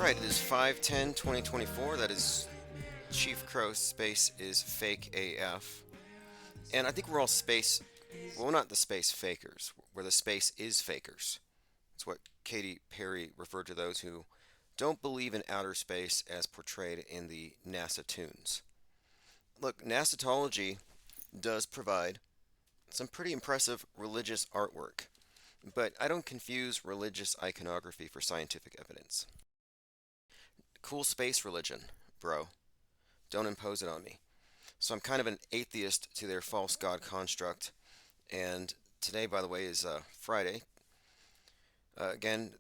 Alright, it is 5/10/2024. That is Chief Crow. Space is fake AF. And I think we're all space. Well, we're not the space fakers. We're the space is fakers. It's what Katy Perry referred to those who don't believe in outer space as portrayed in the NASA tunes. Look, NASAtology does provide some pretty impressive religious artwork, but I don't confuse religious iconography for scientific evidence. Cool space religion, bro. Don't impose it on me. So I'm kind of an atheist to their false god construct. And today, by the way, is Friday. Again,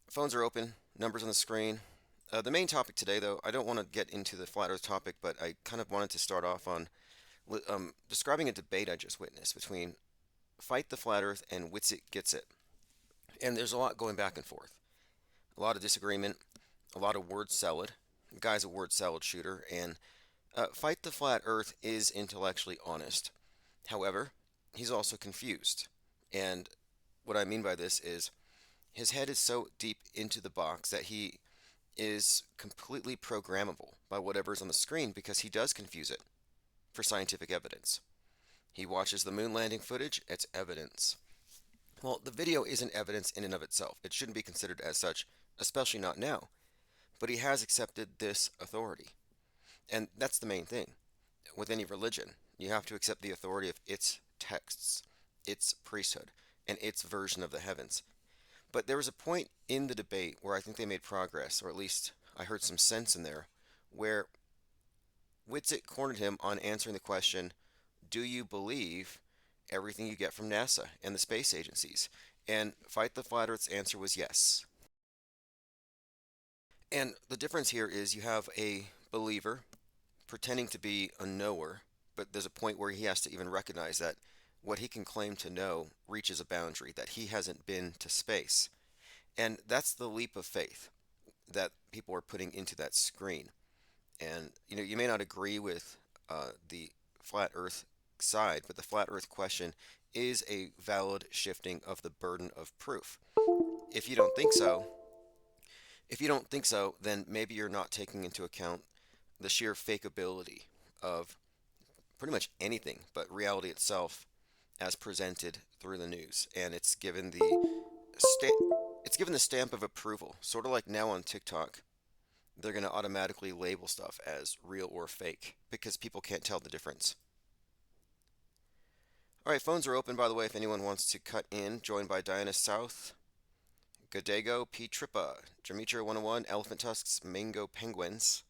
phones are open, numbers on the screen. The main topic today, though, I don't want to get into the flat Earth topic, but I kind of wanted to start off on describing a debate I just witnessed between Fight the Flat Earth and Witsit Gets It. And there's a lot going back and forth, a lot of disagreement, a lot of word salad. The guy's a word salad shooter, and Fight the Flat Earth is intellectually honest. However, he's also confused. And what I mean by this is his head is so deep into the box that he is completely programmable by whatever's on the screen because he does confuse it for scientific evidence. He watches the moon landing footage, it's evidence. Well, the video isn't evidence in and of itself. It shouldn't be considered as such, especially not now. But he has accepted this authority. And that's the main thing. With any religion, you have to accept the authority of its texts, its priesthood, and its version of the heavens. But there was a point in the debate where I think they made progress, or at least I heard some sense in there, where Witsit cornered him on answering the question, do you believe everything you get from NASA and the space agencies? And Fight the Flat Earth's answer was yes. And the difference here is you have a believer pretending to be a knower, but there's a point where he has to even recognize that what he can claim to know reaches a boundary, that he hasn't been to space. And that's the leap of faith that people are putting into that screen. And you may not agree with the flat Earth side, but the flat Earth question is a valid shifting of the burden of proof. If you don't think so, then maybe you're not taking into account the sheer fakeability of pretty much anything but reality itself as presented through the news, and it's given the stamp of approval, sort of like now on TikTok. They're going to automatically label stuff as real or fake because people can't tell the difference. All right, phones are open, by the way, if anyone wants to cut in. Joined by Diana South, Gadego, P. Trippa, Gematria 101, Elephant Tusks, Mango Penguins,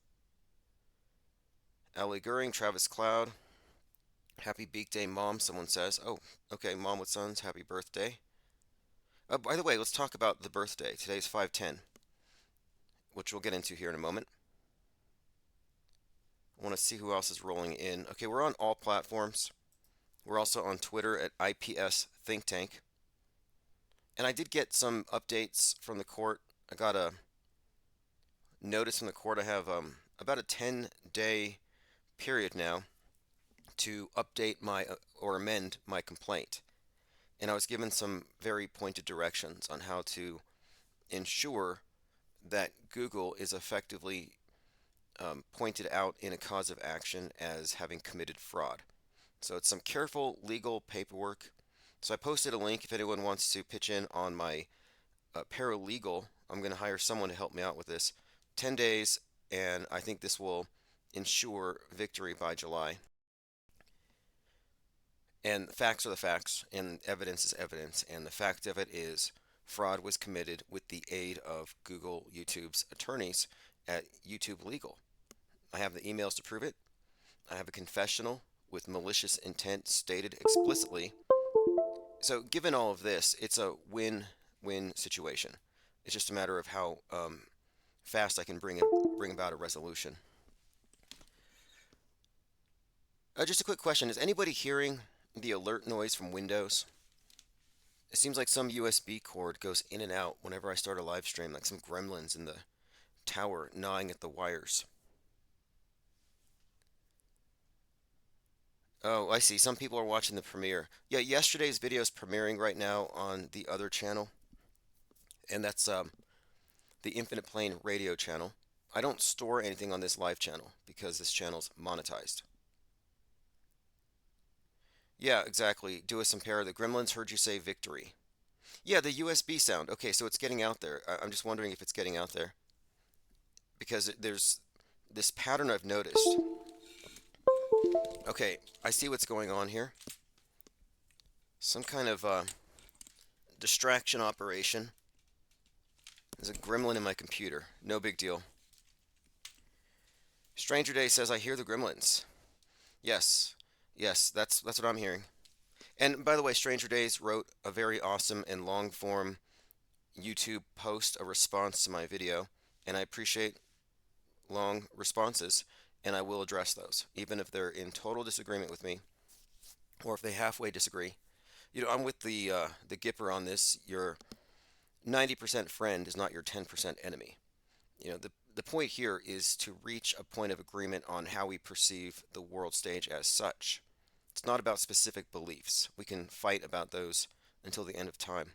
Ellie Goering, Travis Cloud. Happy Beak Day, Mom, someone says. Oh, okay, Mom with Sons, happy birthday. By the way, let's talk about the birthday. Today's 5/10, which we'll get into here in a moment. I want to see who else is rolling in. Okay, we're on all platforms. We're also on Twitter at IPS Think Tank. And I did get some updates from the court. I got a notice from the court. I have about a 10-day period now to update my or amend my complaint. And I was given some very pointed directions on how to ensure that Google is effectively pointed out in a cause of action as having committed fraud. So it's some careful legal paperwork. So I posted a link if anyone wants to pitch in on my paralegal. I'm going to hire someone to help me out with this. 10 days, and I think this will ensure victory by July. And facts are the facts, and evidence is evidence, and the fact of it is fraud was committed with the aid of Google YouTube's attorneys at YouTube Legal. I have the emails to prove it. I have a confessional with malicious intent stated explicitly. So given all of this, it's a win-win situation. It's just a matter of how fast I can bring about a resolution. Just a quick question. Is anybody hearing the alert noise from Windows? It seems like some USB cord goes in and out whenever I start a live stream, like some gremlins in the tower gnawing at the wires. Oh, I see. Some people are watching the premiere. Yeah, yesterday's video is premiering right now on the other channel, and that's the Infinite Plane radio channel. I don't store anything on this live channel because this channel's monetized. Yeah, exactly. Do us some pair. The Gremlins heard you say victory. Yeah, the USB sound. Okay, so it's getting out there. I'm just wondering if it's getting out there. Because there's this pattern I've noticed. Okay, I see what's going on here. Some kind of distraction operation. There's a gremlin in my computer. No big deal. Stranger Day says, I hear the gremlins. Yes, that's what I'm hearing. And by the way, Stranger Days wrote a very awesome and long form YouTube post, a response to my video, and I appreciate long responses, and I will address those, even if they're in total disagreement with me, or if they halfway disagree. You know, I'm with the Gipper on this. Your 90% friend is not your 10% enemy. You know, the point here is to reach a point of agreement on how we perceive the world stage as such. It's not about specific beliefs. We can fight about those until the end of time.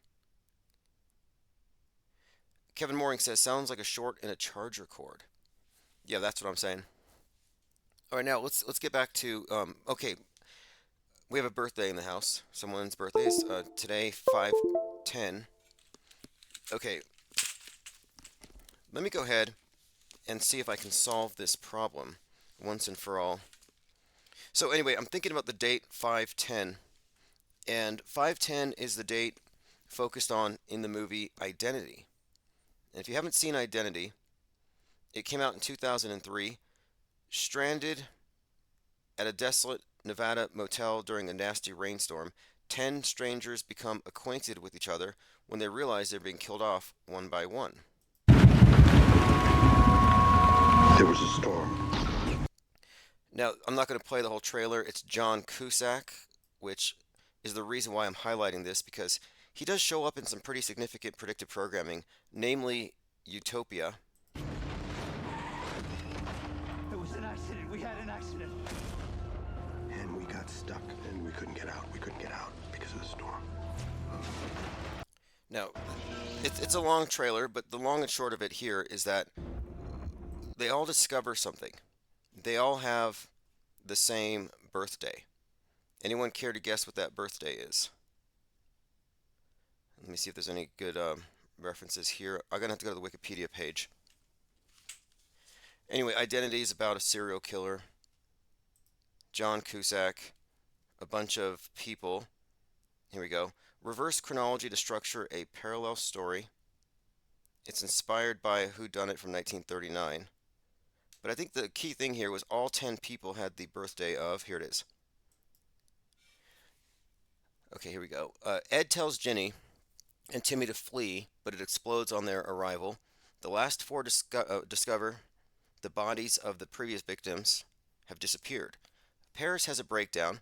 Kevin Mooring says, sounds like a short in a charger cord. Yeah, that's what I'm saying. All right, now let's get back to, okay, we have a birthday in the house. Someone's birthday is today, 5/10. Okay, let me go ahead and see if I can solve this problem once and for all. So anyway, I'm thinking about the date 5/10, and 5/10 is the date focused on in the movie Identity. And if you haven't seen Identity, it came out in 2003, stranded at a desolate Nevada motel during a nasty rainstorm. 10 strangers become acquainted with each other when they realize they're being killed off one by one. There was a storm. Now, I'm not going to play the whole trailer. It's John Cusack, which is the reason why I'm highlighting this, because he does show up in some pretty significant predictive programming, namely Utopia. It was an accident. We had an accident. And we got stuck, and we couldn't get out. We couldn't get out because of the storm. Now, it's a long trailer, but the long and short of it here is that they all discover something. They all have the same birthday. Anyone care to guess what that birthday is? Let me see if there's any good references here. I'm going to have to go to the Wikipedia page. Anyway, Identity is about a serial killer. John Cusack, a bunch of people. Here we go. Reverse chronology to structure a parallel story. It's inspired by a whodunit from 1939. But I think the key thing here was all 10 people had the birthday of, here it is. Okay, here we go. Ed tells Ginny and Timmy to flee, but it explodes on their arrival. The last four discover the bodies of the previous victims have disappeared. Paris has a breakdown,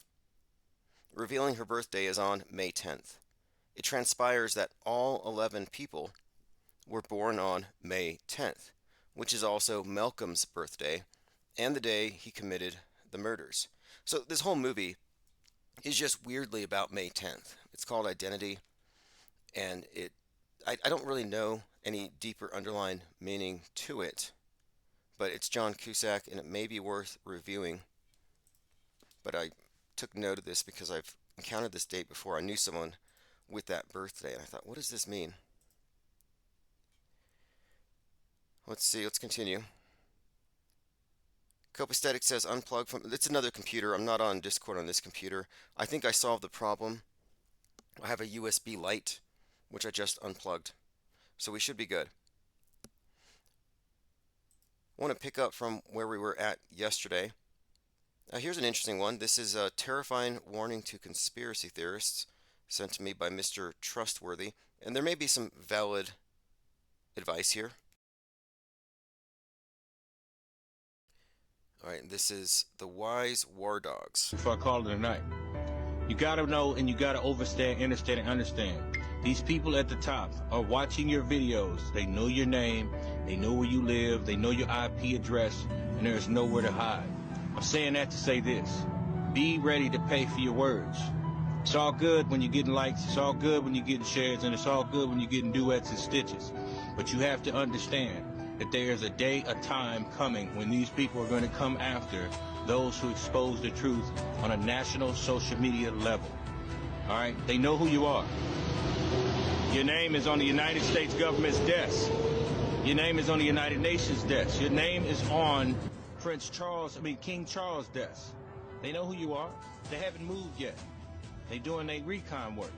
revealing her birthday is on May 10th. It transpires that all 11 people were born on May 10th, which is also Malcolm's birthday and the day he committed the murders. So this whole movie is just weirdly about May 10th. It's called Identity, and I don't really know any deeper underlying meaning to it, but it's John Cusack, and it may be worth reviewing. But I took note of this because I've encountered this date before. I knew someone with that birthday, and I thought, what does this mean? Let's see, let's continue. Copaesthetic says unplug from, it's another computer. I'm not on Discord on this computer. I think I solved the problem. I have a USB light, which I just unplugged. So we should be good. I want to pick up from where we were at yesterday. Here's an interesting one. This is a terrifying warning to conspiracy theorists sent to me by Mr. Trustworthy. And there may be some valid advice here. All right, this is the Wise War Dogs. Before I call it a night, you gotta know and you gotta understand and understand. These people at the top are watching your videos. They know your name, they know where you live, they know your IP address, and there's nowhere to hide. I'm saying that to say this. Be ready to pay for your words. It's all good when you're getting likes, it's all good when you're getting shares, and it's all good when you're getting duets and stitches. But you have to understand that there is a day, a time coming when these people are going to come after those who expose the truth on a national social media level. All right? They know who you are. Your name is on the United States government's desk. Your name is on the United Nations desk. Your name is on King Charles' desk. They know who you are. They haven't moved yet. They're doing their recon work.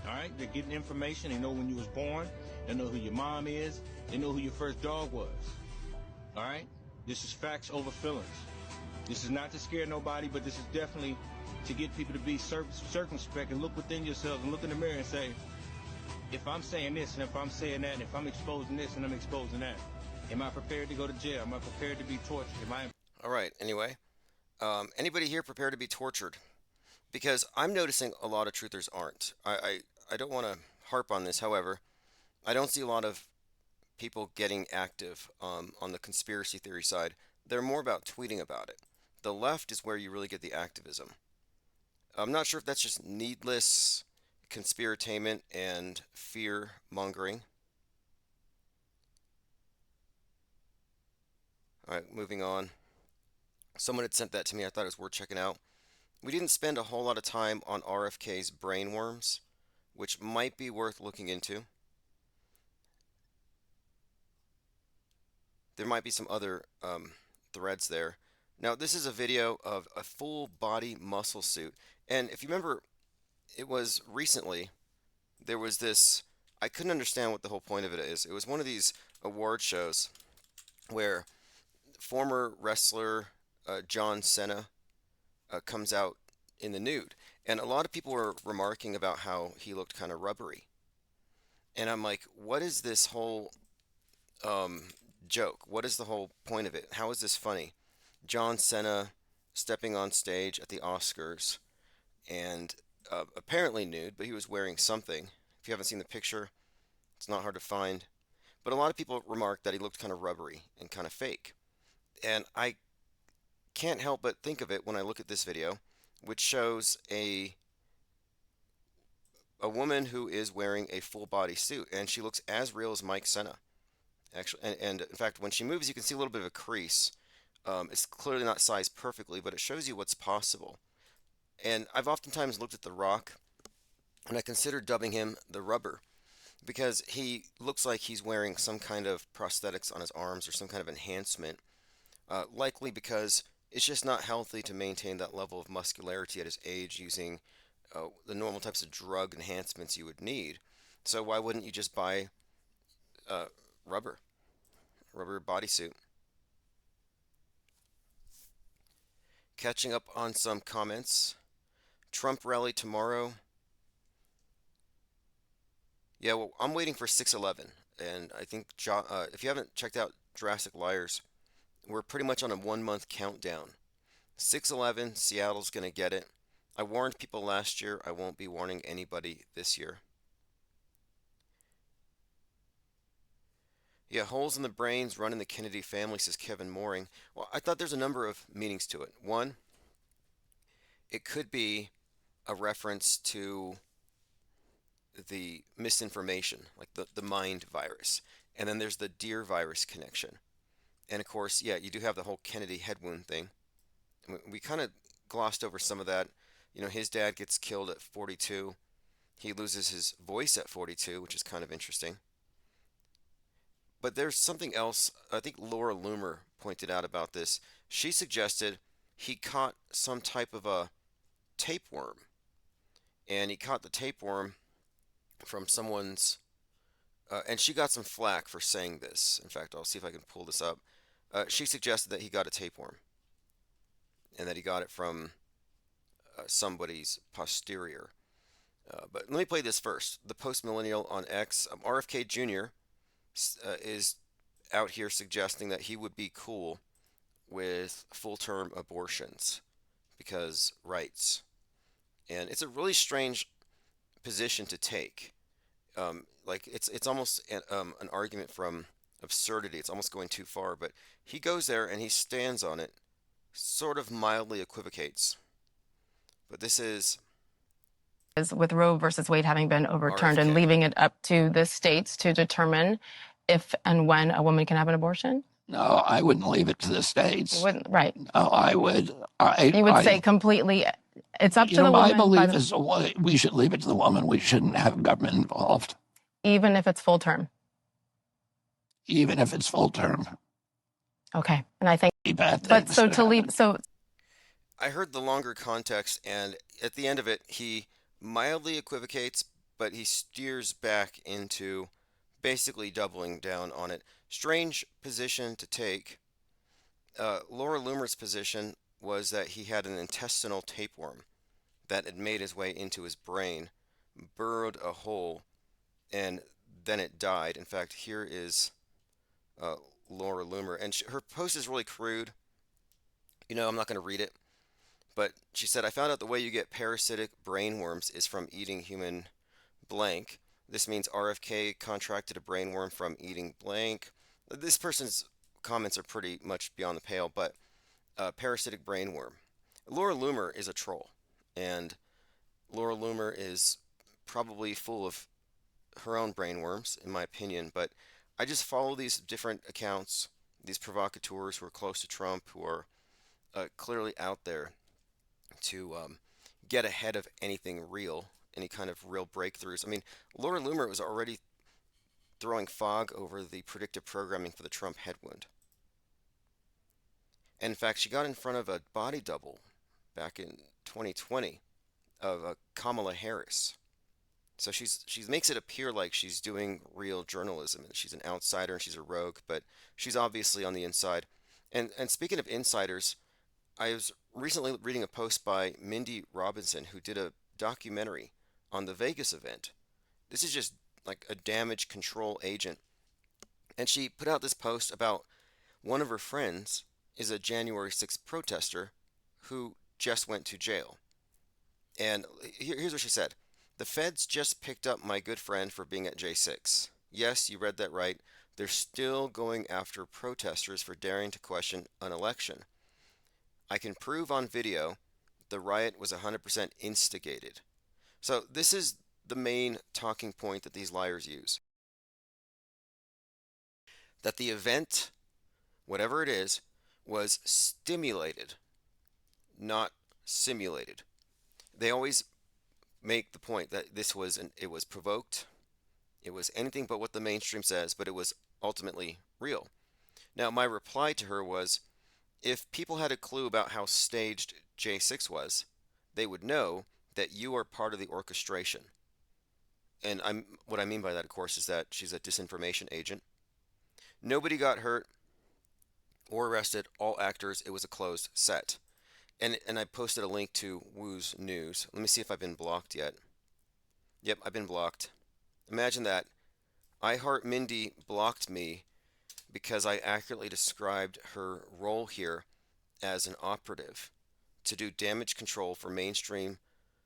All right? They're getting information. They know when you was born. They know who your mom is. They know who your first dog was. All right? This is facts over feelings. This is not to scare nobody, but this is definitely to get people to be circumspect and look within yourselves and look in the mirror and say, if I'm saying this and if I'm saying that and if I'm exposing this and I'm exposing that, am I prepared to go to jail? Am I prepared to be tortured? All right, anyway. Anybody here prepared to be tortured? Because I'm noticing a lot of truthers aren't. I don't want to harp on this, however, I don't see a lot of people getting active on the conspiracy theory side. They're more about tweeting about it. The left is where you really get the activism. I'm not sure if that's just needless conspiratainment and fear mongering. All right, moving on. Someone had sent that to me. I thought it was worth checking out. We didn't spend a whole lot of time on RFK's brainworms, which might be worth looking into. There might be some other threads there. Now, this is a video of a full body muscle suit. And if you remember, it was recently, there was this, I couldn't understand what the whole point of it is. It was one of these award shows where former wrestler John Cena comes out in the nude. And a lot of people were remarking about how he looked kind of rubbery. And I'm like, what is this whole joke? What is the whole point of it? How is this funny? John Cena stepping on stage at the Oscars and apparently nude, but he was wearing something. If you haven't seen the picture, it's not hard to find. But a lot of people remarked that he looked kind of rubbery and kind of fake. And I can't help but think of it when I look at this video, which shows a woman who is wearing a full body suit, and she looks as real as Mike Senna. Actually, and in fact, when she moves, you can see a little bit of a crease. It's clearly not sized perfectly, but it shows you what's possible. And I've oftentimes looked at The Rock, and I consider dubbing him the Rubber, because he looks like he's wearing some kind of prosthetics on his arms or some kind of enhancement, likely because it's just not healthy to maintain that level of muscularity at his age using the normal types of drug enhancements you would need. So why wouldn't you just buy rubber bodysuit? Catching up on some comments. Trump rally tomorrow. Yeah, well, I'm waiting for 6/11, and I think if you haven't checked out Jurassic Liars, we're pretty much on a 1 month countdown. 6/11, Seattle's gonna get it. I warned people last year. I won't be warning anybody this year. Yeah, holes in the brains run in the Kennedy family, says Kevin Mooring. Well, I thought there's a number of meanings to it. One, it could be a reference to the misinformation, like the mind virus. And then there's the deer virus connection. And of course, yeah, you do have the whole Kennedy head wound thing. We kind of glossed over some of that. You know, his dad gets killed at 42. He loses his voice at 42, which is kind of interesting. But there's something else. I think Laura Loomer pointed out about this. She suggested he caught some type of a tapeworm. And he caught the tapeworm from someone's, and she got some flack for saying this. In fact, I'll see if I can pull this up. She suggested that he got a tapeworm and that he got it from somebody's posterior. But let me play this first. The post-millennial on X, RFK Jr. Is out here suggesting that he would be cool with full-term abortions because rights. And it's a really strange position to take. Like it's almost an argument from absurdity. It's almost going too far. But he goes there and he stands on it, sort of mildly equivocates. But this is is with Roe versus Wade having been overturned and RFK. leaving it up to the states to determine if and when a woman can have an abortion? No, I wouldn't leave it to the You states. wouldn't, right? No, I would. You would say completely, it's up to the my woman, belief is we should leave it to the woman. We shouldn't have government involved, even if it's full term. even if it's full term. Okay, and I think, Bad but things so could to leave, happen. so I heard the longer context, and at the end of it, he mildly equivocates, but he steers back into basically doubling down on it. Strange position to take. Laura Loomer's position was that he had an intestinal tapeworm that had made his way into his brain, burrowed a hole, and then it died. In fact, here is uh, Laura Loomer, and her post is really crude. I'm not going to read it, but she said, I found out the way you get parasitic brain worms is from eating human blank. This means RFK contracted a brain worm from eating blank. This person's comments are pretty much beyond the pale, but parasitic brain worm. Laura Loomer is a troll, and Laura Loomer is probably full of her own brain worms, in my opinion, but I just follow these different accounts, these provocateurs who are close to Trump, who are clearly out there to get ahead of anything real, any kind of real breakthroughs. I mean, Laura Loomer was already throwing fog over the predictive programming for the Trump headwind. And in fact, she got in front of a body double back in 2020 of Kamala Harris. So she makes it appear like she's doing real journalism and she's an outsider and she's a rogue, but she's obviously on the inside. And speaking of insiders, I was recently reading a post by Mindy Robinson, who did a documentary on the Vegas event. This is just like a damage control agent. And she put out this post about one of her friends is a January 6th protester who just went to jail. And here's what she said. The feds just picked up my good friend for being at J6. Yes, you read that right. They're still going after protesters for daring to question an election. I can prove on video the riot was 100% instigated. So this is the main talking point that these liars use. That the event, whatever it is, was stimulated, not simulated. They always make the point that it was provoked, it was anything but what the mainstream says, but it was ultimately real. Now, my reply to her was, if people had a clue about how staged J6 was, they would know that you are part of the orchestration. And what I mean by that, of course, is that she's a disinformation agent. Nobody got hurt or arrested, all actors, it was a closed set. And I posted a link to Woo's News. Let me see if I've been blocked yet. Yep, I've been blocked. Imagine that. I Heart Mindy blocked me because I accurately described her role here as an operative to do damage control for mainstream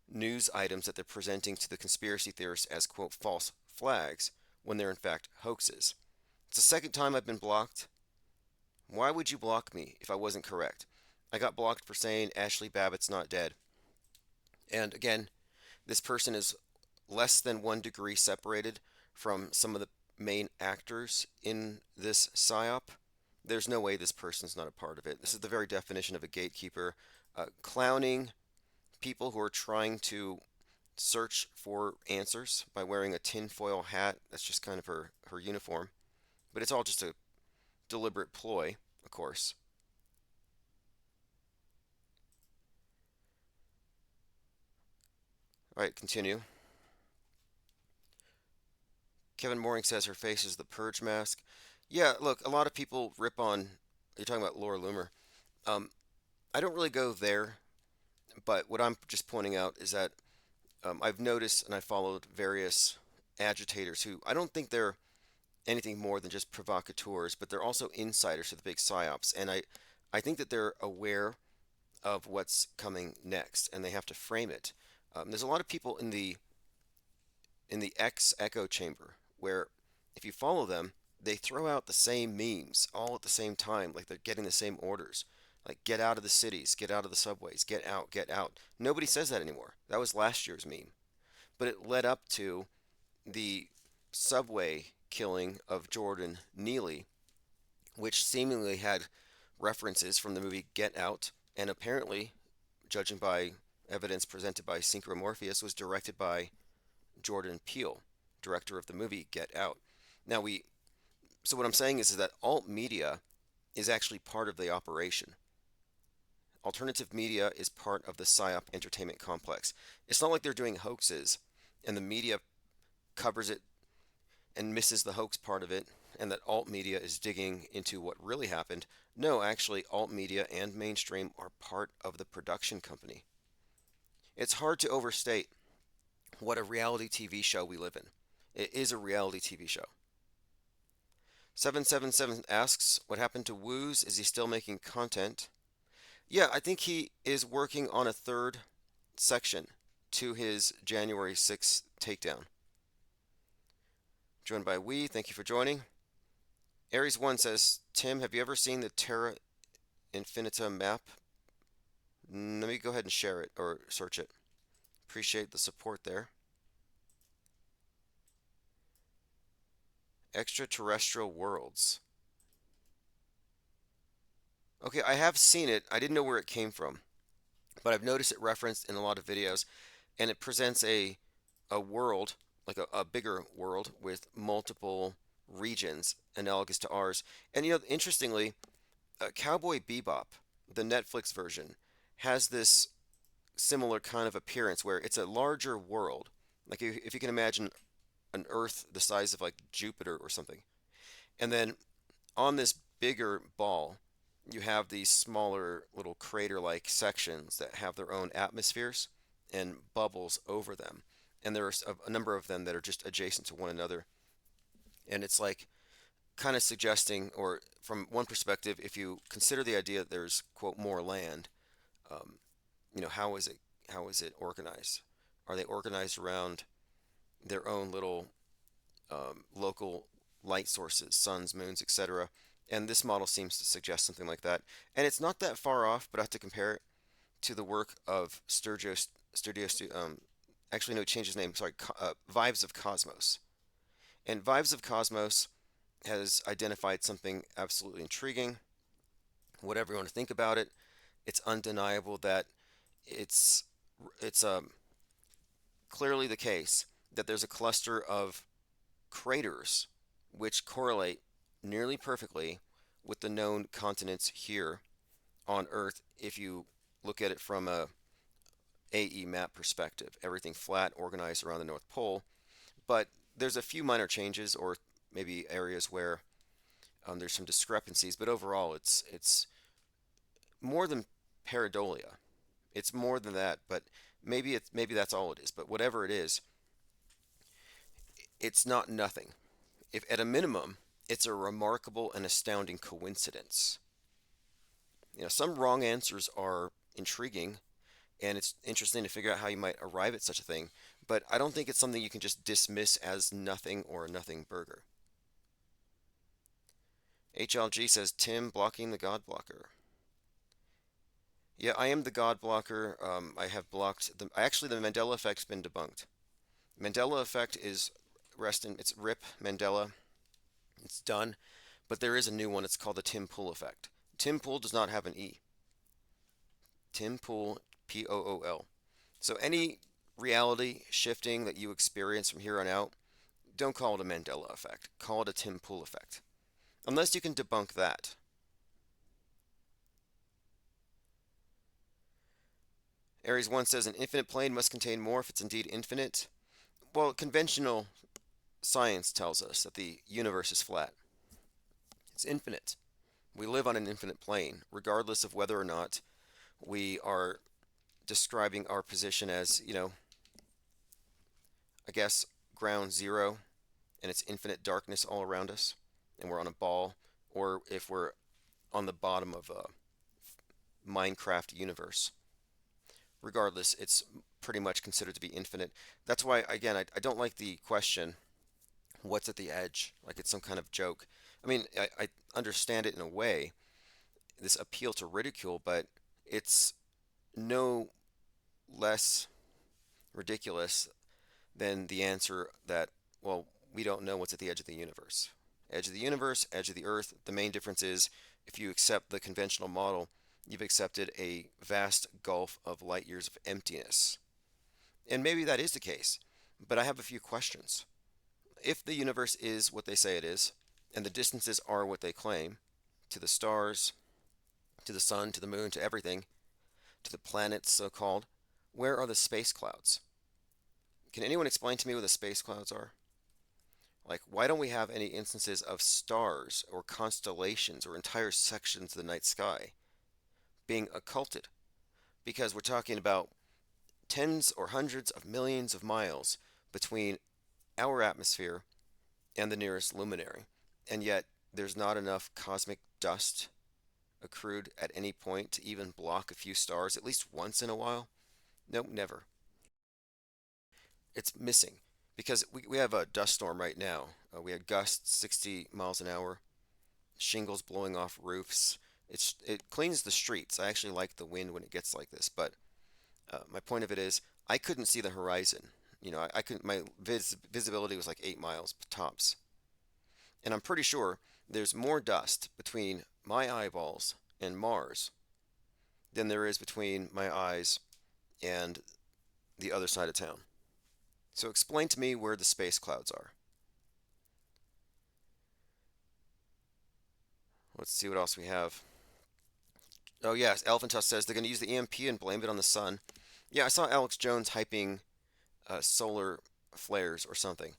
news items that they're presenting to the conspiracy theorists as, quote, false flags when they're in fact hoaxes. It's the second time I've been blocked. Why would you block me if I wasn't correct? I got blocked for saying Ashley Babbitt's not dead. And again, this person is less than 1 degree separated from some of the main actors in this psyop. There's no way this person's not a part of it. This is the very definition of a gatekeeper, clowning people who are trying to search for answers by wearing a tinfoil hat. That's just kind of her uniform. But it's all just a deliberate ploy, of course. All right, continue. Kevin Mooring says her face is the purge mask. Yeah, look, a lot of people rip on. You're talking about Laura Loomer. I don't really go there, but what I'm just pointing out is that I've noticed and I followed various agitators who I don't think they're anything more than just provocateurs, but they're also insiders to the big psyops, and I think that they're aware of what's coming next, and they have to frame it. There's a lot of people in the X echo chamber where if you follow them, they throw out the same memes all at the same time, like they're getting the same orders. Like, get out of the cities, get out of the subways, get out, get out. Nobody says that anymore. That was last year's meme. but it led up to the subway killing of Jordan Neely, which seemingly had references from the movie Get Out, and apparently, judging by evidence presented by Synchromorpheus, was directed by Jordan Peele, director of the movie Get Out. Now so what I'm saying is that alt media is actually part of the operation. Alternative media is part of the PSYOP entertainment complex. It's not like they're doing hoaxes and the media covers it and misses the hoax part of it, and that alt media is digging into what really happened. No, actually, alt media and mainstream are part of the production company. It's hard to overstate what a reality TV show we live in. It is a reality TV show. 777 asks, what happened to Wooz? Is he still making content? Yeah, I think he is working on a third section to his January 6th takedown. Joined by We, thank you for joining. Aries1 says, Tim, have you ever seen the Terra Infinita map? Let me go ahead and share it or search it. Appreciate the support there. Extraterrestrial worlds. Okay, I have seen it. I didn't know where it came from, but I've noticed it referenced in a lot of videos, and it presents a world, like a bigger world with multiple regions analogous to ours. And interestingly, Cowboy Bebop, the Netflix version, has this similar kind of appearance where it's a larger world. Like if you can imagine an Earth the size of like Jupiter or something. And then on this bigger ball, you have these smaller little crater-like sections that have their own atmospheres and bubbles over them. And there's a number of them that are just adjacent to one another. And it's like kind of suggesting, or from one perspective, if you consider the idea that there's, quote, more land, how is it organized? Are they organized around their own little local light sources, suns, moons, etc.? And this model seems to suggest something like that. And it's not that far off, but I have to compare it to the work of actually no, change his name, sorry, Vibes of Cosmos. And Vibes of Cosmos has identified something absolutely intriguing. Whatever you want to think about it, it's undeniable that it's clearly the case that there's a cluster of craters which correlate nearly perfectly with the known continents here on Earth if you look at it from a AE map perspective. Everything flat, organized around the North Pole, but there's a few minor changes or maybe areas where there's some discrepancies, but overall it's more than pareidolia. It's more than that, but maybe that's all it is. But whatever it is, it's not nothing. If at a minimum, it's a remarkable and astounding coincidence. Some wrong answers are intriguing, and it's interesting to figure out how you might arrive at such a thing, but I don't think it's something you can just dismiss as nothing or a nothing burger. HLG says, Tim blocking the God blocker. Yeah, I am the God blocker. I have blocked actually the Mandela effect's been debunked. Mandela effect is it's RIP Mandela. It's done, but there is a new one. It's called the Tim Pool effect. Tim Pool does not have an E. Tim Pool, Pool. So any reality shifting that you experience from here on out, don't call it a Mandela effect. Call it a Tim Pool effect. Unless you can debunk that. Aries 1 says an infinite plane must contain more if it's indeed infinite. Well, conventional science tells us that the universe is flat. It's infinite. We live on an infinite plane, regardless of whether or not we are describing our position as, I guess, ground zero, and it's infinite darkness all around us, and we're on a ball, or if we're on the bottom of a Minecraft universe. Regardless, it's pretty much considered to be infinite. That's why, again, I don't like the question, what's at the edge? Like it's some kind of joke. I mean, I understand it in a way, this appeal to ridicule, but it's no less ridiculous than the answer that, well, we don't know what's at the edge of the universe. Edge of the universe, edge of the earth. The main difference is if you accept the conventional model, you've accepted a vast gulf of light years of emptiness. And maybe that is the case, but I have a few questions. If the universe is what they say it is, and the distances are what they claim, to the stars, to the sun, to the moon, to everything, to the planets so called, where are the space clouds? Can anyone explain to me what the space clouds are? Like, why don't we have any instances of stars or constellations or entire sections of the night sky being occulted? Because we're talking about tens or hundreds of millions of miles between our atmosphere and the nearest luminary, and yet there's not enough cosmic dust accrued at any point to even block a few stars at least once in a while? Nope, never. It's missing because we have a dust storm right now. We had gusts 60 miles an hour, shingles blowing off roofs. It cleans the streets. I actually like the wind when it gets like this, but my point of it is I couldn't see the horizon. I couldn't. My visibility was like 8 miles tops, and I'm pretty sure there's more dust between my eyeballs and Mars than there is between my eyes and the other side of town. So explain to me where the space clouds are. Let's see what else we have. Oh yes, Elephant Tusk says they're going to use the EMP and blame it on the sun. Yeah, I saw Alex Jones hyping solar flares or something.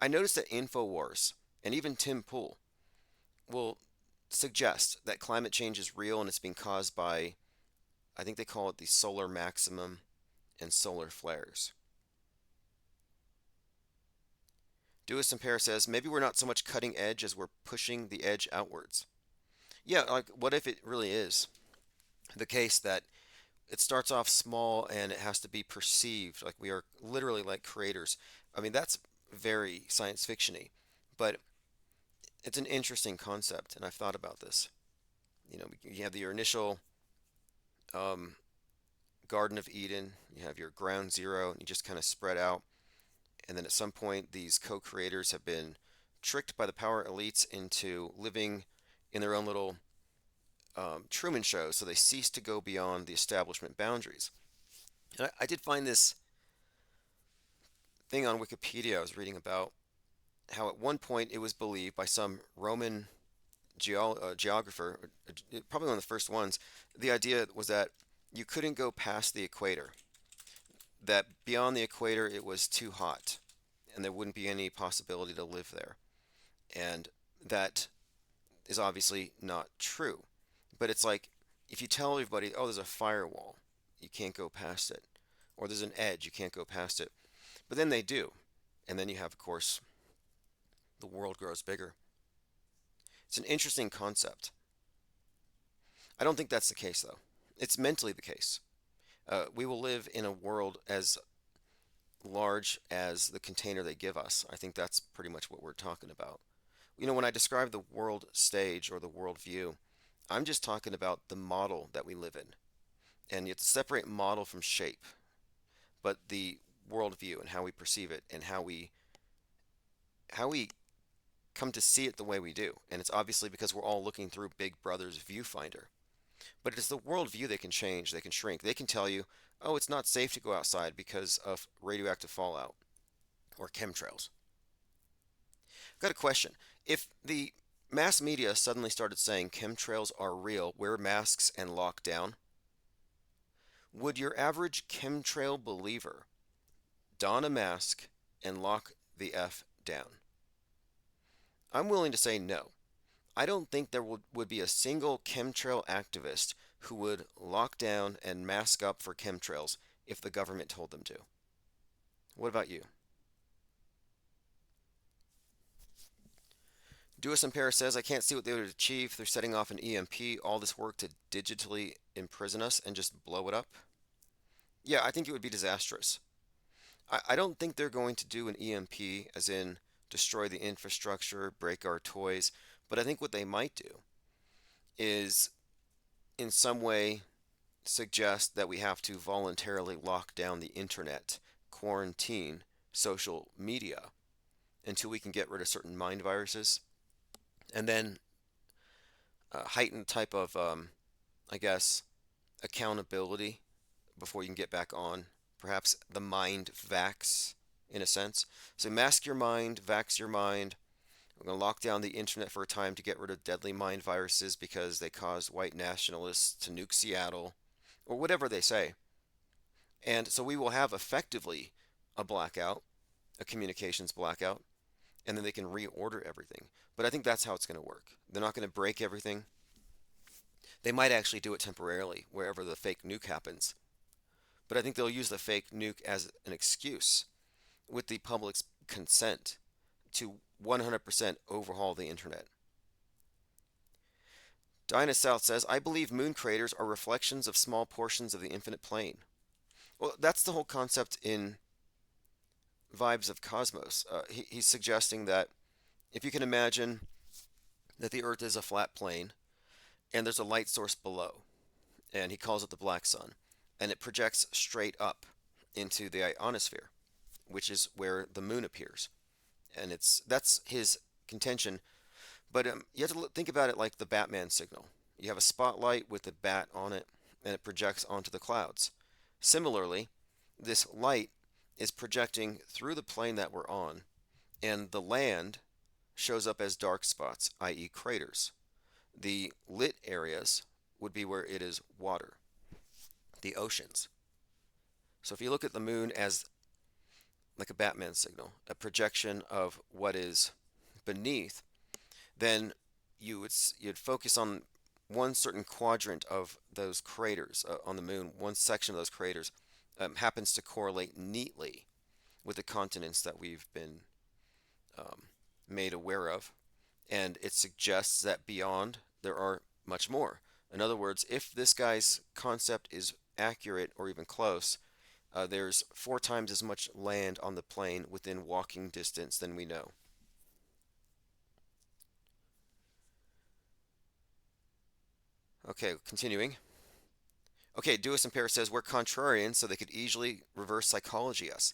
I noticed that InfoWars and even Tim Pool will suggest that climate change is real and it's being caused by, I think they call it the solar maximum and solar flares. Dewis and Paris says maybe we're not so much cutting edge as we're pushing the edge outwards. Yeah, like what if it really is the case that it starts off small and it has to be perceived like we are literally like creators? I mean, that's very science fictiony, but it's an interesting concept, and I've thought about this. You have your initial um, Garden of Eden, you have your ground zero, and you just kind of spread out. And then at some point, these co creators have been tricked by the power elites into living in their own little Truman Show, so they cease to go beyond the establishment boundaries. And I did find this thing on Wikipedia I was reading about how at one point it was believed by some Roman geographer, probably one of the first ones, the idea was that you couldn't go past the equator, that beyond the equator it was too hot and there wouldn't be any possibility to live there. And that is obviously not true. But it's like if you tell everybody, oh, there's a firewall, you can't go past it, or there's an edge, you can't go past it. But then they do. And then you have, of course, the world grows bigger. It's an interesting concept. I don't think that's the case, though. It's mentally the case. We will live in a world as large as the container they give us. I think that's pretty much what we're talking about. When I describe the world stage or the world view, I'm just talking about the model that we live in. And you have to separate model from shape, but the worldview and how we perceive it and how we come to see it the way we do. And it's obviously because we're all looking through Big Brother's viewfinder. But it's the worldview they can change, they can shrink. They can tell you, oh, it's not safe to go outside because of radioactive fallout or chemtrails. I've got a question. If the mass media suddenly started saying chemtrails are real, wear masks and lock down, would your average chemtrail believer don a mask and lock the F down? I'm willing to say no. I don't think there would be a single chemtrail activist who would lock down and mask up for chemtrails if the government told them to. What about you? Dewis in Paris says, I can't see what they would achieve. They're setting off an EMP, all this work to digitally imprison us and just blow it up. Yeah, I think it would be disastrous. I don't think they're going to do an EMP, as in destroy the infrastructure, break our toys, but I think what they might do is in some way suggest that we have to voluntarily lock down the internet, quarantine, social media until we can get rid of certain mind viruses, and then a heightened type of, I guess, accountability before you can get back on. Perhaps the mind vax, in a sense. So mask your mind, vax your mind. We're going to lock down the internet for a time to get rid of deadly mind viruses because they caused white nationalists to nuke Seattle, or whatever they say. And so we will have effectively a blackout, a communications blackout, and then they can reorder everything. But I think that's how it's going to work. They're not going to break everything. They might actually do it temporarily wherever the fake nuke happens. But I think they'll use the fake nuke as an excuse, with the public's consent, to 100% overhaul the internet. Dinah South says, I believe moon craters are reflections of small portions of the infinite plane. Well, that's the whole concept in Vibes of Cosmos. He's suggesting that if you can imagine that the Earth is a flat plane and there's a light source below, and he calls it the black sun, and it projects straight up into the ionosphere, which is where the moon appears. And that's his contention. But you have to think about it like the Batman signal. You have a spotlight with a bat on it, and it projects onto the clouds. Similarly, this light is projecting through the plane that we're on, and the land shows up as dark spots, i.e. craters. The lit areas would be where it is water, the oceans. So if you look at the moon as like a Batman signal, a projection of what is beneath, then you'd focus on one certain quadrant of those craters on the moon. One section of those craters happens to correlate neatly with the continents that we've been made aware of, and it suggests that beyond there are much more. In other words, if this guy's concept is accurate or even close, there's 4 times as much land on the plane within walking distance than we know. Okay, continuing. Okay, Dewis and Paris says, we're contrarians, so they could easily reverse psychology us.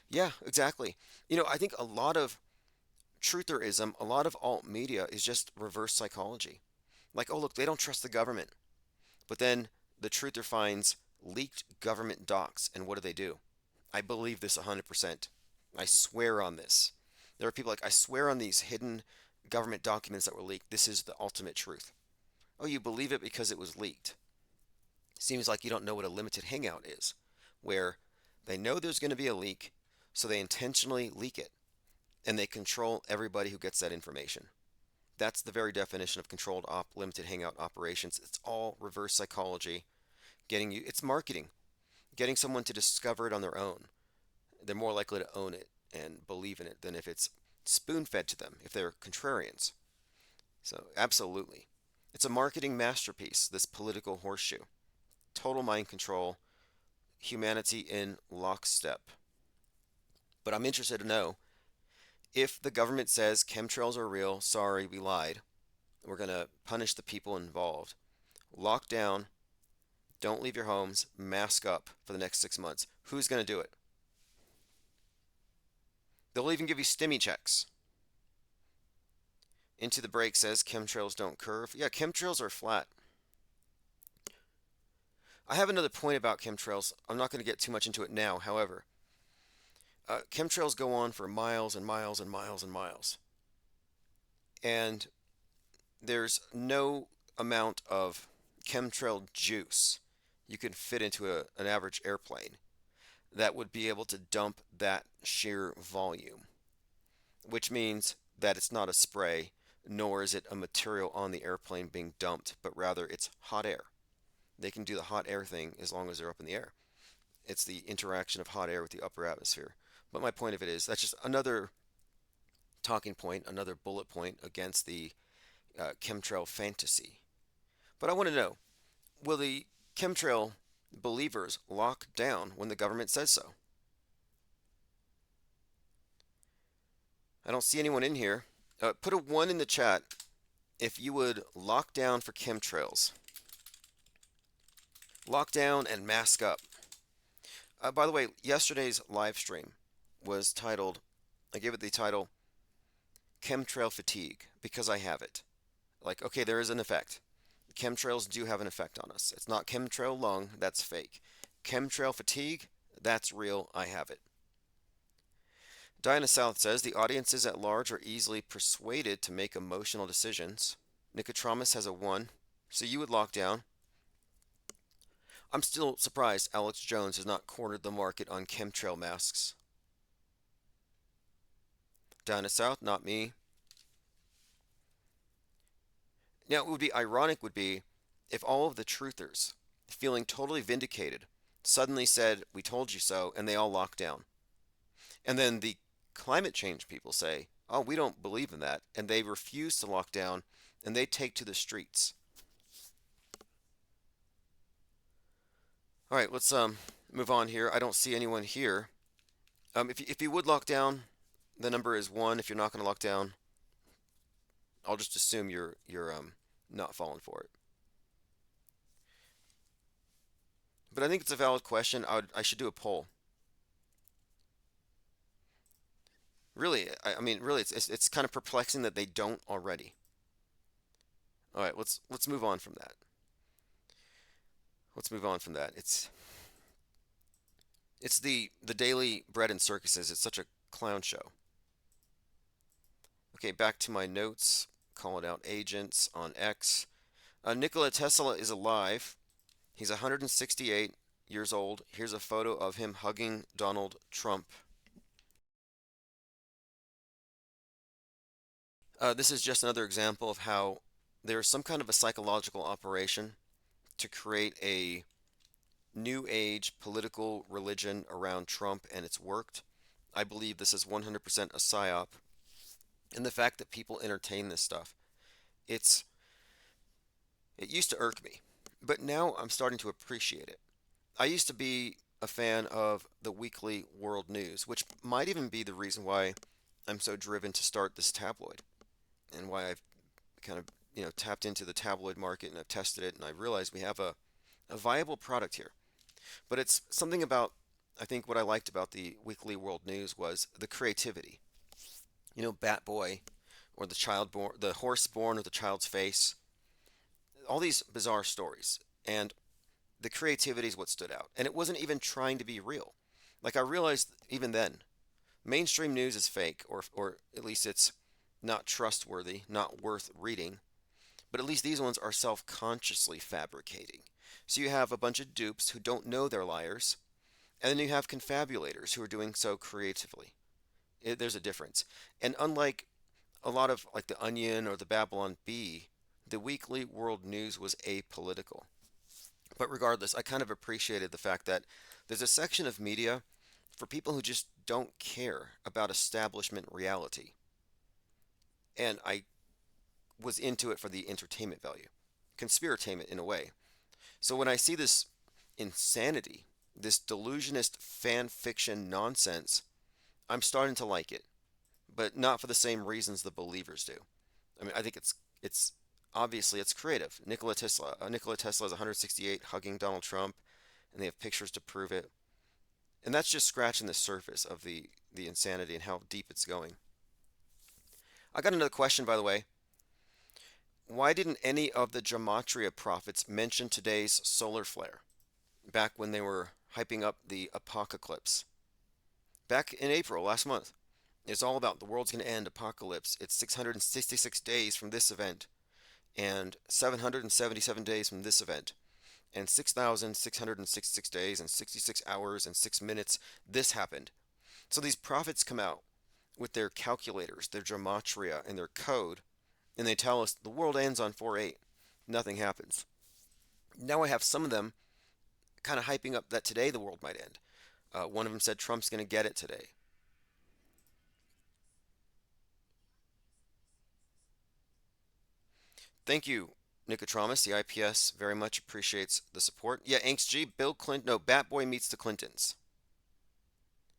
Yeah, exactly. I think a lot of trutherism, a lot of alt media is just reverse psychology. Like, oh, look, they don't trust the government. But then the truther finds leaked government docs, and what do? I believe this 100%. I swear on this. There are people like, I swear on these hidden government documents that were leaked. This is the ultimate truth. Oh, you believe it because it was leaked. Seems like you don't know what a limited hangout is, where they know there's going to be a leak, so they intentionally leak it, and they control everybody who gets that information. That's the very definition of controlled limited hangout operations. It's all reverse psychology. It's marketing. Getting someone to discover it on their own. They're more likely to own it and believe in it than if it's spoon-fed to them, if they're contrarians. So, absolutely. It's a marketing masterpiece, this political horseshoe. Total mind control, humanity in lockstep. But I'm interested to know, if the government says chemtrails are real, sorry, we lied, we're going to punish the people involved. Lock down, don't leave your homes, mask up for the next 6 months. Who's going to do it? They'll even give you stimmy checks. Into the Break says chemtrails don't curve. Yeah, chemtrails are flat. I have another point about chemtrails. I'm not going to get too much into it now, however. Chemtrails go on for miles and miles and miles and miles. And there's no amount of chemtrail juice you can fit into an average airplane that would be able to dump that sheer volume, which means that it's not a spray, nor is it a material on the airplane being dumped, but rather it's hot air. They can do the hot air thing as long as they're up in the air. It's the interaction of hot air with the upper atmosphere. But my point of it is, that's just another talking point, another bullet point against the chemtrail fantasy. But I want to know, will the chemtrail believers lock down when the government says so? I don't see anyone in here. Put a 1 in the chat if you would lock down for chemtrails. Lock down and mask up. By the way, yesterday's live stream was titled, I gave it the title Chemtrail Fatigue because I have it. Like, okay, there is an effect. Chemtrails do have an effect on us. It's not chemtrail lung, that's fake. Chemtrail fatigue, that's real, I have it. Diana South says the audiences at large are easily persuaded to make emotional decisions. Nicotramus has a 1. So you would lock down. I'm still surprised Alex Jones has not cornered the market on chemtrail masks. Diana South, not me. Now, it would be ironic would be if all of the truthers, feeling totally vindicated, suddenly said, "We told you so," and they all locked down. And then the climate change people say, "Oh, we don't believe in that," and they refuse to lock down, and they take to the streets. All right, let's move on here. I don't see anyone here. If you would lock down, the number is 1. If you're not going to lock down, I'll just assume you're not falling for it. But I think it's a valid question. I should do a poll. Really, I mean, really, it's kind of perplexing that they don't already. All right, let's move on from that. Let's move on from that. It's the daily bread and circuses. It's such a clown show. Okay, back to my notes. Calling out agents on X. Nikola Tesla is alive. He's 168 years old. Here's a photo of him hugging Donald Trump. This is just another example of how there is some kind of a psychological operation to create a new age political religion around Trump, and it's worked. I believe this is 100% a psyop. And the fact that people entertain this stuff, it used to irk me, but now I'm starting to appreciate it. I used to be a fan of the weekly world news, which might even be the reason why I'm so driven to start this tabloid and why I've kind of, tapped into the tabloid market and I've tested it and I realized we have a viable product here. But it's something about, I think what I liked about the weekly world news was the creativity. Bat Boy or the horse born with the child's face, all these bizarre stories. And the creativity is what stood out. And it wasn't even trying to be real. Like I realized even then, mainstream news is fake, or at least it's not trustworthy, not worth reading. But at least these ones are self-consciously fabricating. So you have a bunch of dupes who don't know they're liars, and then you have confabulators who are doing so creatively. There's a difference. And unlike a lot of like the Onion or the Babylon Bee, the weekly world news was apolitical. But regardless, I kind of appreciated the fact that there's a section of media for people who just don't care about establishment reality. And I was into it for the entertainment value, conspiratainment in a way. So when I see this insanity, this delusionist fan fiction nonsense, I'm starting to like it, but not for the same reasons the believers do. I mean, I think it's obviously it's creative. Nikola Tesla is 168 hugging Donald Trump, and they have pictures to prove it. And that's just scratching the surface of the insanity and how deep it's going. I got another question, by the way. Why didn't any of the Gematria prophets mention today's solar flare back when they were hyping up the apocalypse? Back in April last month, it's all about the world's going to end, apocalypse. It's 666 days from this event, and 777 days from this event, and 6,666 days and 66 hours and 6 minutes this happened. So these prophets come out with their calculators, their gematria, and their code, and they tell us the world ends on 4/8. Nothing happens. Now I have some of them kind of hyping up that today the world might end. One of them said Trump's going to get it today. Thank you, Nicotramus. The IPS very much appreciates the support. Yeah, Angst G, Bill Clinton, no, Bat Boy meets the Clintons.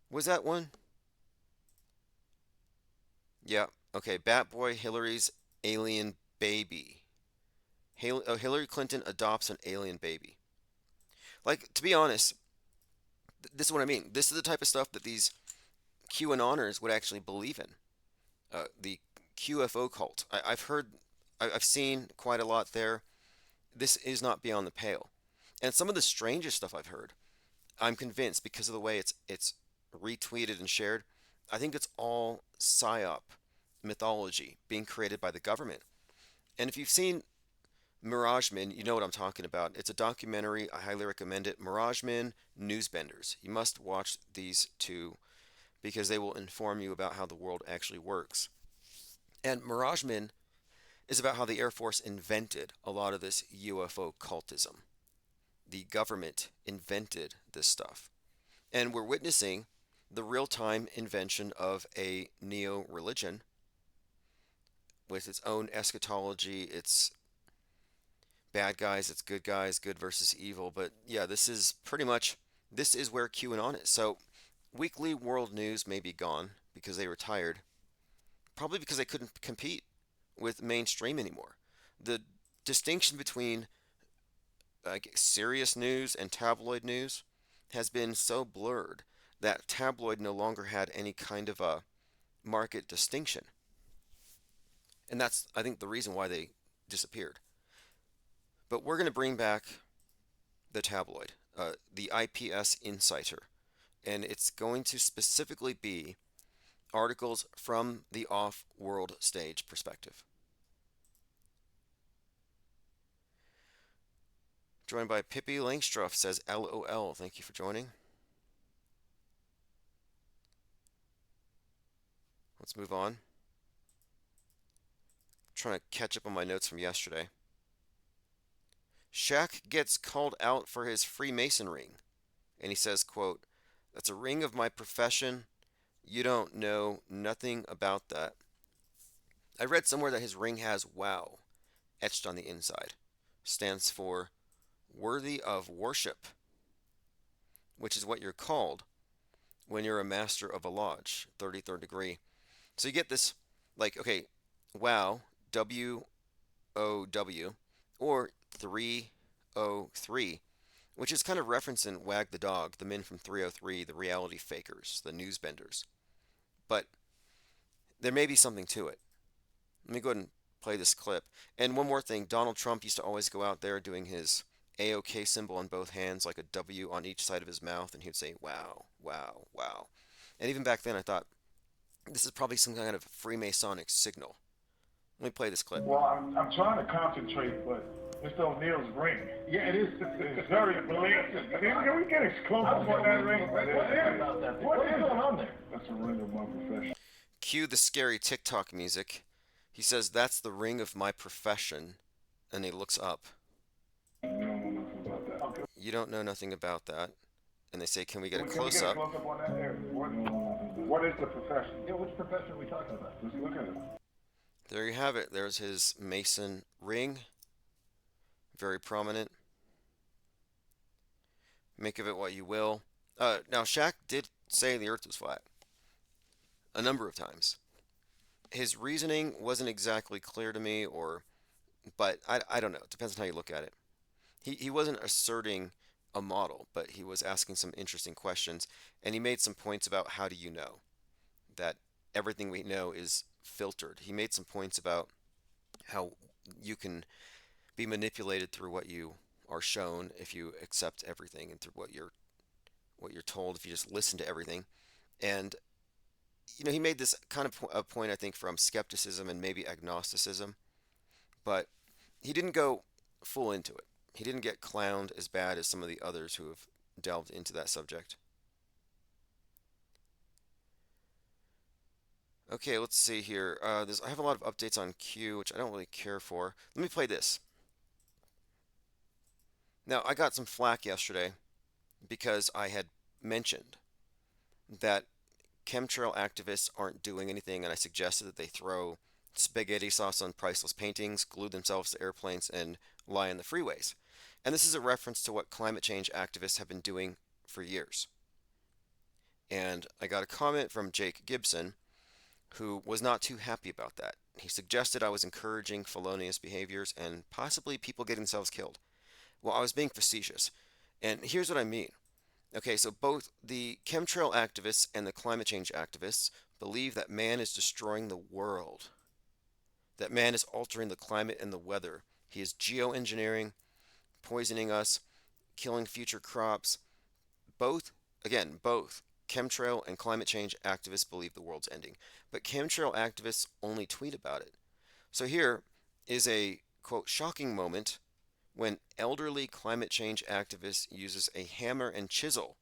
Was that one? Yeah, okay, Bat Boy, Hillary's alien baby. Hillary Clinton adopts an alien baby. Like, to be honest, this is what I mean. This is the type of stuff that these QAnoners would actually believe in. The QFO cult. I've seen quite a lot there. This is not beyond the pale. And some of the strangest stuff I've heard, I'm convinced because of the way it's retweeted and shared, I think it's all psyop mythology being created by the government. And if you've seen Miragemen, you know what I'm talking about. It's a documentary. I highly recommend it. Miragemen, Newsbenders. You must watch these two because they will inform you about how the world actually works. And Miragemen is about how the Air Force invented a lot of this UFO cultism. The government invented this stuff. And we're witnessing the real time invention of a neo religion with its own eschatology, its bad guys, its good guys, good versus evil. But yeah, this is where QAnon is. So weekly world news may be gone because they retired, probably because they couldn't compete with mainstream anymore. The distinction between serious news and tabloid news has been so blurred that tabloid no longer had any kind of a market distinction. And that's, I think, the reason why they disappeared. But we're going to bring back the tabloid, the IPS Insider, and it's going to specifically be articles from the off-world stage perspective. Joined by Pippi Langstroth, says LOL. Thank you for joining. Let's move on. Trying to catch up on my notes from yesterday. Shaq gets called out for his Freemason ring. And he says, quote, "That's a ring of my profession. You don't know nothing about that." I read somewhere that his ring has WOW etched on the inside. Stands for worthy of worship, which is what you're called when you're a master of a lodge, 33rd degree. So you get this, like, okay, WOW, WOW, or 303, which is kind of referencing Wag the Dog, the men from 303, the reality fakers, the newsbenders. But there may be something to it. Let me go ahead and play this clip. And one more thing, Donald Trump used to always go out there doing his AOK symbol on both hands, like a W on each side of his mouth, and he would say, "Wow, wow, wow." And even back then I thought, this is probably some kind of Freemasonic signal. Let me play this clip. Well, I'm trying to concentrate, but Mr. O'Neill's ring. Yeah, it is. It's very blatant. Can we get close up on that ring? What is going on there? That's a ring of my profession. Cue the scary TikTok music. He says, "That's the ring of my profession," and he looks up. You don't know nothing about that. And they say, "Can we get a close up?" Close up on that there? What is the profession? Yeah, which profession are we talking about? Let's look at it. There you have it. There's his Mason ring. Very prominent. Make of it what you will. Now, Shaq did say the earth was flat a number of times. His reasoning wasn't exactly clear to me, but I don't know. It depends on how you look at it. He wasn't asserting a model, but he was asking some interesting questions, and he made some points about how do you know that everything we know is filtered. He made some points about how you can be manipulated through what you are shown if you accept everything, and through what you're told if you just listen to everything. And he made this kind of a point, I think, from skepticism and maybe agnosticism, but he didn't go full into it. He didn't get clowned as bad as some of the others who have delved into that subject. Okay, let's see here. I have a lot of updates on Q, which I don't really care for. Let me play this. Now, I got some flack yesterday because I had mentioned that chemtrail activists aren't doing anything, and I suggested that they throw spaghetti sauce on priceless paintings, glue themselves to airplanes, and lie on the freeways. And this is a reference to what climate change activists have been doing for years. And I got a comment from Jake Gibson, who was not too happy about that. He suggested I was encouraging felonious behaviors and possibly people getting themselves killed. Well, I was being facetious. And here's what I mean. Okay, so both the chemtrail activists and the climate change activists believe that man is destroying the world, that man is altering the climate and the weather. He is geoengineering, poisoning us, killing future crops. Both, again, both chemtrail and climate change activists believe the world's ending. But chemtrail activists only tweet about it. So here is a quote shocking moment when elderly climate change activist uses a hammer and chisel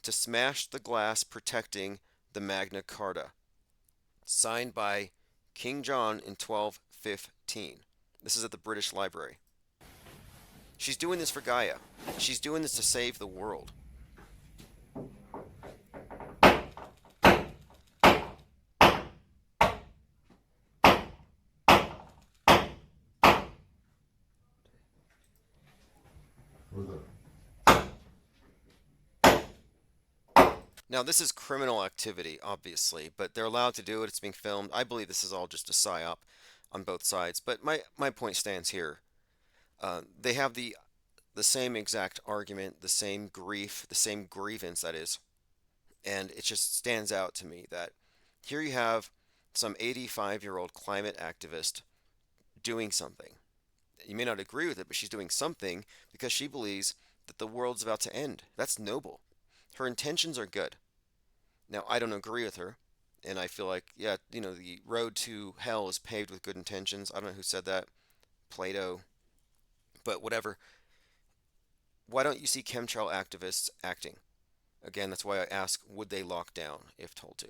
to smash the glass protecting the Magna Carta, signed by King John in 1215. This is at the British Library. She's doing this for Gaia. She's doing this to save the world. Now, this is criminal activity, obviously, but they're allowed to do it. It's being filmed. I believe this is all just a psyop on both sides. But my point stands here. They have the same exact argument, the same grief, the same grievance, that is. And it just stands out to me that here you have some 85-year-old climate activist doing something. You may not agree with it, but she's doing something because she believes that the world's about to end. That's noble. Her intentions are good. Now, I don't agree with her, and I feel like, yeah, the road to hell is paved with good intentions. I don't know who said that, Plato, but whatever. Why don't you see chemtrail activists acting? Again, that's why I ask, would they lock down if told to?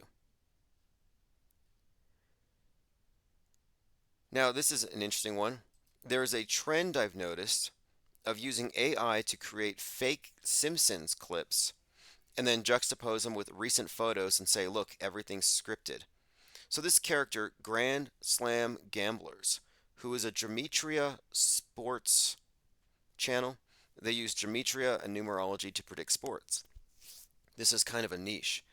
Now, this is an interesting one. There is a trend I've noticed of using AI to create fake Simpsons clips and then juxtapose them with recent photos and say, look, everything's scripted. So this character, Grand Slam Gamblers, who is a Gematria sports channel, they use Gematria and numerology to predict sports. This is kind of a niche,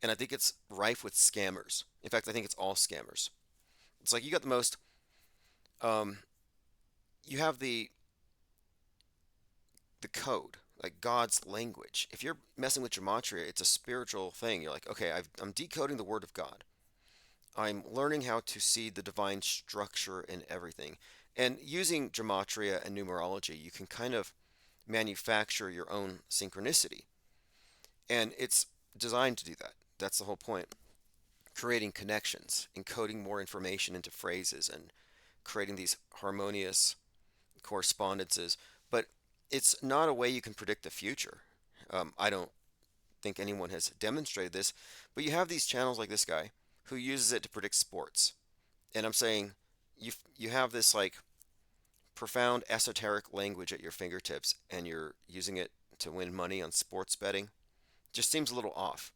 and I think it's rife with scammers. In fact, I think it's all scammers. It's like you got the most, you have the code, like God's language. If you're messing with Gematria, it's a spiritual thing. You're like, okay, I'm decoding the Word of God. I'm learning how to see the divine structure in everything. And using Gematria and numerology, you can kind of manufacture your own synchronicity. And it's designed to do that. That's the whole point. Creating connections, encoding more information into phrases, and creating these harmonious correspondences. But it's not a way you can predict the future. I don't think anyone has demonstrated this, but you have these channels like this guy who uses it to predict sports. And I'm saying you have this like profound esoteric language at your fingertips and you're using it to win money on sports betting. Just seems a little off.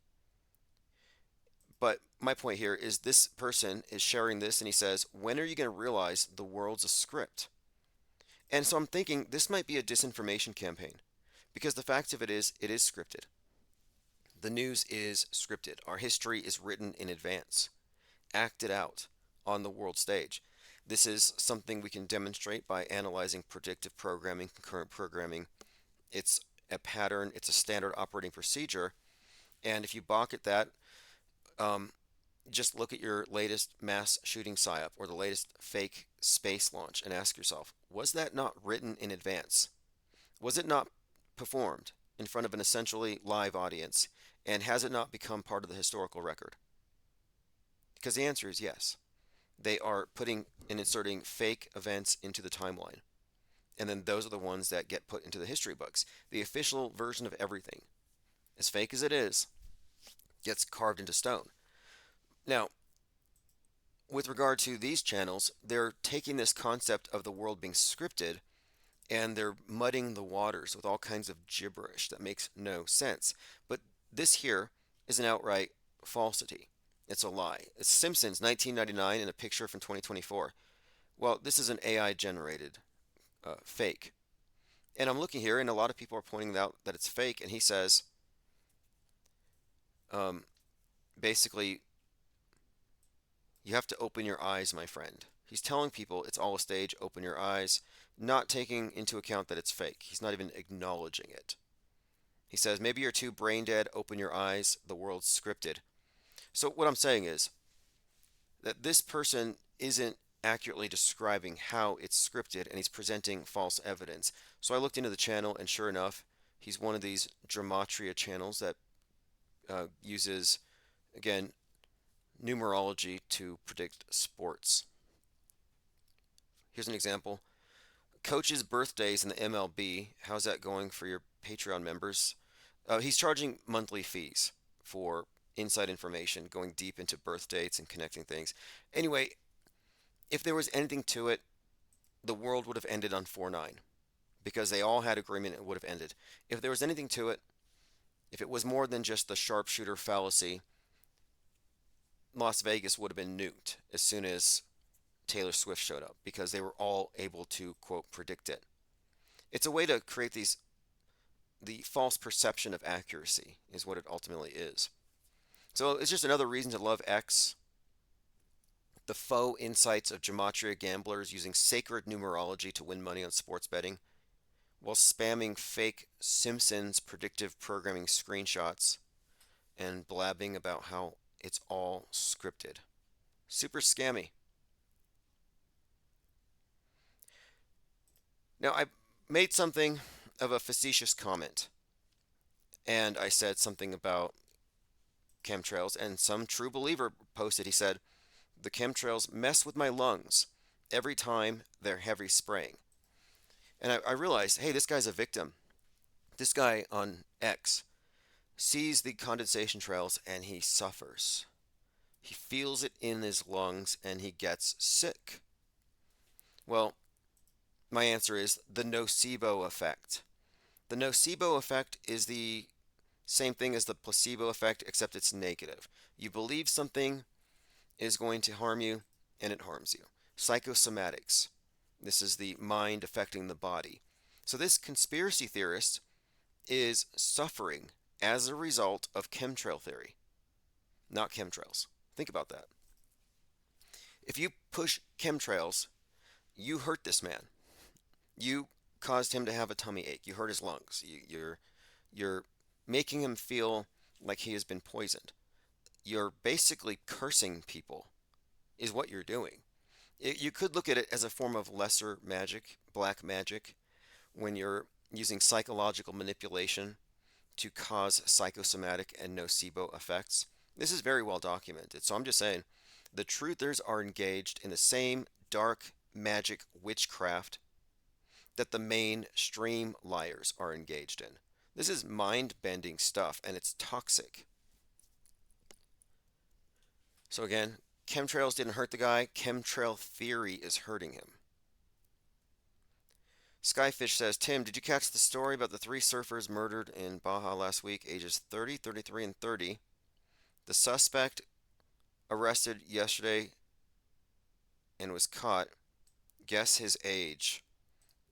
But my point here is this person is sharing this and he says, when are you going to realize the world's a script? And so I'm thinking this might be a disinformation campaign because the fact of it is scripted. The news is scripted. Our history is written in advance, acted out on the world stage. This is something we can demonstrate by analyzing predictive programming, concurrent programming. It's a pattern, it's a standard operating procedure. And if you balk at that, just look at your latest mass shooting psyop or the latest fake space launch and ask yourself, was that not written in advance? Was it not performed in front of an essentially live audience? And has it not become part of the historical record? Because the answer is yes. They are putting and inserting fake events into the timeline. And then those are the ones that get put into the history books. The official version of everything, as fake as it is, gets carved into stone. Now, with regard to these channels, they're taking this concept of the world being scripted and they're muddying the waters with all kinds of gibberish that makes no sense. But this here is an outright falsity. It's a lie. It's Simpsons 1999 and a picture from 2024. Well, this is an AI generated fake. And I'm looking here and a lot of people are pointing out that it's fake and he says basically you have to open your eyes, my friend. He's telling people it's all a stage, open your eyes, not taking into account that it's fake. He's not even acknowledging it. He says, maybe you're too brain dead, open your eyes, the world's scripted. So what I'm saying is that this person isn't accurately describing how it's scripted, and he's presenting false evidence. So I looked into the channel, and sure enough, he's one of these Gematria channels that uses, again, numerology to predict sports. Here's an example. Coaches' birthdays in the MLB. How's that going for your Patreon members? He's charging monthly fees for inside information, going deep into birth dates and connecting things. Anyway, if there was anything to it, the world would have ended on 4/9 because they all had agreement it would have ended. If there was anything to it, if it was more than just the sharpshooter fallacy, Las Vegas would have been nuked as soon as Taylor Swift showed up because they were all able to, quote, predict it. It's a way to create the false perception of accuracy is what it ultimately is. So it's just another reason to love X. The faux insights of Gematria gamblers using sacred numerology to win money on sports betting while spamming fake Simpsons predictive programming screenshots and blabbing about how it's all scripted. Super scammy. Now, I made something of a facetious comment, and I said something about chemtrails, and some true believer posted, he said, the chemtrails mess with my lungs every time they're heavy spraying. And I realized, hey, this guy's a victim. This guy on X sees the condensation trails and he suffers. He feels it in his lungs and he gets sick. Well, my answer is the nocebo effect. The nocebo effect is the same thing as the placebo effect, except it's negative. You believe something is going to harm you, and it harms you. Psychosomatics. This is the mind affecting the body. So this conspiracy theorist is suffering as a result of chemtrail theory, not chemtrails. Think about that. If you push chemtrails, you hurt this man. You caused him to have a tummy ache. You hurt his lungs. You're making him feel like he has been poisoned. You're basically cursing people, is what you're doing. You could look at it as a form of lesser magic, black magic, when you're using psychological manipulation to cause psychosomatic and nocebo effects. This is very well documented. So I'm just saying, the truthers are engaged in the same dark magic witchcraft that the mainstream liars are engaged in. This is mind-bending stuff, and it's toxic. So again, chemtrails didn't hurt the guy. Chemtrail theory is hurting him. Skyfish says, Tim, did you catch the story about the 3 surfers murdered in Baja last week, ages 30, 33, and 30? The suspect arrested yesterday and was caught. Guess his age.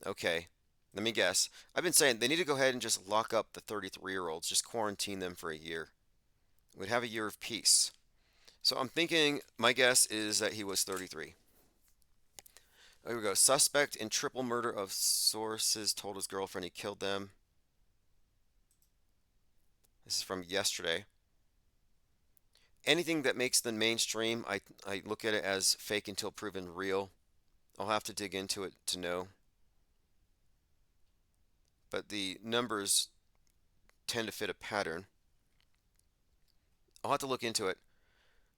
Okay, let me guess. I've been saying they need to go ahead and just lock up the 33-year-olds, just quarantine them for a year. We'd have a year of peace. So I'm thinking, my guess is that he was 33. Here we go. Suspect in triple murder of sources told his girlfriend he killed them. This is from yesterday. Anything that makes the mainstream, I look at it as fake until proven real. I'll have to dig into it to know. But the numbers tend to fit a pattern. I'll have to look into it.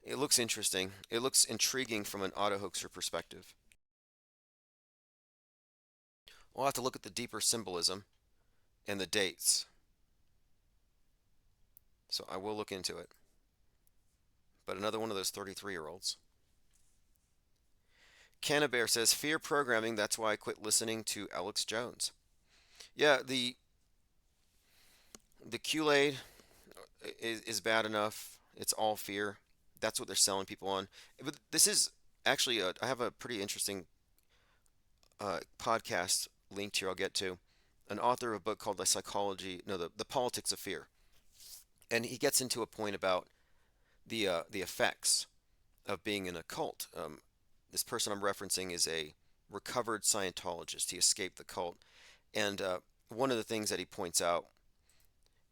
It looks interesting. It looks intriguing from an auto hoaxer perspective. We'll have to look at the deeper symbolism and the dates. So I will look into it. But another one of those 33-year-olds. Cannabear says, fear programming, that's why I quit listening to Alex Jones. Yeah, the Kool-Aid is bad enough. It's all fear. That's what they're selling people on. But this is actually, I have a pretty interesting podcast linked here I'll get to. An author of a book called The Politics of Fear. And he gets into a point about the effects of being in a cult. This person I'm referencing is a recovered Scientologist. He escaped the cult. And one of the things that he points out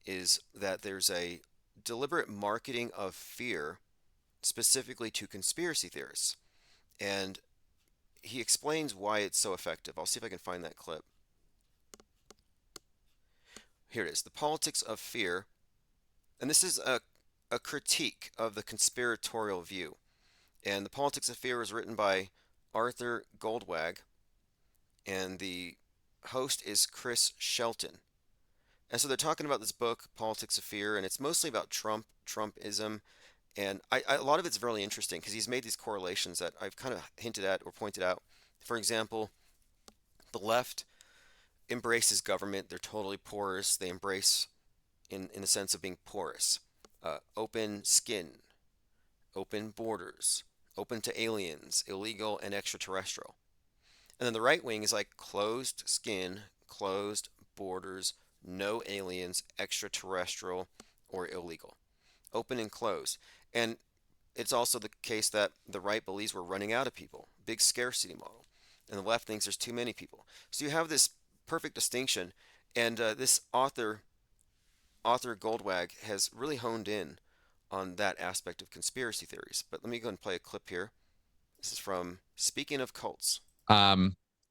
is that there's a deliberate marketing of fear specifically to conspiracy theorists. And he explains why it's so effective. I'll see if I can find that clip. Here it is, The Politics of Fear. And this is a critique of the conspiratorial view. And The Politics of Fear was written by Arthur Goldwag, and the host is Chris Shelton. And so they're talking about this book, Politics of Fear, and it's mostly about Trumpism. And a lot of it's really interesting because he's made these correlations that I've kind of hinted at or pointed out. For example, the left embraces government. They're totally porous. They embrace, in the sense of being porous, open skin, open borders, open to aliens, illegal and extraterrestrial. And then the right wing is like closed skin, closed borders, no aliens, extraterrestrial, or illegal. Open and closed. And it's also the case that the right believes we're running out of people, big scarcity model. And the left thinks there's too many people. So you have this perfect distinction. And this author Goldwag has really honed in on that aspect of conspiracy theories. But let me go and play a clip here. This is from Speaking of Cults.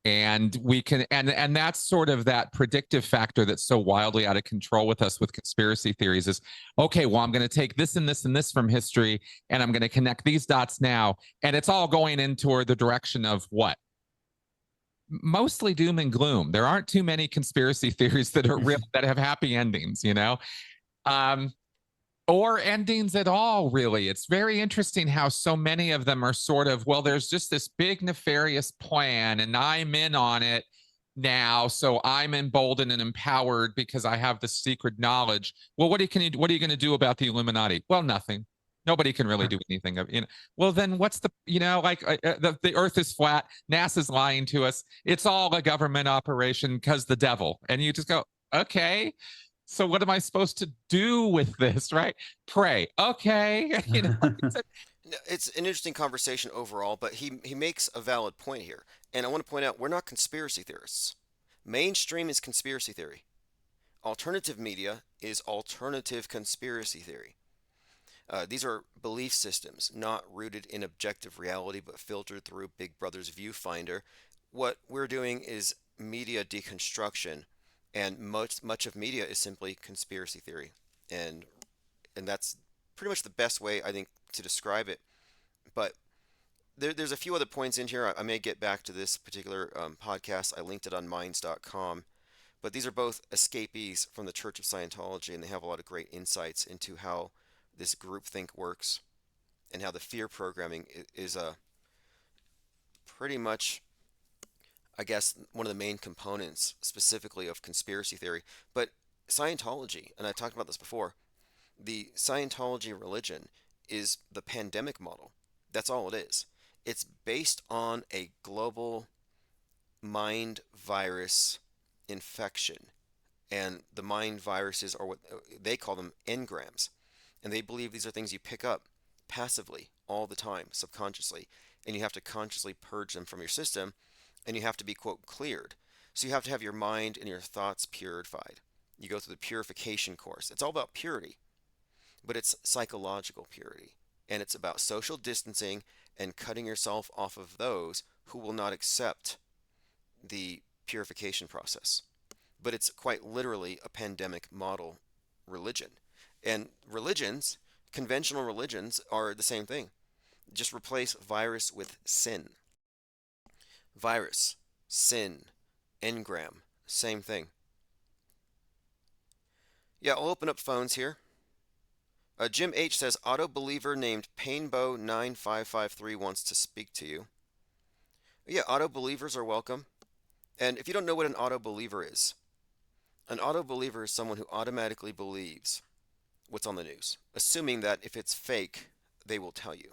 And we can, and that's sort of that predictive factor that's so wildly out of control with us with conspiracy theories is, okay, well, I'm going to take this and this and this from history, and I'm going to connect these dots now, and it's all going in toward the direction of what? Mostly doom and gloom. There aren't too many conspiracy theories that are real, that have happy endings, you know? Or endings at all, really. It's very interesting how so many of them are sort of, well, there's just this big nefarious plan and I'm in on it now, so I'm emboldened and empowered because I have this secret knowledge. Well, what are you going to do about the Illuminati? Well, nothing. Nobody can really do anything. Well, then what's the, the earth is flat. NASA's lying to us. It's all a government operation because the devil. And you just go, okay. So what am I supposed to do with this, right? Pray. Okay. It's an interesting conversation overall, but he makes a valid point here. And I want to point out, we're not conspiracy theorists. Mainstream is conspiracy theory. Alternative media is alternative conspiracy theory. These are belief systems, not rooted in objective reality, but filtered through Big Brother's viewfinder. What we're doing is media deconstruction. And much of media is simply conspiracy theory, and that's pretty much the best way I think to describe it. But there's a few other points in here. I may get back to this particular podcast. I linked it on minds.com. But these are both escapees from the Church of Scientology, and they have a lot of great insights into how this groupthink works and how the fear programming is pretty much, I guess, one of the main components specifically of conspiracy theory. But Scientology, and I talked about this before, the Scientology religion is the pandemic model. That's all it is. It's based on a global mind virus infection. And the mind viruses are what they call them engrams. And they believe these are things you pick up passively all the time, subconsciously. And you have to consciously purge them from your system. And you have to be, quote, cleared. So you have to have your mind and your thoughts purified. You go through the purification course. It's all about purity, but it's psychological purity. And it's about social distancing and cutting yourself off of those who will not accept the purification process. But it's quite literally a pandemic model religion. And religions, conventional religions, are the same thing. Just replace virus with sin. Virus, sin, engram, same thing. Yeah, I'll open up phones here. Jim H says, auto believer named Painbow9553 wants to speak to you. Yeah, auto believers are welcome. And if you don't know what an auto believer is, an auto believer is someone who automatically believes what's on the news, assuming that if it's fake, they will tell you.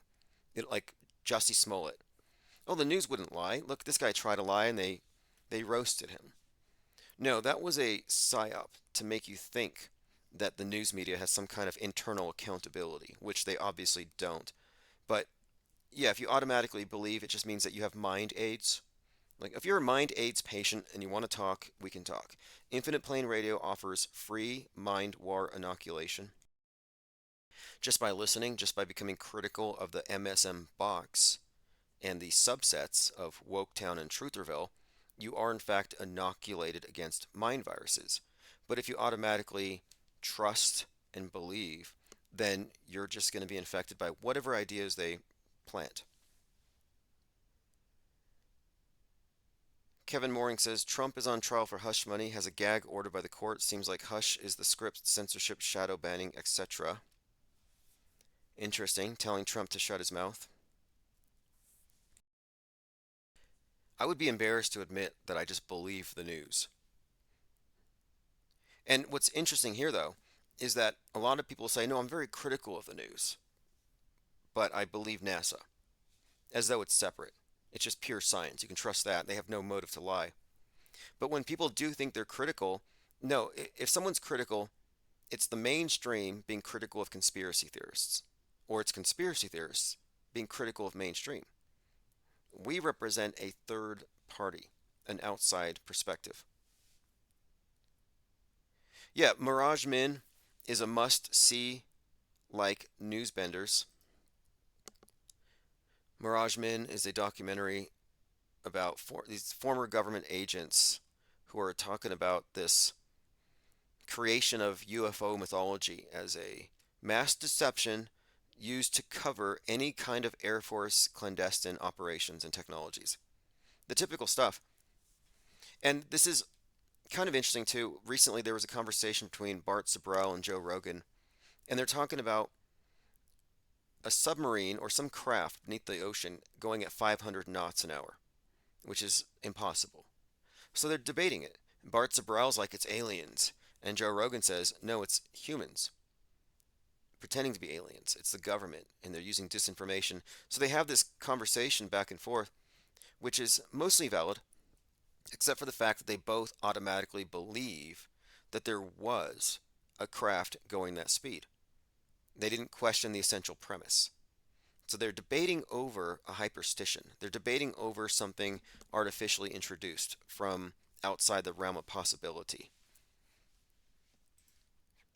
Like Jussie Smollett. Oh, the news wouldn't lie. Look, this guy tried to lie and they roasted him. No, that was a psyop to make you think that the news media has some kind of internal accountability, which they obviously don't. But yeah, if you automatically believe, it just means that you have mind aids. Like, if you're a mind aids patient and you want to talk, we can talk. Infinite Plane Radio offers free mind war inoculation. Just by listening, just by becoming critical of the MSM box and the subsets of Woketown and Trutherville, you are in fact inoculated against mind viruses. But if you automatically trust and believe, then you're just going to be infected by whatever ideas they plant. Kevin Mooring says Trump is on trial for hush money, has a gag order by the court. Seems like hush is the script, censorship, shadow banning, etc. Interesting, telling Trump to shut his mouth. I would be embarrassed to admit that I just believe the news. And what's interesting here, though, is that a lot of people say, no, I'm very critical of the news, but I believe NASA, as though it's separate. It's just pure science. You can trust that. They have no motive to lie. But when people do think they're critical, no, if someone's critical, it's the mainstream being critical of conspiracy theorists, or it's conspiracy theorists being critical of mainstream. We represent a third party, an outside perspective. Yeah, Mirage Min is a must-see like Newsbenders. Mirage Min is a documentary about these former government agents who are talking about this creation of UFO mythology as a mass deception used to cover any kind of Air Force clandestine operations and technologies. The typical stuff. And this is kind of interesting too. Recently there was a conversation between Bart Sabral and Joe Rogan, and they're talking about a submarine or some craft beneath the ocean going at 500 knots an hour, which is impossible. So they're debating it. Bart Sabral's like, it's aliens. And Joe Rogan says, no, it's humans pretending to be aliens. It's the government, and they're using disinformation. So they have this conversation back and forth, which is mostly valid, except for the fact that they both automatically believe that there was a craft going that speed. They didn't question the essential premise. So they're debating over a hyperstition. They're debating over something artificially introduced from outside the realm of possibility.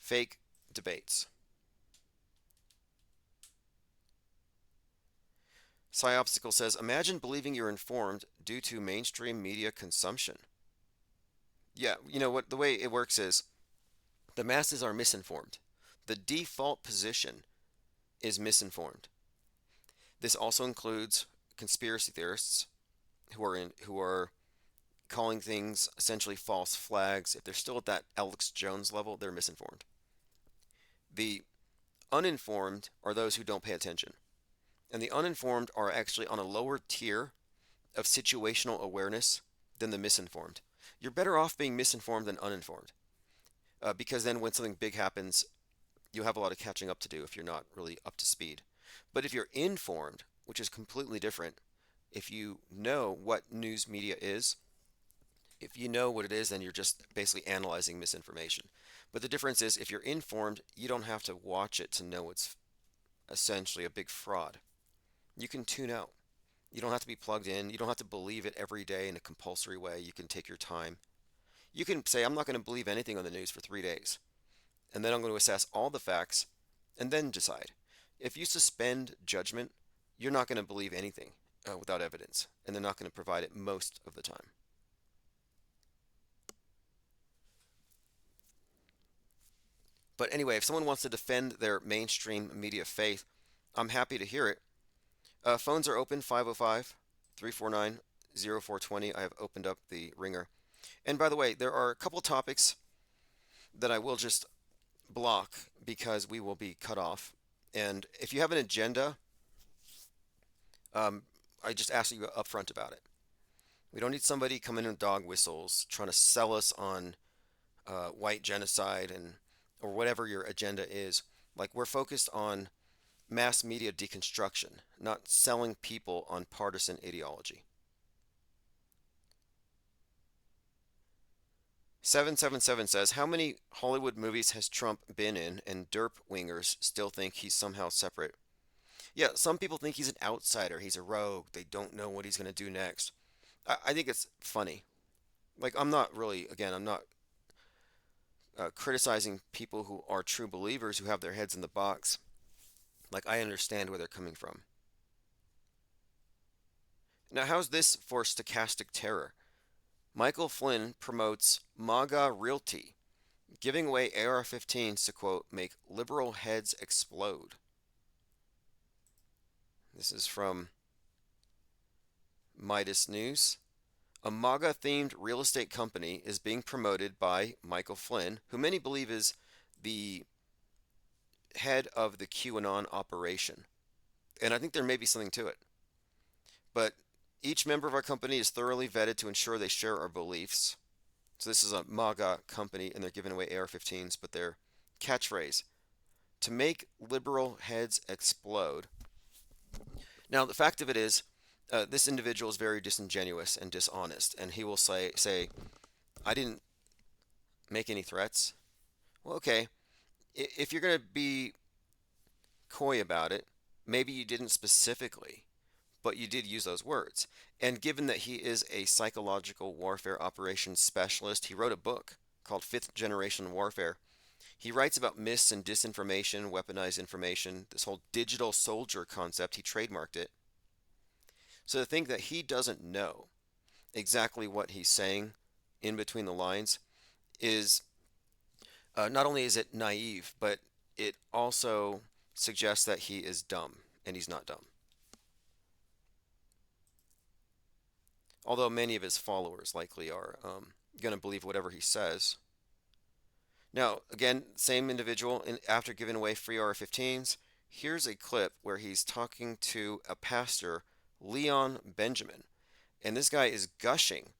Fake debates. Psyoptical says, imagine believing you're informed due to mainstream media consumption. Yeah, you know what, the way it works is the masses are misinformed. The default position is misinformed. This also includes conspiracy theorists who are calling things essentially false flags. If they're still at that Alex Jones level, they're misinformed. The uninformed are those who don't pay attention. And the uninformed are actually on a lower tier of situational awareness than the misinformed. You're better off being misinformed than uninformed. Because then when something big happens, you have a lot of catching up to do if you're not really up to speed. But if you're informed, which is completely different, if you know what news media is, if you know what it is, then you're just basically analyzing misinformation. But the difference is if you're informed, you don't have to watch it to know it's essentially a big fraud. You can tune out. You don't have to be plugged in. You don't have to believe it every day in a compulsory way. You can take your time. You can say, I'm not going to believe anything on the news for 3 days. And then I'm going to assess all the facts and then decide. If you suspend judgment, you're not going to believe anything without evidence. And they're not going to provide it most of the time. But anyway, if someone wants to defend their mainstream media faith, I'm happy to hear it. Phones are open, 505-349-0420. I have opened up the ringer. And by the way, there are a couple topics that I will just block because we will be cut off. And if you have an agenda, I just ask you upfront about it. We don't need somebody coming in with dog whistles trying to sell us on white genocide or whatever your agenda is. Like, we're focused on mass media deconstruction, not selling people on partisan ideology. 777 says, how many Hollywood movies has Trump been in and derp wingers still think he's somehow separate? Yeah, some people think he's an outsider. He's a rogue. They don't know what he's going to do next. I think it's funny. Like, I'm not really, again, I'm not criticizing people who are true believers who have their heads in the box. Like, I understand where they're coming from. Now, how's this for stochastic terror? Michael Flynn promotes MAGA Realty, giving away AR-15s to, quote, make liberal heads explode. This is from Midas News. A MAGA-themed real estate company is being promoted by Michael Flynn, who many believe is the head of the QAnon operation. And I think there may be something to it. But each member of our company is thoroughly vetted to ensure they share our beliefs. So this is a MAGA company, and they're giving away AR-15s, but their catchphrase, to make liberal heads explode. Now, the fact of it is, this individual is very disingenuous and dishonest, and he will say, I didn't make any threats. Well, okay, if you're going to be coy about it, maybe you didn't specifically, but you did use those words. And given that he is a psychological warfare operations specialist, he wrote a book called Fifth Generation Warfare. He writes about myths and disinformation, weaponized information, this whole digital soldier concept. He trademarked it. So to think that he doesn't know exactly what he's saying in between the lines is not only is it naive, but it also suggests that he is dumb, and he's not dumb. Although many of his followers likely are going to believe whatever he says. Now, again, same individual, after giving away free AR-15s, here's a clip where he's talking to a pastor, Leon Benjamin, and this guy is gushing.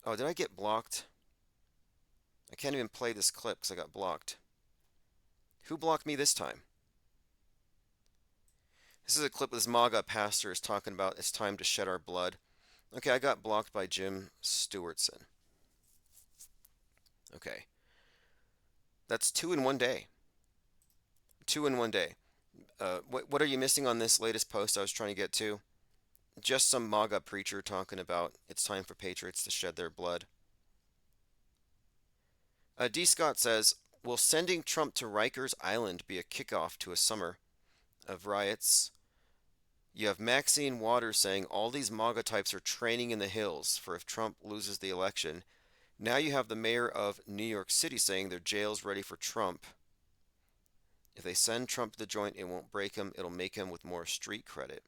Oh, did I get blocked? I can't even play this clip because I got blocked. Who blocked me this time? This is a clip this MAGA pastor is talking about it's time to shed our blood. Okay, I got blocked by Jim Stewartson. Okay. That's 2 in one day. 2 in one day. What are you missing on this latest post I was trying to get to? Just some MAGA preacher talking about it's time for patriots to shed their blood. D. Scott says, will sending Trump to Rikers Island be a kickoff to a summer of riots? You have Maxine Waters saying all these MAGA types are training in the hills for if Trump loses the election. Now you have the mayor of New York City saying their jail's ready for Trump. If they send Trump to the joint, it won't break him. It'll make him with more street credit.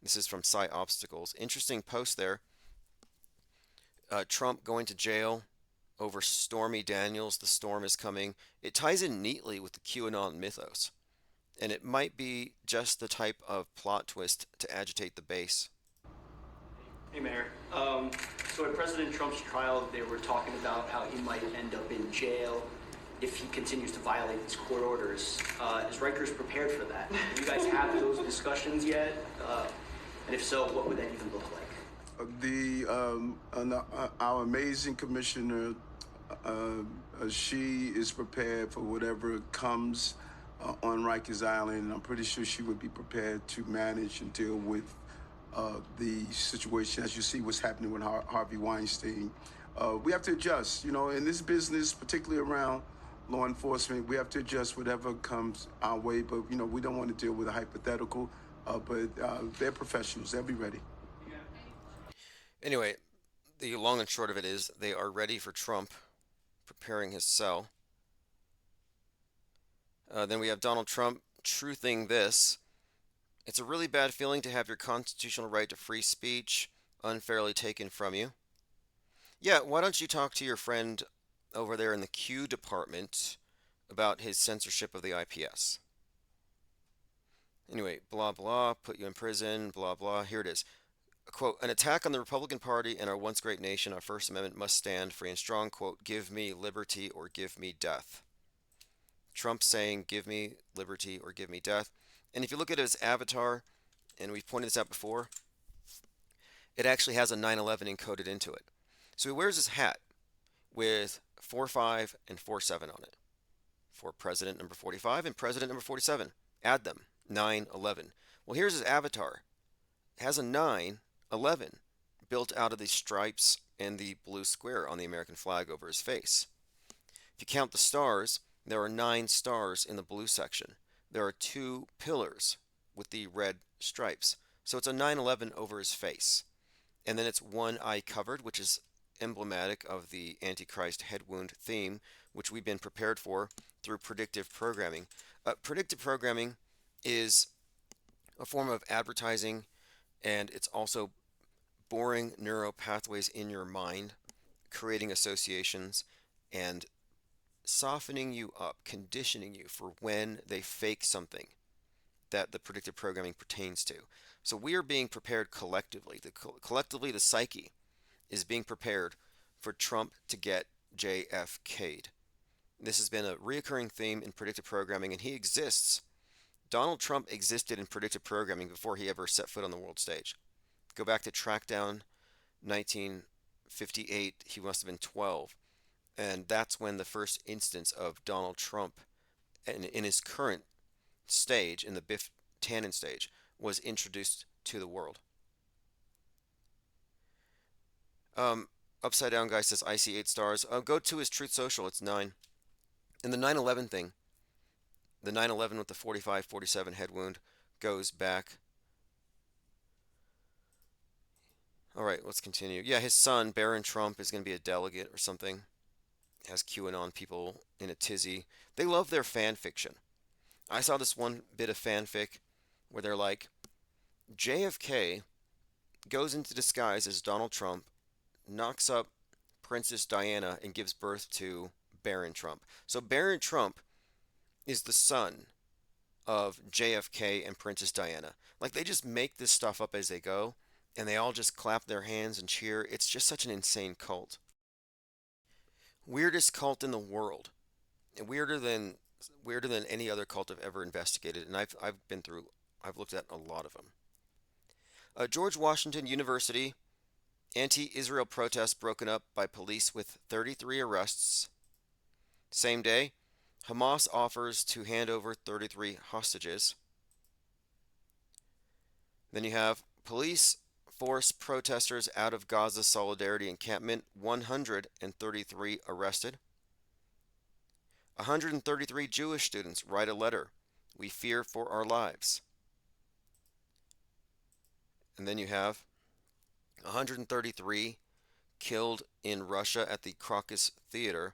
This is from Psy Obstacles. Interesting post there. Trump going to jail over Stormy Daniels. The storm is coming. It ties in neatly with the QAnon mythos. And it might be just the type of plot twist to agitate the base. Hey, Mayor. So at President Trump's trial, they were talking about how he might end up in jail if he continues to violate these court orders. Is Rikers prepared for that? Do you guys have those discussions yet? And if so, what would that even look like? Our amazing commissioner, she is prepared for whatever comes on Rikers Island. I'm pretty sure she would be prepared to manage and deal with the situation. As you see what's happening with Harvey Weinstein. We have to adjust, in this business, particularly around law enforcement, we have to adjust whatever comes our way, but, we don't want to deal with a hypothetical, but they're professionals. They'll be ready. Anyway, the long and short of it is they are ready for Trump, preparing his cell. Then we have Donald Trump truthing this. It's a really bad feeling to have your constitutional right to free speech unfairly taken from you. Yeah, why don't you talk to your friend over there in the Q department about his censorship of the IPS? Anyway, blah, blah, put you in prison, blah, blah. Here it is. Quote, an attack on the Republican Party and our once great nation, our First Amendment must stand free and strong. Quote, give me liberty or give me death. Trump saying, give me liberty or give me death. And if you look at his avatar, and we've pointed this out before, it actually has a 9/11 encoded into it. So he wears his hat with 4-5 and 4-7 on it. For President number 45 and President number 47. Add them. 9/11. Well, here's his avatar. It has a 9/11 built out of the stripes and the blue square on the American flag over his face. If you count the stars, there are 9 stars in the blue section. There are 2 pillars with the red stripes. So it's a 9/11 over his face. And then it's one eye covered, which is emblematic of the Antichrist head wound theme, which we've been prepared for through predictive programming. Predictive programming is a form of advertising, and it's also boring neural pathways in your mind, creating associations and softening you up, conditioning you for when they fake something that the predictive programming pertains to. So we are being prepared collectively. Collectively, the psyche is being prepared for Trump to get JFK'd. This has been a reoccurring theme in predictive programming, and he exists. Donald Trump existed in predictive programming before he ever set foot on the world stage. Go back to Trackdown 1958, he must have been 12. And that's when the first instance of Donald Trump in his current stage, in the Biff Tannen stage, was introduced to the world. Upside Down Guy says, I see 8 stars. Go to his Truth Social, it's 9. And the 9/11 thing, the 9/11 with the 45-47 head wound goes back. All right, let's continue. Yeah, his son, Barron Trump, is going to be a delegate or something. Has QAnon people in a tizzy. They love their fan fiction. I saw this one bit of fanfic where they're like, JFK goes into disguise as Donald Trump, knocks up Princess Diana, and gives birth to Barron Trump. So Barron Trump is the son of JFK and Princess Diana. Like, they just make this stuff up as they go, and they all just clap their hands and cheer. It's just such an insane cult. Weirdest cult in the world. Weirder than any other cult I've ever investigated, and I've looked at a lot of them. George Washington University, anti-Israel protests broken up by police with 33 arrests. Same day, Hamas offers to hand over 33 hostages. Then you have police force protesters out of Gaza Solidarity encampment, 133 arrested. 133 Jewish students write a letter. We fear for our lives. And then you have 133 killed in Russia at the Crocus Theater.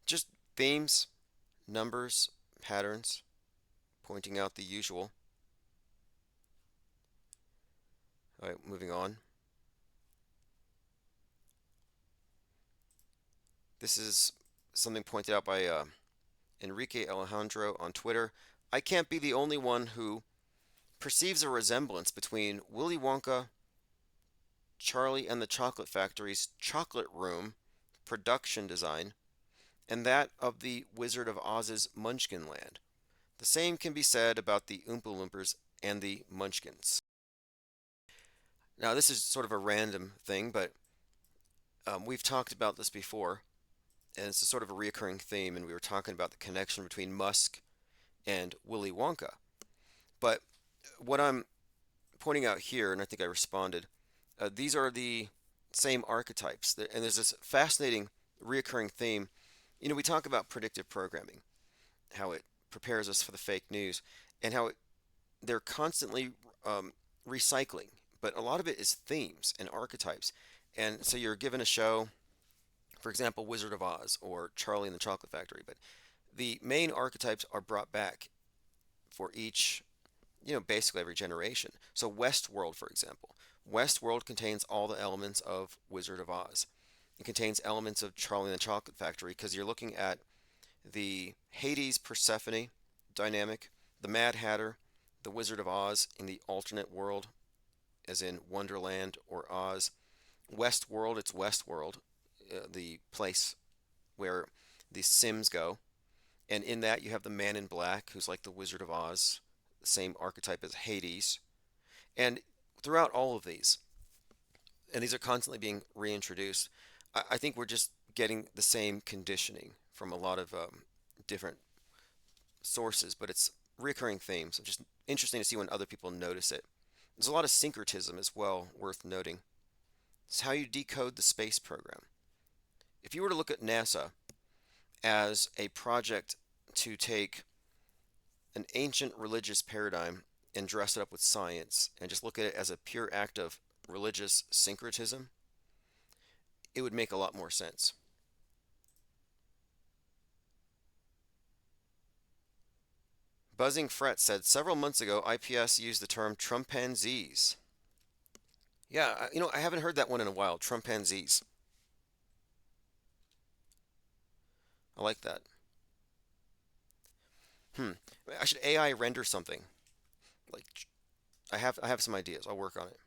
Just themes, numbers, patterns, pointing out the usual. All right, moving on. This is something pointed out by Enrique Alejandro on Twitter. I can't be the only one who perceives a resemblance between Willy Wonka, Charlie and the Chocolate Factory's chocolate room production design, and that of the Wizard of Oz's Munchkin Land. The same can be said about the Oompa Loompas and the Munchkins. Now, this is sort of a random thing, but we've talked about this before, and it's a sort of a reoccurring theme, and we were talking about the connection between Musk and Willy Wonka. But what I'm pointing out here, and I think I responded, these are the same archetypes, and there's this fascinating reoccurring theme. You know, we talk about predictive programming, how it prepares us for the fake news, and how they're constantly recycling, but a lot of it is themes and archetypes. And so you're given a show, for example, Wizard of Oz or Charlie and the Chocolate Factory, but the main archetypes are brought back for each, basically every generation. So Westworld, for example. Westworld contains all the elements of Wizard of Oz. It contains elements of Charlie and the Chocolate Factory because you're looking at the Hades Persephone dynamic, the Mad Hatter, the Wizard of Oz in the alternate world, as in Wonderland or Oz. Westworld, it's Westworld, the place where the Sims go. And in that you have the Man in Black, who's like the Wizard of Oz, the same archetype as Hades. And throughout all of these, and these are constantly being reintroduced, I think we're just getting the same conditioning from a lot of different sources, but it's recurring themes. So just interesting to see when other people notice it. There's a lot of syncretism as well, worth noting. It's how you decode the space program. If you were to look at NASA as a project to take an ancient religious paradigm and dress it up with science and just look at it as a pure act of religious syncretism, it would make a lot more sense. Buzzing Fret said several months ago IPS used the term Trumpanzees. Yeah, I haven't heard that one in a while. Trumpanzees. I like that. I should AI render something. Like I have some ideas. I'll work on it.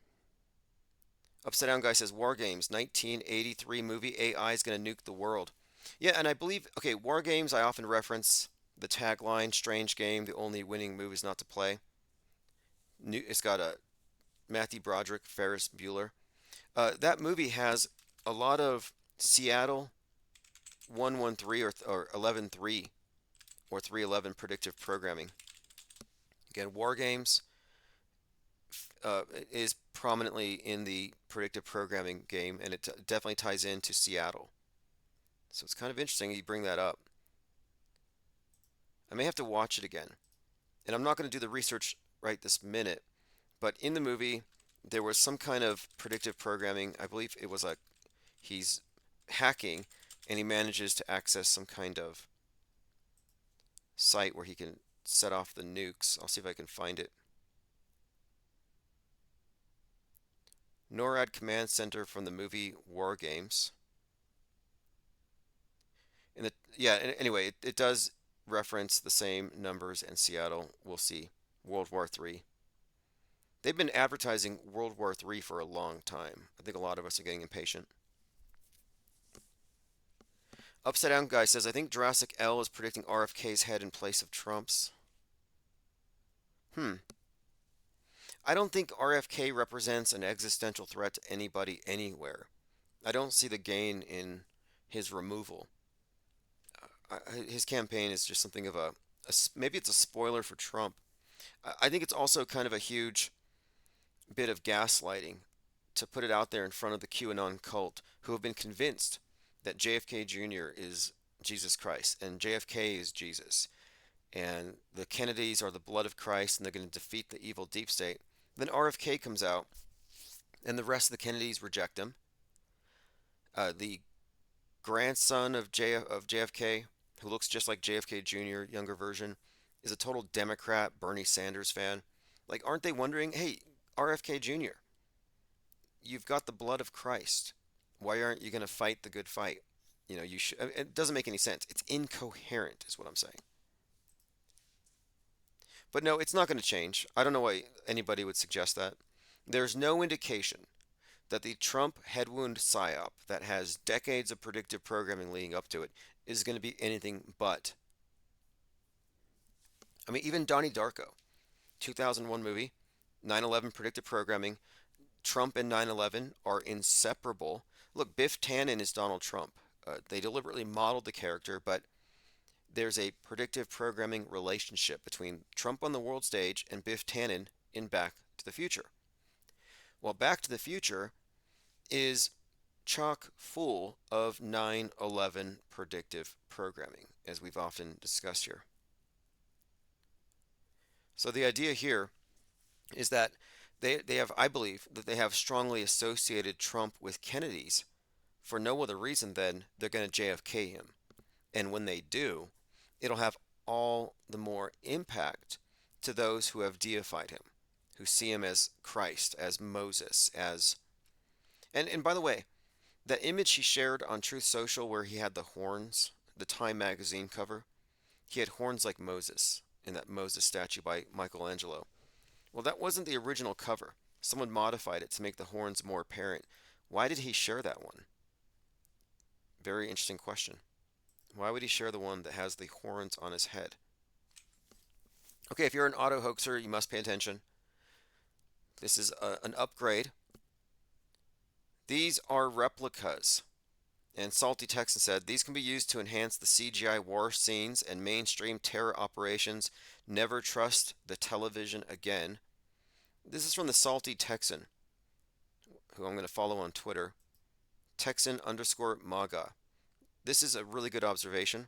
Upside Down Guy says War Games 1983 movie AI is going to nuke the world. Yeah, and I believe War Games I often reference the tagline strange game, the only winning move is not to play. It's got a Matthew Broderick, Ferris Bueller. That movie has a lot of Seattle 113 or 11.3 or 311 predictive programming. Again, War Games is prominently in the predictive programming game, and it definitely ties into Seattle. So it's kind of interesting you bring that up. I may have to watch it again. And I'm not going to do the research right this minute, but in the movie, there was some kind of predictive programming. I believe it was he's hacking, and he manages to access some kind of site where he can set off the nukes. I'll see if I can find it. NORAD Command Center from the movie War Games. Anyway, it does reference the same numbers in Seattle. We'll see. World War III. They've been advertising World War III for a long time. I think a lot of us are getting impatient. Upside Down Guy says, I think Jurassic L is predicting RFK's head in place of Trump's. I don't think RFK represents an existential threat to anybody anywhere. I don't see the gain in his removal. His campaign is just something of maybe it's a spoiler for Trump. I think it's also kind of a huge bit of gaslighting to put it out there in front of the QAnon cult who have been convinced that JFK Jr. is Jesus Christ and JFK is Jesus and the Kennedys are the blood of Christ and they're going to defeat the evil deep state. Then RFK comes out and the rest of the Kennedys reject him. The grandson of JFK, who looks just like JFK Jr., younger version, is a total Democrat, Bernie Sanders fan. Like, aren't they wondering, hey, RFK Jr., you've got the blood of Christ. Why aren't you going to fight the good fight? You should. It doesn't make any sense. It's incoherent, is what I'm saying. But no, it's not going to change. I don't know why anybody would suggest that. There's no indication that the Trump headwound psyop that has decades of predictive programming leading up to it is going to be anything but. I mean, even Donnie Darko, 2001 movie, 9/11 predictive programming, Trump and 9/11 are inseparable. Look, Biff Tannen is Donald Trump. They deliberately modeled the character, but there's a predictive programming relationship between Trump on the world stage and Biff Tannen in Back to the Future. Well, Back to the Future is chock full of 9/11 predictive programming, as we've often discussed here. So the idea here is that they have, I believe, that they have strongly associated Trump with Kennedy's for no other reason than they're going to JFK him. And when they do, it'll have all the more impact to those who have deified him, who see him as Christ, as Moses, as... And by the way, that image he shared on Truth Social where he had the horns, the Time magazine cover, he had horns like Moses in that Moses statue by Michelangelo. Well, that wasn't the original cover. Someone modified it to make the horns more apparent. Why did he share that one? Very interesting question. Why would he share the one that has the horns on his head? Okay, if you're an auto hoaxer, you must pay attention. This is an upgrade. These are replicas. And Salty Texan said, these can be used to enhance the CGI war scenes and mainstream terror operations. Never trust the television again. This is from the Salty Texan. who I'm going to follow on Twitter, Texan_MAGA. This is a really good observation.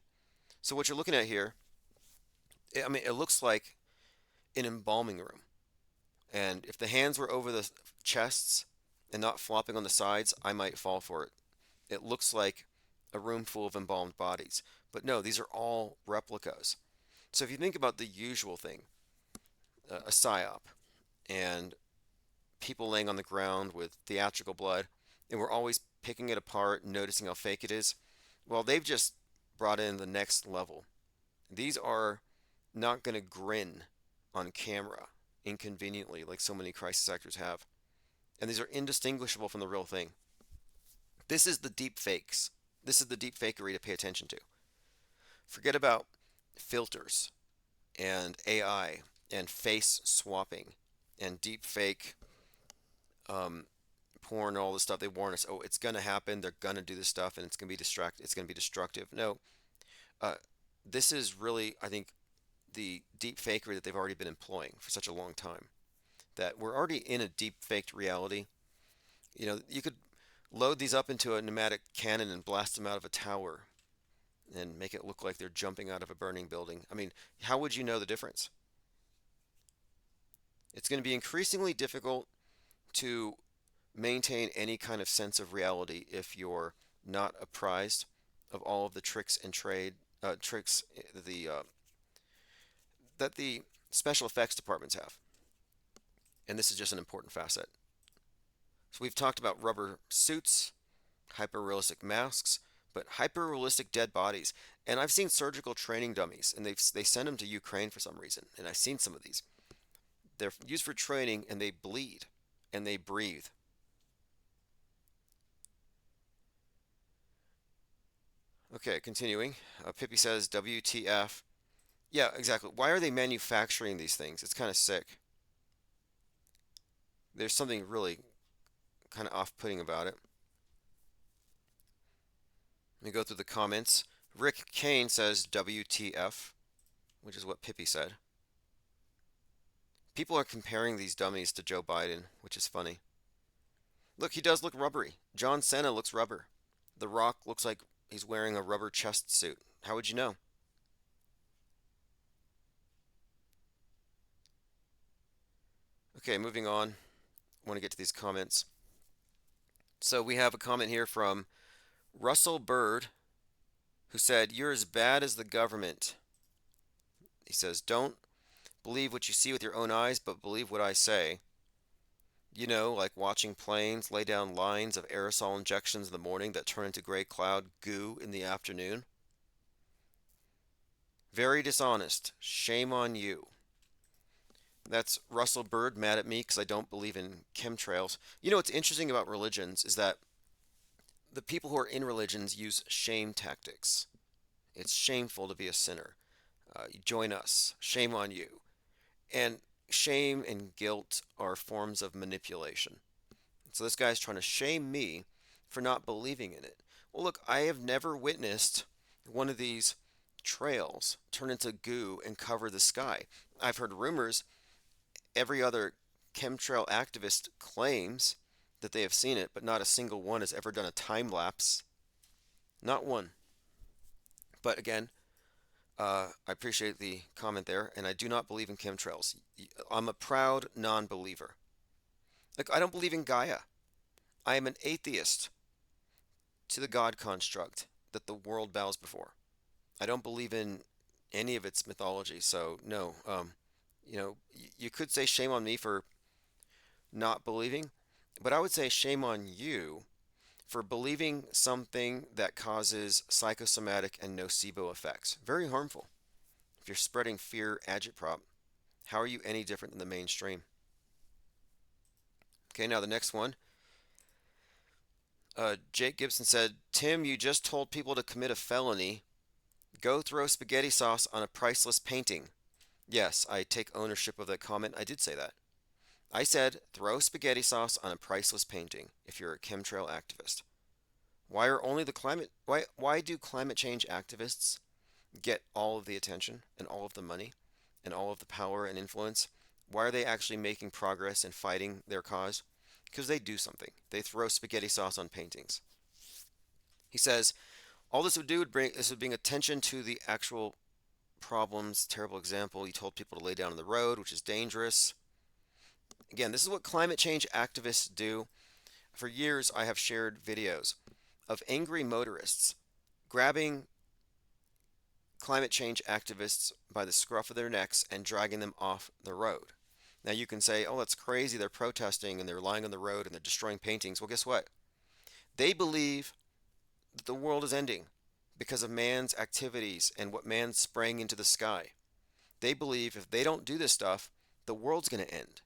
So what you're looking at here, I mean, it looks like an embalming room. And if the hands were over the chests and not flopping on the sides, I might fall for it. It looks like a room full of embalmed bodies. But no, these are all replicas. So if you think about the usual thing, a psyop, and people laying on the ground with theatrical blood, and we're always picking it apart, noticing how fake it is. Well, they've just brought in the next level. These are not going to grin on camera inconveniently like so many crisis actors have. And these are indistinguishable from the real thing. This is the deep fakes. This is the deep fakery to pay attention to. Forget about filters and AI and face swapping and deep fake porn and all this stuff. They warn us, oh, it's gonna happen. They're gonna do this stuff, and it's gonna be It's gonna be destructive. No, this is really, I think, the deep fakery that they've already been employing for such a long time. That we're already in a deep faked reality. You know, you could load these up into a pneumatic cannon and blast them out of a tower and make it look like they're jumping out of a burning building. I mean, how would you know the difference? It's going to be increasingly difficult to maintain any kind of sense of reality if you're not apprised of all of the tricks and tricks that the special effects departments have. And this is just an important facet. So we've talked about rubber suits, hyper-realistic masks, but hyper-realistic dead bodies. And I've seen surgical training dummies, and they send them to Ukraine for some reason. And I've seen some of these. They're used for training, and they bleed, and they breathe. Okay, continuing. Pippi says, WTF. Yeah, exactly. Why are they manufacturing these things? It's kind of sick. There's something really kind of off-putting about it. Let me go through the comments. Rick Kane says WTF, which is what Pippi said. People are comparing these dummies to Joe Biden, which is funny. Look, he does look rubbery. John Cena looks rubber. The Rock looks like he's wearing a rubber chest suit. How would you know? Okay, moving on. I want to get to these comments. So we have a comment here from Russell Bird, who said, "You're as bad as the government." He says, "Don't believe what you see with your own eyes, but believe what I say. You know, like watching planes lay down lines of aerosol injections in the morning that turn into gray cloud goo in the afternoon. Very dishonest. Shame on you." That's Russell Bird mad at me because I don't believe in chemtrails. You know what's interesting about religions is that the people who are in religions use shame tactics. It's shameful to be a sinner. Join us. Shame on you. And shame and guilt are forms of manipulation. So this guy's trying to shame me for not believing in it. Well, look, I have never witnessed one of these trails turn into goo and cover the sky. I've heard rumors. Every other chemtrail activist claims that they have seen it, but not a single one has ever done a time lapse. Not one. But again, I appreciate the comment there, and I do not believe in chemtrails. I'm a proud non-believer. Like, I don't believe in Gaia. I am an atheist to the God construct that the world bows before. I don't believe in any of its mythology, so no. You know, you could say shame on me for not believing, but I would say shame on you for believing something that causes psychosomatic and nocebo effects. Very harmful. If you're spreading fear agitprop, how are you any different than the mainstream? Okay, now the next one. Jake Gibson said, "Tim, you just told people to commit a felony. Go throw spaghetti sauce on a priceless painting." Yes, I take ownership of that comment. I did say that. I said, throw spaghetti sauce on a priceless painting if you're a chemtrail activist. Why do climate change activists get all of the attention and all of the money and all of the power and influence? Why are they actually making progress and fighting their cause? because they do something. They throw spaghetti sauce on paintings. He says, all this would do would bring attention to the actual problems. Terrible example. He told people to lay down on the road, which is dangerous. Again, this is what climate change activists do. For years, I have shared videos of angry motorists grabbing climate change activists by the scruff of their necks and dragging them off the road. Now you can say, oh, that's crazy. They're protesting and they're lying on the road and they're destroying paintings. Well, guess what? They believe that the world is ending because of man's activities and what man's spraying into the sky. They believe if they don't do this stuff, the world's going to end.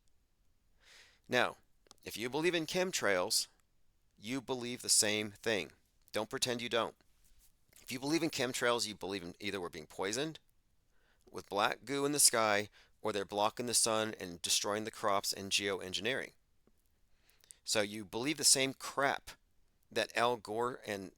Now, if you believe in chemtrails, you believe the same thing. Don't pretend you don't. If you believe in chemtrails, you believe in either we're being poisoned with black goo in the sky, or they're blocking the sun and destroying the crops and geoengineering. So you believe the same crap that Al Gore and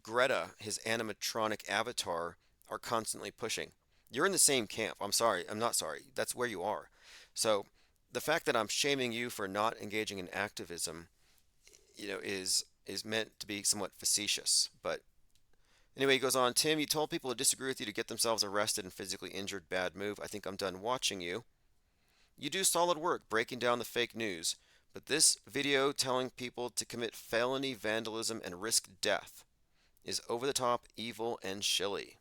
Greta, his animatronic avatar, are constantly pushing. You're in the same camp. I'm sorry. I'm not sorry. That's where you are. So the fact that I'm shaming you for not engaging in activism, is meant to be somewhat facetious. But anyway, he goes on, Tim, you told people to disagree with you to get themselves arrested and physically injured. Bad move. I think I'm done watching you. You do solid work breaking down the fake news, but this video telling people to commit felony vandalism and risk death is over the top, evil, and shilly.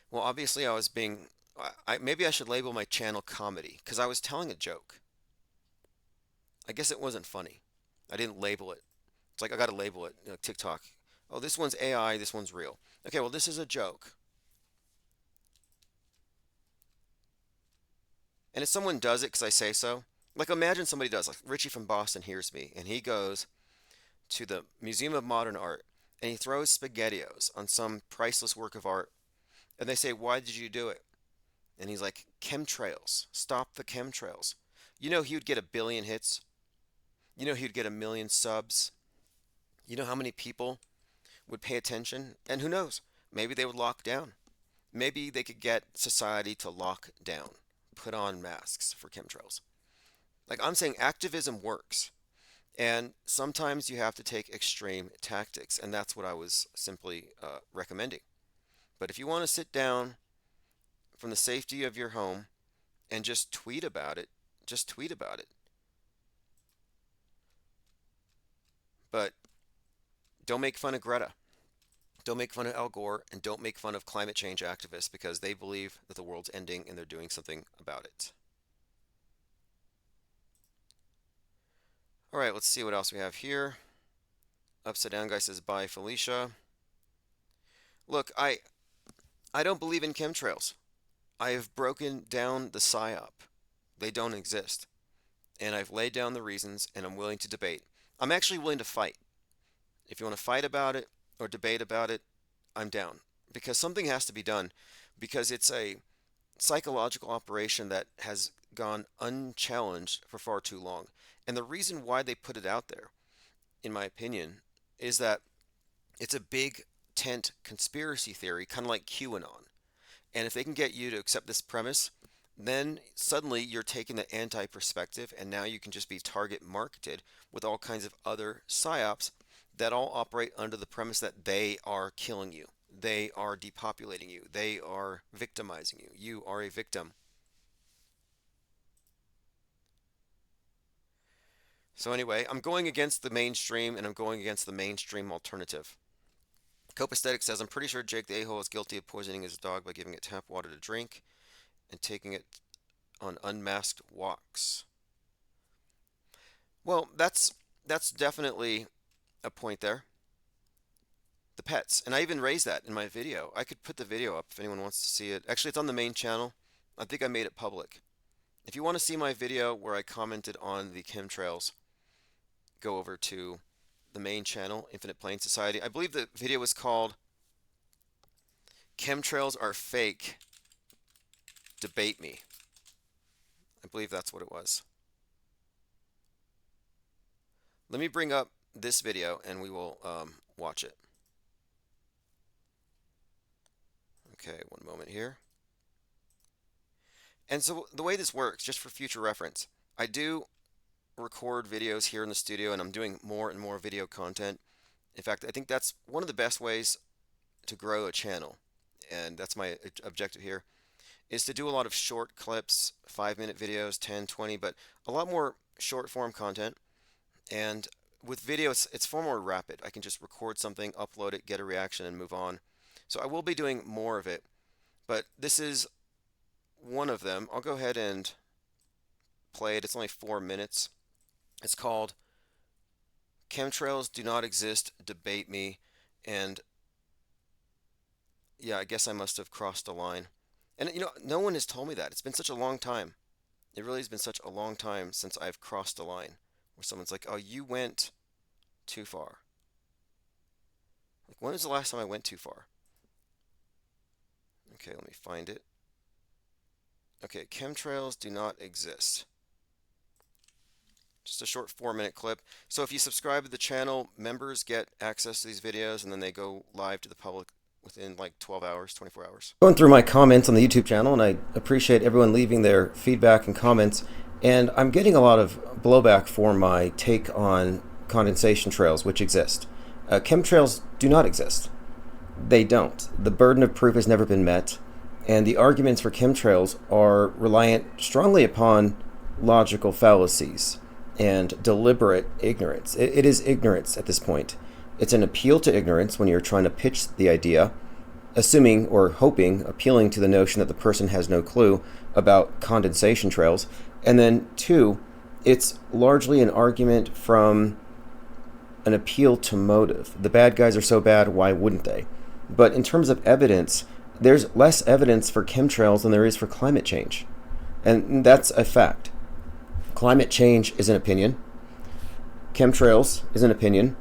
Well, obviously I was being, maybe I should label my channel comedy, because I was telling a joke. I guess it wasn't funny. I didn't label it. It's like I got to label it, TikTok. Oh, this one's AI, this one's real. Okay, well, this is a joke. And if someone does it because I say so, like imagine somebody does, like Richie from Boston hears me, and he goes to the Museum of Modern Art, and he throws SpaghettiOs on some priceless work of art, and they say, why did you do it? And he's like, chemtrails. Stop the chemtrails. You know he would get 1 billion hits? You know he would get 1 million subs? You know how many people would pay attention? And who knows? Maybe they would lock down. Maybe they could get society to lock down, put on masks for chemtrails. Like I'm saying, activism works. And sometimes you have to take extreme tactics, and that's what I was simply recommending. But if you want to sit down from the safety of your home and just tweet about it, just tweet about it. But don't make fun of Greta. Don't make fun of Al Gore, and don't make fun of climate change activists because they believe that the world's ending and they're doing something about it. All right, let's see what else we have here. Upside Down Guy says, bye, Felicia. Look, I don't believe in chemtrails. I have broken down the psyop. They don't exist. And I've laid down the reasons, and I'm willing to debate. I'm actually willing to fight. If you want to fight about it or debate about it, I'm down. Because something has to be done. Because it's a psychological operation that has gone unchallenged for far too long. And the reason why they put it out there, in my opinion, is that it's a big tent conspiracy theory, kind of like QAnon. And if they can get you to accept this premise, then suddenly you're taking the anti-perspective, and now you can just be target marketed with all kinds of other psyops that all operate under the premise that they are killing you. They are depopulating you. They are victimizing you. You are a victim. So anyway, I'm going against the mainstream, and I'm going against the mainstream alternative. Copaesthetic says, I'm pretty sure Jake the A-hole is guilty of poisoning his dog by giving it tap water to drink and taking it on unmasked walks. Well, that's definitely a point there. The pets. And I even raised that in my video. I could put the video up if anyone wants to see it. Actually, it's on the main channel. I think I made it public. If you want to see my video where I commented on the chemtrails, go over to the main channel, Infinite Plane Society. I believe the video was called Chemtrails Are Fake. Debate Me. I believe that's what it was. Let me bring up this video and we will watch it. Okay, one moment here. And so the way this works, just for future reference, I do record videos here in the studio, and I'm doing more and more video content. In fact, I think that's one of the best ways to grow a channel, and that's my objective here, is to do a lot of short clips, 5-minute videos, 10, 20, but a lot more short form content. And with video, it's far more rapid. I can just record something, upload it, get a reaction, and move on. So I will be doing more of it, but this is one of them. I'll go ahead and play it. It's only 4 minutes. It's called Chemtrails Do Not Exist, Debate Me. And yeah, I guess I must have crossed a line. And no one has told me that. It's been such a long time. It really has been such a long time since I've crossed a line where someone's like, oh, you went too far. Like, when was the last time I went too far? Okay, let me find it. Okay, chemtrails do not exist. Just a short 4-minute clip. So if you subscribe to the channel, members get access to these videos, and then they go live to the public within like 12 hours, 24 hours. Going through my comments on the YouTube channel, and I appreciate everyone leaving their feedback and comments. And I'm getting a lot of blowback for my take on condensation trails, which exist. Chemtrails do not exist. They don't. The burden of proof has never been met. And the arguments for chemtrails are reliant strongly upon logical fallacies and deliberate ignorance. It is ignorance at this point. It's an appeal to ignorance when you're trying to pitch the idea, assuming or hoping, appealing to the notion that the person has no clue about condensation trails. And then 2, it's largely an argument from an appeal to motive. The bad guys are so bad, why wouldn't they? But in terms of evidence, there's less evidence for chemtrails than there is for climate change. And that's a fact. Climate change is an opinion. Chemtrails is an opinion.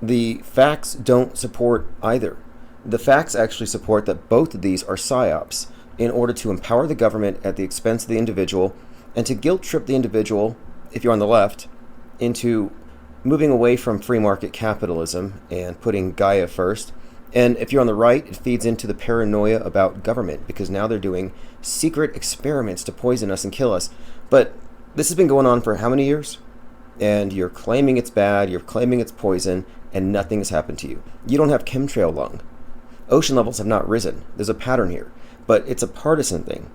The facts don't support either. The facts actually support that both of these are psyops in order to empower the government at the expense of the individual and to guilt trip the individual, if you're on the left, into moving away from free market capitalism and putting Gaia first. And if you're on the right, it feeds into the paranoia about government, because now they're doing secret experiments to poison us and kill us. But this has been going on for how many years? And you're claiming it's bad, you're claiming it's poison, and nothing has happened to you. You don't have chemtrail lung. Ocean levels have not risen. There's a pattern here, but it's a partisan thing.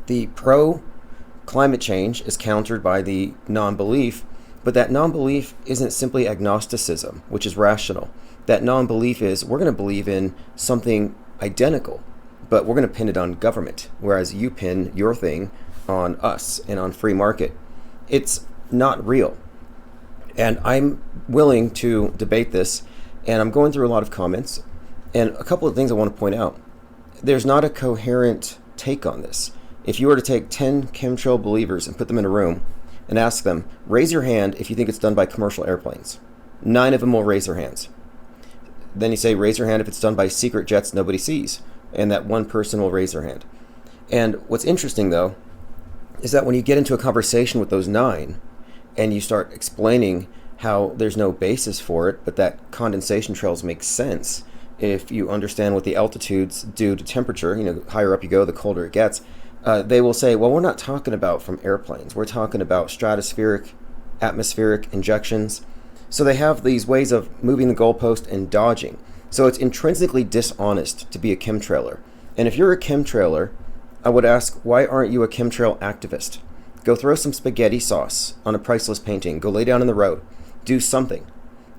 The pro-climate change is countered by the non-belief, but that non-belief isn't simply agnosticism, which is rational. That non-belief is, we're going to believe in something identical, but we're going to pin it on government, whereas you pin your thing on us and on free market. It's not real. And I'm willing to debate this, and I'm going through a lot of comments, and a couple of things I want to point out. There's not a coherent take on this. If you were to take 10 chemtrail believers and put them in a room and ask them, raise your hand if you think it's done by commercial airplanes, 9 of them will raise their hands. Then you say, raise your hand if it's done by secret jets nobody sees, and that one person will raise their hand. And what's interesting, though, is that when you get into a conversation with those 9, and you start explaining how there's no basis for it, but that condensation trails make sense if you understand what the altitudes do to temperature, higher up you go, the colder it gets, they will say, well, we're not talking about from airplanes. We're talking about stratospheric, atmospheric injections. So they have these ways of moving the goalpost and dodging. So it's intrinsically dishonest to be a chemtrailer. And if you're a chemtrailer, I would ask, why aren't you a chemtrail activist? Go throw some spaghetti sauce on a priceless painting. Go lay down in the road. Do something.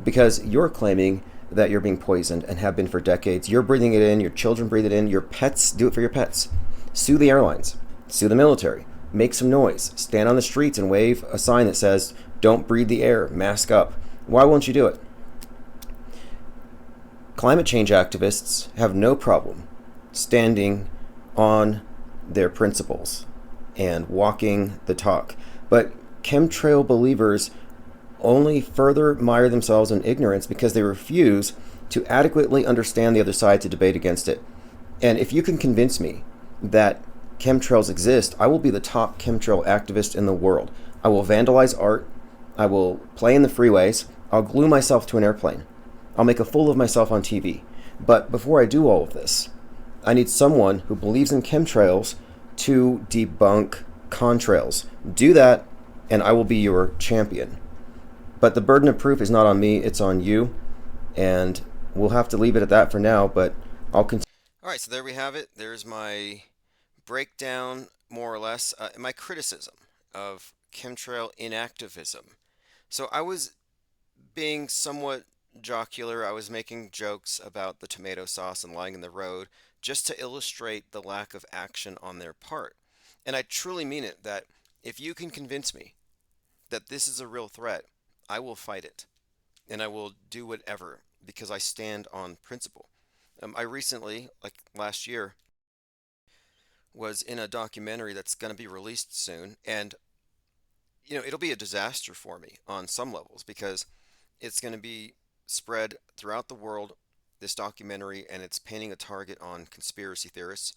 Because you're claiming that you're being poisoned and have been for decades. You're breathing it in. Your children breathe it in. Your pets do it for your pets. Sue the airlines. Sue the military. Make some noise. Stand on the streets and wave a sign that says, don't breathe the air. Mask up. Why won't you do it? Climate change activists have no problem standing on their principles and walking the talk. But chemtrail believers only further mire themselves in ignorance because they refuse to adequately understand the other side to debate against it. And if you can convince me that chemtrails exist, I will be the top chemtrail activist in the world. I will vandalize art. I will play in the freeways. I'll glue myself to an airplane. I'll make a fool of myself on TV. But before I do all of this, I need someone who believes in chemtrails to debunk contrails. Do that, and I will be your champion. But the burden of proof is not on me, it's on you, and we'll have to leave it at that for now, but I'll continue. All right, so there we have it. There's my breakdown, more or less, my criticism of chemtrail inactivism. So I was being somewhat jocular. I was making jokes about the tomato sauce and lying in the road just to illustrate the lack of action on their part. And I truly mean it that if you can convince me that this is a real threat, I will fight it. And I will do whatever because I stand on principle. I recently, like last year, was in a documentary that's going to be released soon. And, it'll be a disaster for me on some levels because it's going to be spread throughout the world, this documentary, and it's painting a target on conspiracy theorists.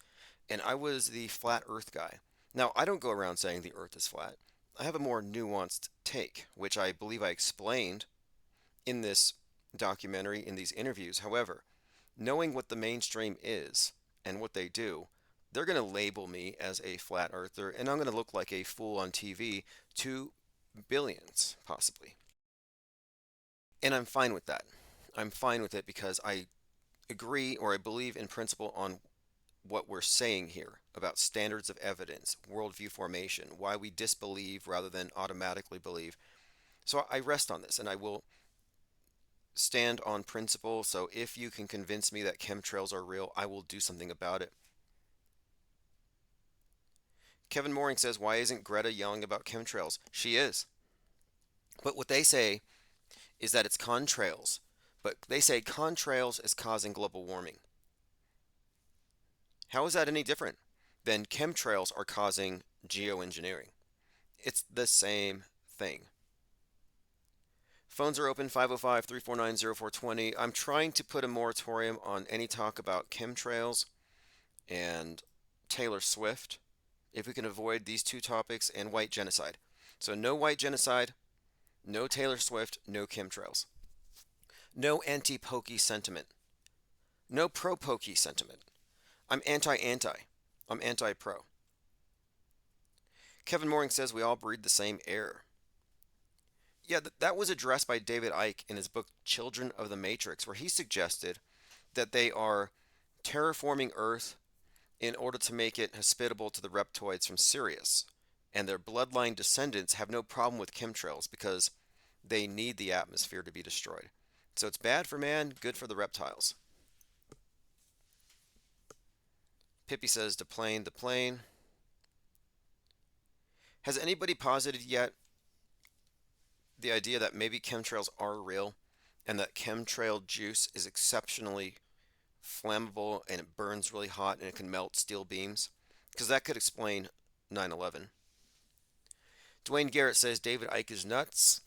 And I was the flat earth guy. Now, I don't go around saying the earth is flat. I have a more nuanced take, which I believe I explained in this documentary, in these interviews. However, knowing what the mainstream is and what they do, they're going to label me as a flat earther, and I'm going to look like a fool on TV to billions, possibly. And I'm fine with that. I'm fine with it because I agree or I believe in principle on what we're saying here about standards of evidence, worldview formation, why we disbelieve rather than automatically believe. So I rest on this and I will stand on principle. So if you can convince me that chemtrails are real, I will do something about it. Kevin Mooring says, why isn't Greta yelling about chemtrails? She is. But what they say is that it's contrails. But they say contrails is causing global warming. How is that any different than chemtrails are causing geoengineering? It's the same thing. Phones are open 505-349-0420. I'm trying to put a moratorium on any talk about chemtrails and Taylor Swift if we can avoid these two topics and white genocide. So no white genocide, no Taylor Swift, no chemtrails. No anti-pokey sentiment. No pro-pokey sentiment. I'm anti-anti. I'm anti-pro. Kevin Mooring says we all breathe the same air. Yeah, that was addressed by David Icke in his book Children of the Matrix, where he suggested that they are terraforming Earth in order to make it hospitable to the reptoids from Sirius. And their bloodline descendants have no problem with chemtrails because they need the atmosphere to be destroyed. So it's bad for man, good for the reptiles. Pippi says to plane the plane. Has anybody posited yet the idea that maybe chemtrails are real and that chemtrail juice is exceptionally flammable and it burns really hot and it can melt steel beams? Because that could explain 9/11. Dwayne Garrett says David Icke is nuts.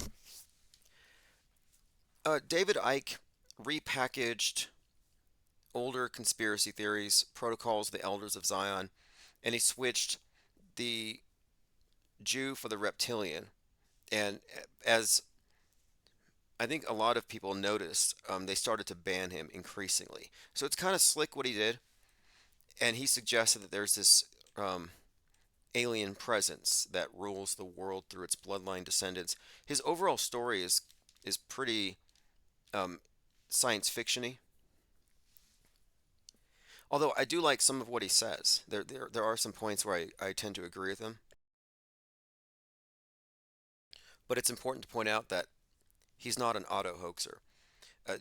David Icke repackaged older conspiracy theories, Protocols of the Elders of Zion, and he switched the Jew for the reptilian. And as I think a lot of people noticed, they started to ban him increasingly. So it's kind of slick what he did. And he suggested that there's this alien presence that rules the world through its bloodline descendants. His overall story is pretty science fiction-y. Although I do like some of what he says. There are some points where I tend to agree with him. But it's important to point out that he's not an auto-hoaxer.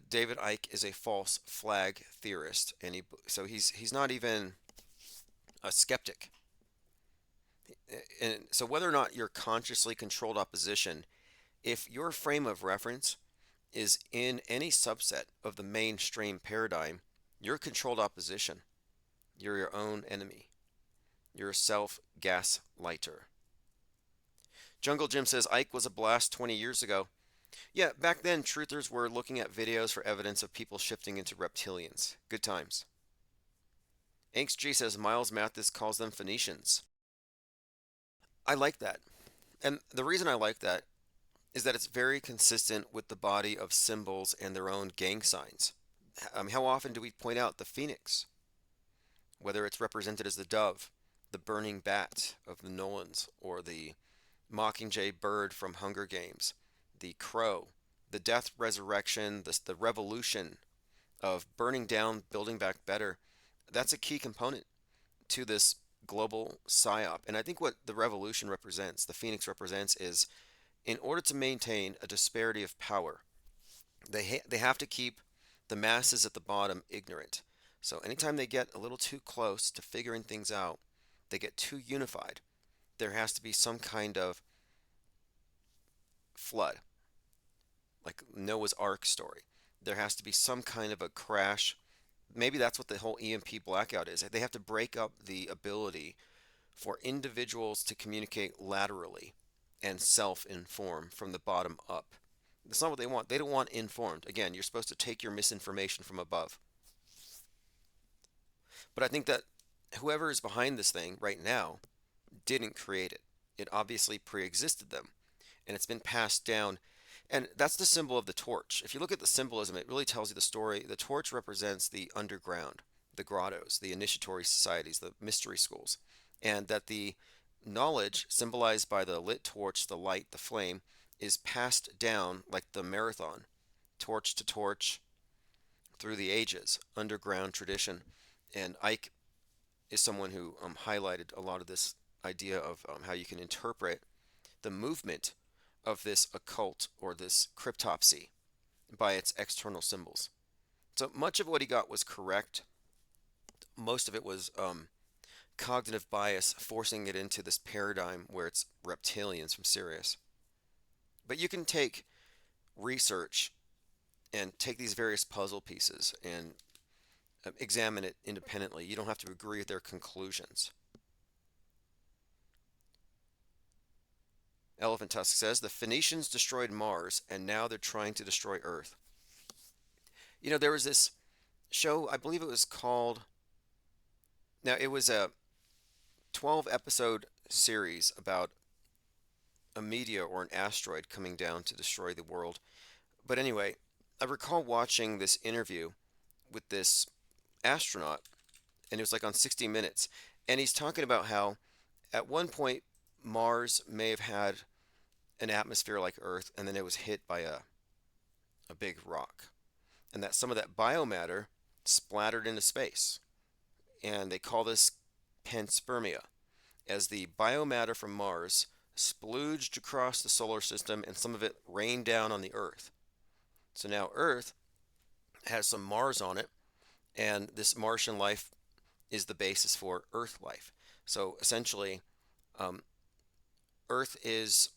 David Icke is a false flag theorist, and he's not even a skeptic. And so whether or not you're consciously controlled opposition, if your frame of reference is in any subset of the mainstream paradigm, you're controlled opposition. You're your own enemy. You're a self-gaslighter. Jungle Jim says Ike was a blast 20 years ago. Yeah, back then truthers were looking at videos for evidence of people shifting into reptilians. Good times. Angst G says Miles Mathis calls them Phoenicians. I like that. And the reason I like that is that it's very consistent with the body of symbols and their own gang signs. How often do we point out the phoenix? Whether it's represented as the dove, the burning bat of the Nolans, or the Mockingjay bird from Hunger Games, the crow, the death resurrection, the revolution of burning down, building back better. That's a key component to this global psyop. And I think what the revolution represents, the phoenix represents, is in order to maintain a disparity of power, they have to keep the masses at the bottom ignorant. So anytime they get a little too close to figuring things out, they get too unified. There has to be some kind of flood, like Noah's Ark story. There has to be some kind of a crash. Maybe that's what the whole EMP blackout is. They have to break up the ability for individuals to communicate laterally and self-inform from the bottom up. That's not what they want. They don't want informed. Again, you're supposed to take your misinformation from above. But I think that whoever is behind this thing right now didn't create it. It obviously pre-existed them, and it's been passed down. And that's the symbol of the torch. If you look at the symbolism, it really tells you the story. The torch represents the underground, the grottos, the initiatory societies, the mystery schools, and that the knowledge symbolized by the lit torch, the light, the flame, is passed down like the marathon, torch to torch, through the ages, underground tradition. And Ike is someone who highlighted a lot of this idea of how you can interpret the movement of this occult or this cryptopsy by its external symbols. So much of what he got was correct. Most of it was cognitive bias, forcing it into this paradigm where it's reptilians from Sirius. But you can take research and take these various puzzle pieces and examine it independently. You don't have to agree with their conclusions. Elephant Tusk says, the Phoenicians destroyed Mars, and now they're trying to destroy Earth. You know, there was this show, I believe it was called, now it was a 12-episode series about a meteor or an asteroid coming down to destroy the world. But anyway, I recall watching this interview with this astronaut, and it was like on 60 Minutes, and he's talking about how at one point Mars may have had an atmosphere like Earth, and then it was hit by a big rock, and that some of that biomatter splattered into space, and they call this panspermia, as the biomatter from Mars splooged across the solar system, and some of it rained down on the Earth. So now Earth has some Mars on it, and this Martian life is the basis for Earth life. So essentially, Earth is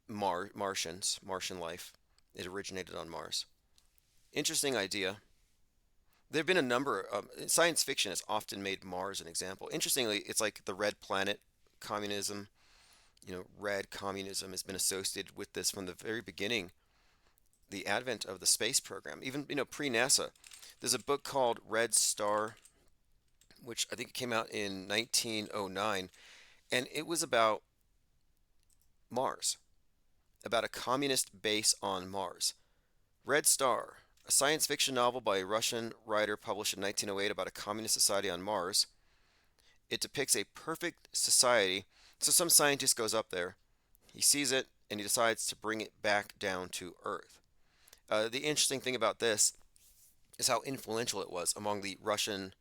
Martian life. It originated on Mars. Interesting idea. There have been a number of science fiction has often made Mars an example. Interestingly, it's like the red planet communism. You know, red communism has been associated with this from the very beginning. The advent of the space program, even pre-NASA. There's a book called Red Star, which I think came out in 1909, and it was about Mars, about a communist base on Mars. Red Star, a science fiction novel by a Russian writer published in 1908 about a communist society on Mars. It depicts a perfect society. So some scientist goes up there, he sees it, and he decides to bring it back down to Earth. The interesting thing about this is how influential it was among the Russian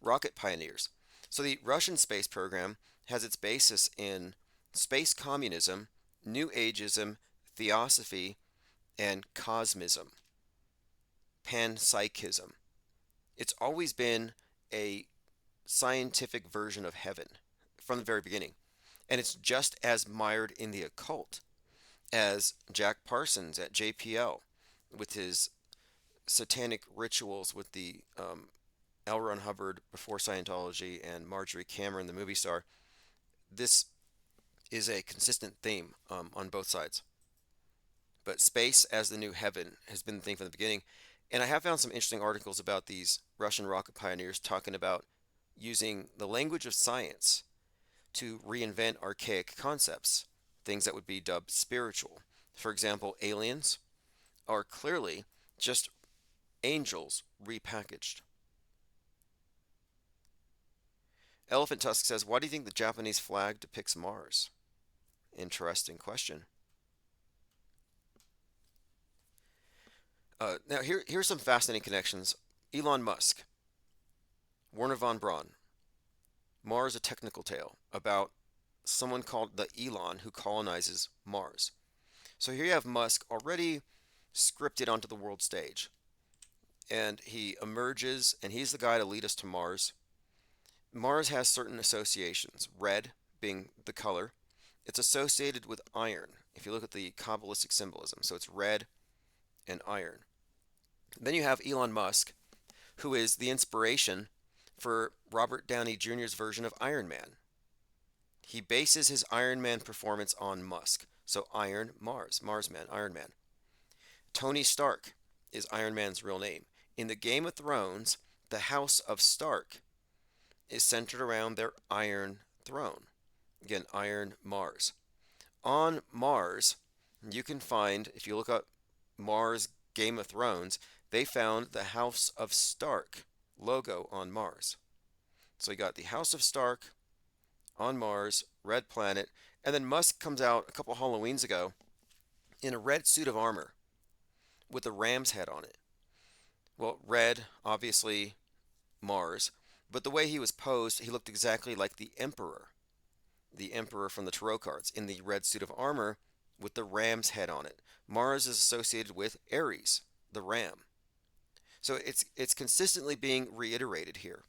rocket pioneers. So the Russian space program has its basis in space communism, New Ageism, Theosophy, and Cosmism, Panpsychism. It's always been a scientific version of heaven from the very beginning. And it's just as mired in the occult as Jack Parsons at JPL with his satanic rituals with the L. Ron Hubbard before Scientology and Marjorie Cameron, the movie star. This is a consistent theme on both sides. But space as the new heaven has been the thing from the beginning. And I have found some interesting articles about these Russian rocket pioneers talking about using the language of science to reinvent archaic concepts, things that would be dubbed spiritual. For example, aliens are clearly just angels repackaged. Elephant Tusk says, why do you think the Japanese flag depicts Mars? Interesting question. Now, here's some fascinating connections. Elon Musk, Werner von Braun, Mars: A Technical Tale, about someone called the Elon who colonizes Mars. So here you have Musk already scripted onto the world stage, and he emerges, and he's the guy to lead us to Mars. Mars has certain associations, red being the color. It's associated with iron, if you look at the Kabbalistic symbolism. So it's red and iron. Then you have Elon Musk, who is the inspiration for Robert Downey Jr.'s version of Iron Man. He bases his Iron Man performance on Musk. So Iron, Mars, Marsman, Iron Man. Tony Stark is Iron Man's real name. In the Game of Thrones, the House of Stark is centered around their Iron Throne. Again, Iron, Mars. On Mars, you can find, if you look up Mars Game of Thrones, they found the House of Stark logo on Mars. So you got the House of Stark on Mars, red planet, and then Musk comes out a couple Halloweens ago in a red suit of armor with a ram's head on it. Well, red, obviously Mars, but the way he was posed, he looked exactly like the Emperor from the tarot cards, in the red suit of armor with the ram's head on it. Mars is associated with Aries, the ram. So it's consistently being reiterated here.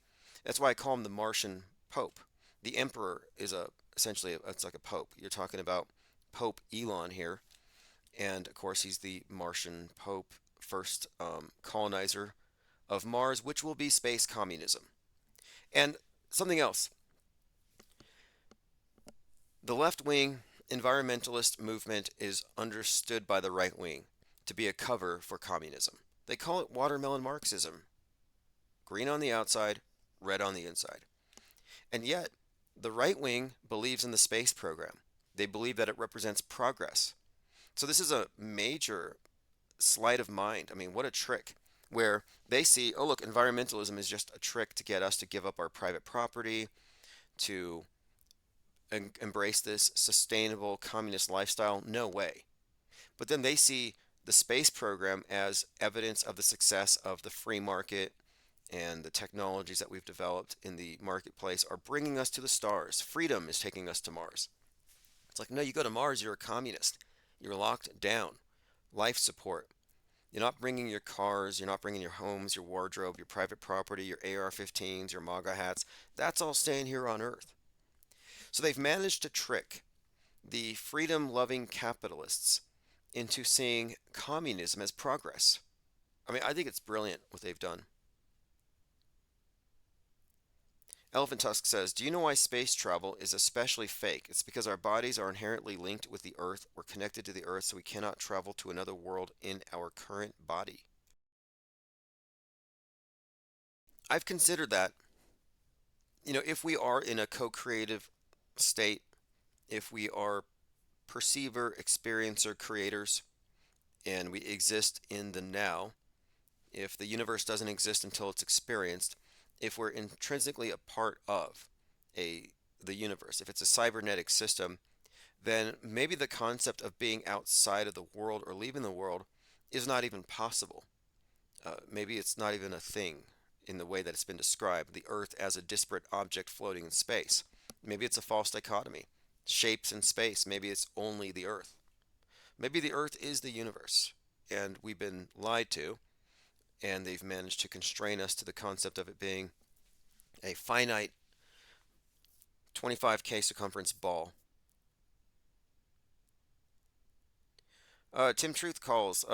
That's why I call him the Martian Pope. The Emperor is essentially it's like a pope. You're talking about Pope Elon here, and of course he's the Martian Pope, first colonizer of Mars, which will be space communism. And something else. The left-wing environmentalist movement is understood by the right wing to be a cover for communism. They call it watermelon Marxism. Green on the outside, red on the inside. And yet, the right wing believes in the space program. They believe that it represents progress. So this is a major sleight of mind. I mean, what a trick. Where they see, oh look, environmentalism is just a trick to get us to give up our private property, to embrace this sustainable communist lifestyle. No way. But then they see the space program as evidence of the success of the free market, and the technologies that we've developed in the marketplace are bringing us to the stars. Freedom is taking us to Mars. It's like, no, you go to Mars, you're a communist. You're locked down. Life support. You're not bringing your cars, you're not bringing your homes, your wardrobe, your private property, your AR-15s, your MAGA hats. That's all staying here on Earth. So they've managed to trick the freedom-loving capitalists into seeing communism as progress. I mean, I think it's brilliant what they've done. Elephant Tusk says, do you know why space travel is especially fake? It's because our bodies are inherently linked with the Earth. We're connected to the Earth, so we cannot travel to another world in our current body. I've considered that. You know, if we are in a co-creative state, if we are perceiver, experiencer, creators, and we exist in the now, if the universe doesn't exist until it's experienced, if we're intrinsically a part of the universe, if it's a cybernetic system, then maybe the concept of being outside of the world or leaving the world is not even possible. Maybe it's not even a thing in the way that it's been described, the Earth as a disparate object floating in space. Maybe it's a false dichotomy. Shapes in space, maybe it's only the Earth. Maybe the Earth is the universe, and we've been lied to, and they've managed to constrain us to the concept of it being a finite 25K circumference ball. Tim Truth calls.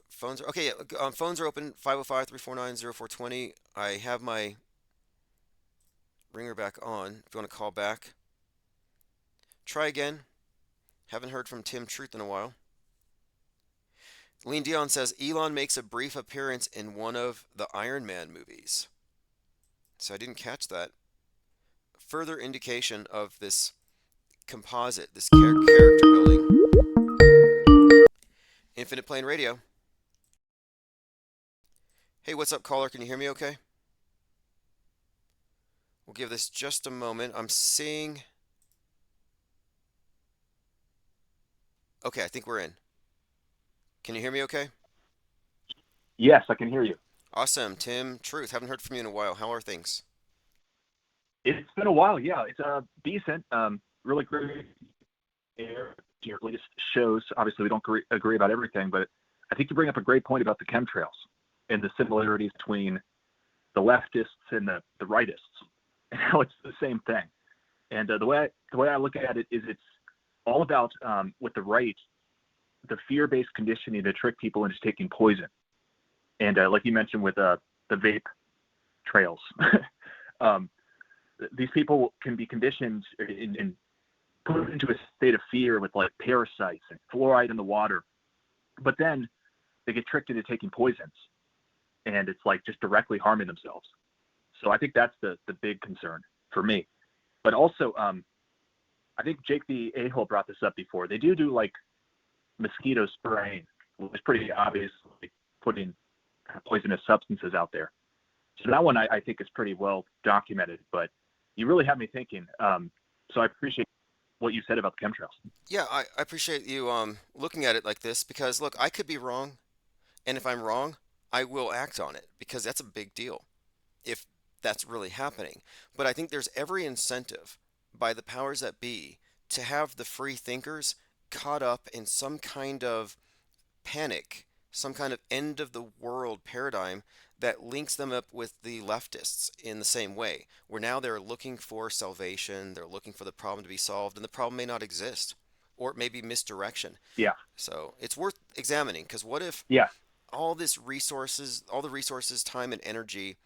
Phones are okay. Yeah, phones are open. 505-349-0420. I have my ringer back on. If you want to call back, try again. Haven't heard from Tim Truth in a while. Lean Dion says Elon makes a brief appearance in one of the Iron Man movies. So I didn't catch that. Further indication of this composite, this character building. Infinite Plane Radio. Hey, what's up, caller? Can you hear me okay? We'll give this just a moment. I'm seeing Okay, I think we're in. Can you hear me okay? Yes, I can hear you. Awesome. Tim, Truth, haven't heard from you in a while. How are things? It's been a while. Yeah, it's decent. Really great. Your latest shows. Obviously, we don't agree about everything, but I think you bring up a great point about the chemtrails and the similarities between the leftists and the rightists, and how it's the same thing. And the way I look at it is it's all about with the right, the fear-based conditioning to trick people into taking poison. And like you mentioned with the vape trails, these people can be conditioned and put into a state of fear with like parasites and fluoride in the water, but then they get tricked into taking poisons, and it's like just directly harming themselves. So I think that's the big concern for me. But also, I think Jake the A-hole brought this up before. They do like mosquito spraying, which is pretty obviously putting poisonous substances out there. So that one I think is pretty well documented, but you really have me thinking. So I appreciate what you said about the chemtrails. Yeah, I appreciate you looking at it like this because look, I could be wrong, and if I'm wrong, I will act on it because that's a big deal if that's really happening. But I think there's every incentive by the powers that be to have the free thinkers caught up in some kind of panic, some kind of end of the world paradigm that links them up with the leftists in the same way, where now they're looking for salvation, they're looking for the problem to be solved, and the problem may not exist, or it may be misdirection. Yeah. So it's worth examining because what if Yeah. all the resources, time, and energy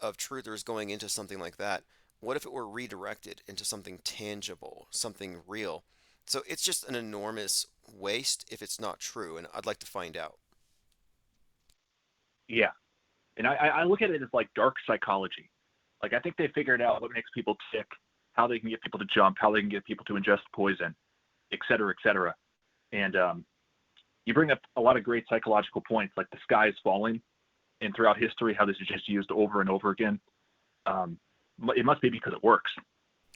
of truthers going into something like that, what if it were redirected into something tangible, something real? So it's just an enormous waste if it's not true, and I'd like to find out. Yeah. And I look at it as like dark psychology. Like I think they figured out what makes people tick, how they can get people to jump, how they can get people to ingest poison, et cetera, et cetera. And you bring up a lot of great psychological points, like the sky is falling, and throughout history, how this is just used over and over again. It must be because it works,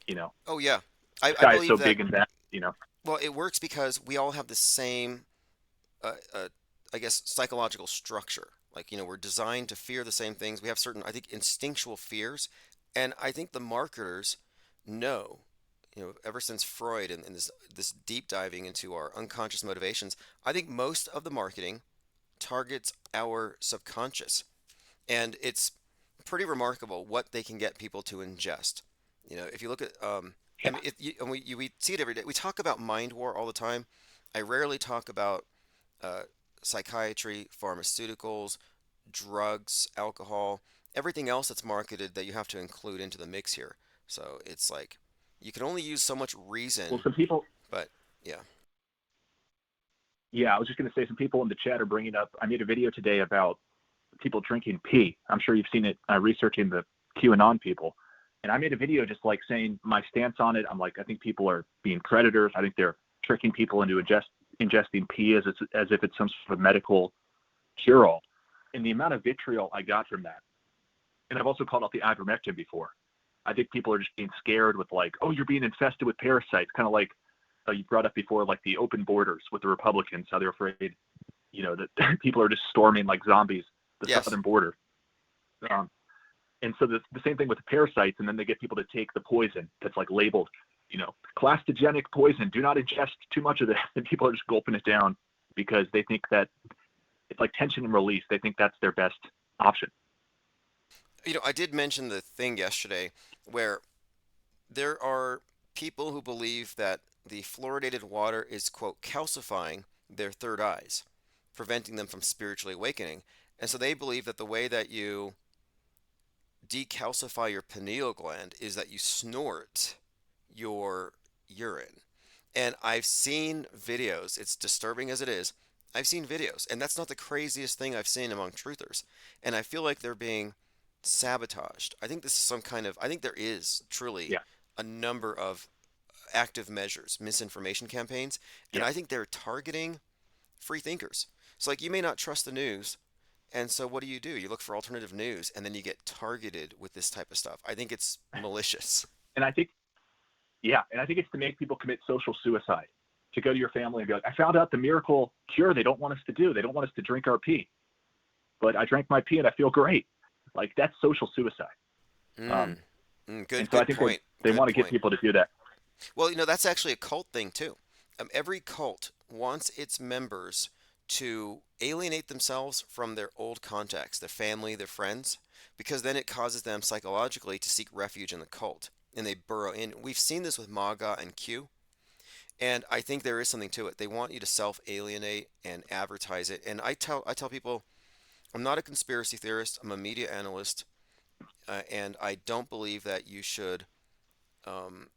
you know. Oh yeah, The I sky is believe so that. big and vast, you know. Well, it works because we all have the same, I guess, psychological structure. Like, we're designed to fear the same things. We have certain, I think, instinctual fears. And I think the marketers know, ever since Freud and this deep diving into our unconscious motivations, I think most of the marketing targets our subconscious. And it's pretty remarkable what they can get people to ingest. If you look at, Yeah. and we see it every day. We talk about mind war all the time. I rarely talk about uh, psychiatry, pharmaceuticals, drugs, alcohol, everything else that's marketed that you have to include into the mix here. So it's like you can only use so much Well, reason, some people, but yeah. yeah, I was just going to say some people in the chat are bringing up, I made a video today about people drinking pee. I'm sure you've seen it researching the QAnon people. And I made a video just like saying my stance on it. I'm like, I think people are being predators. I think they're tricking people into ingesting pee as if it's some sort of medical cure-all. And the amount of vitriol I got from that. And I've also called out the ivermectin before. I think people are just being scared with like, oh, you're being infested with parasites. Kind of like you brought up before, like the open borders with the Republicans, how they're afraid, that people are just storming like zombies the Yes. southern border. And so the same thing with the parasites, and then they get people to take the poison that's like labeled, clastogenic poison. Do not ingest too much of this. And people are just gulping it down because they think that it's like tension and release. They think that's their best option. I did mention the thing yesterday where there are people who believe that the fluoridated water is, quote, calcifying their third eyes, preventing them from spiritually awakening. And so they believe that the way that you decalcify your pineal gland is that you snort your urine. And I've seen videos, it's disturbing as it is. I've seen videos, and that's not the craziest thing I've seen among truthers. And I feel like they're being sabotaged. I think this is I think there is truly Yeah. a number of active measures, misinformation campaigns, and Yeah. I think they're targeting free thinkers. So, like, you may not trust the news, and so what do? You look for alternative news, and then you get targeted with this type of stuff. I think it's malicious. And I think, yeah, and I think it's to make people commit social suicide. to go to your family and be like, I found out the miracle cure they don't want us to do. They don't want us to drink our pee. But I drank my pee and I feel great. Like, that's social suicide. Good, and so good I think point. they Good want to get point. people to do that. Well, that's actually a cult thing too. Every cult wants its members to alienate themselves from their old contacts, their family, their friends, because then it causes them psychologically to seek refuge in the cult, and they burrow in. We've seen this with MAGA and Q, and I think there is something to it. They want you to self-alienate and advertise it. And I tell people, I'm not a conspiracy theorist. I'm a media analyst, and I don't believe that you should um,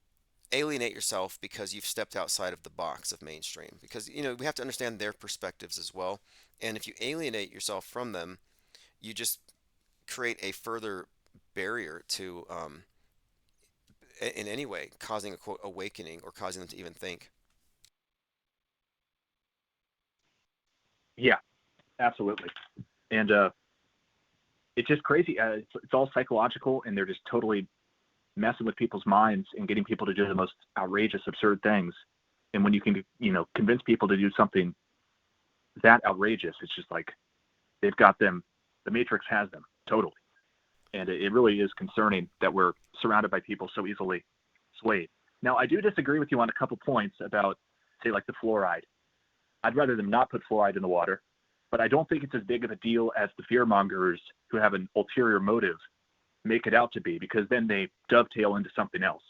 alienate yourself because you've stepped outside of the box of mainstream. Because we have to understand their perspectives as well. And if you alienate yourself from them, you just create a further barrier to, in any way, causing a quote awakening or causing them to even think. Yeah, absolutely. And it's just crazy. It's all psychological, and they're just totally messing with people's minds and getting people to do the most outrageous, absurd things. And when you can, convince people to do something that outrageous, it's just like they've got them. The Matrix has them totally. And it really is concerning that we're surrounded by people so easily swayed. Now, I do disagree with you on a couple points about, say, like the fluoride. I'd rather them not put fluoride in the water, but I don't think it's as big of a deal as the fearmongers who have an ulterior motive make it out to be, because then they dovetail into something else.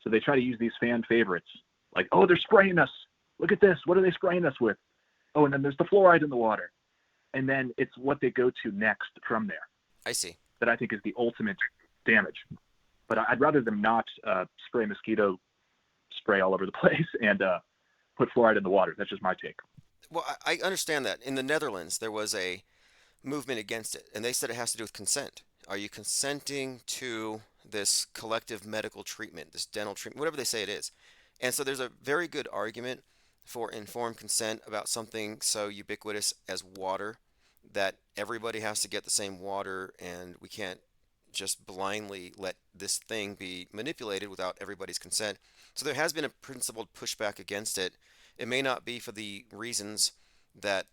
So they try to use these fan favorites, like, oh, they're spraying us. Look at this. What are they spraying us with? Oh, and then there's the fluoride in the water. And then it's what they go to next from there I see. that I think is the ultimate damage. But I'd rather them not spray mosquito spray all over the place and put fluoride in the water. That's just my take. Well, I understand that. In the Netherlands, there was a movement against it, and they said it has to do with consent. Are you consenting to this collective medical treatment, this dental treatment, whatever they say it is? And so there's a very good argument for informed consent about something so ubiquitous as water, that everybody has to get the same water, and we can't just blindly let this thing be manipulated without everybody's consent. So there has been a principled pushback against it. It may not be for the reasons that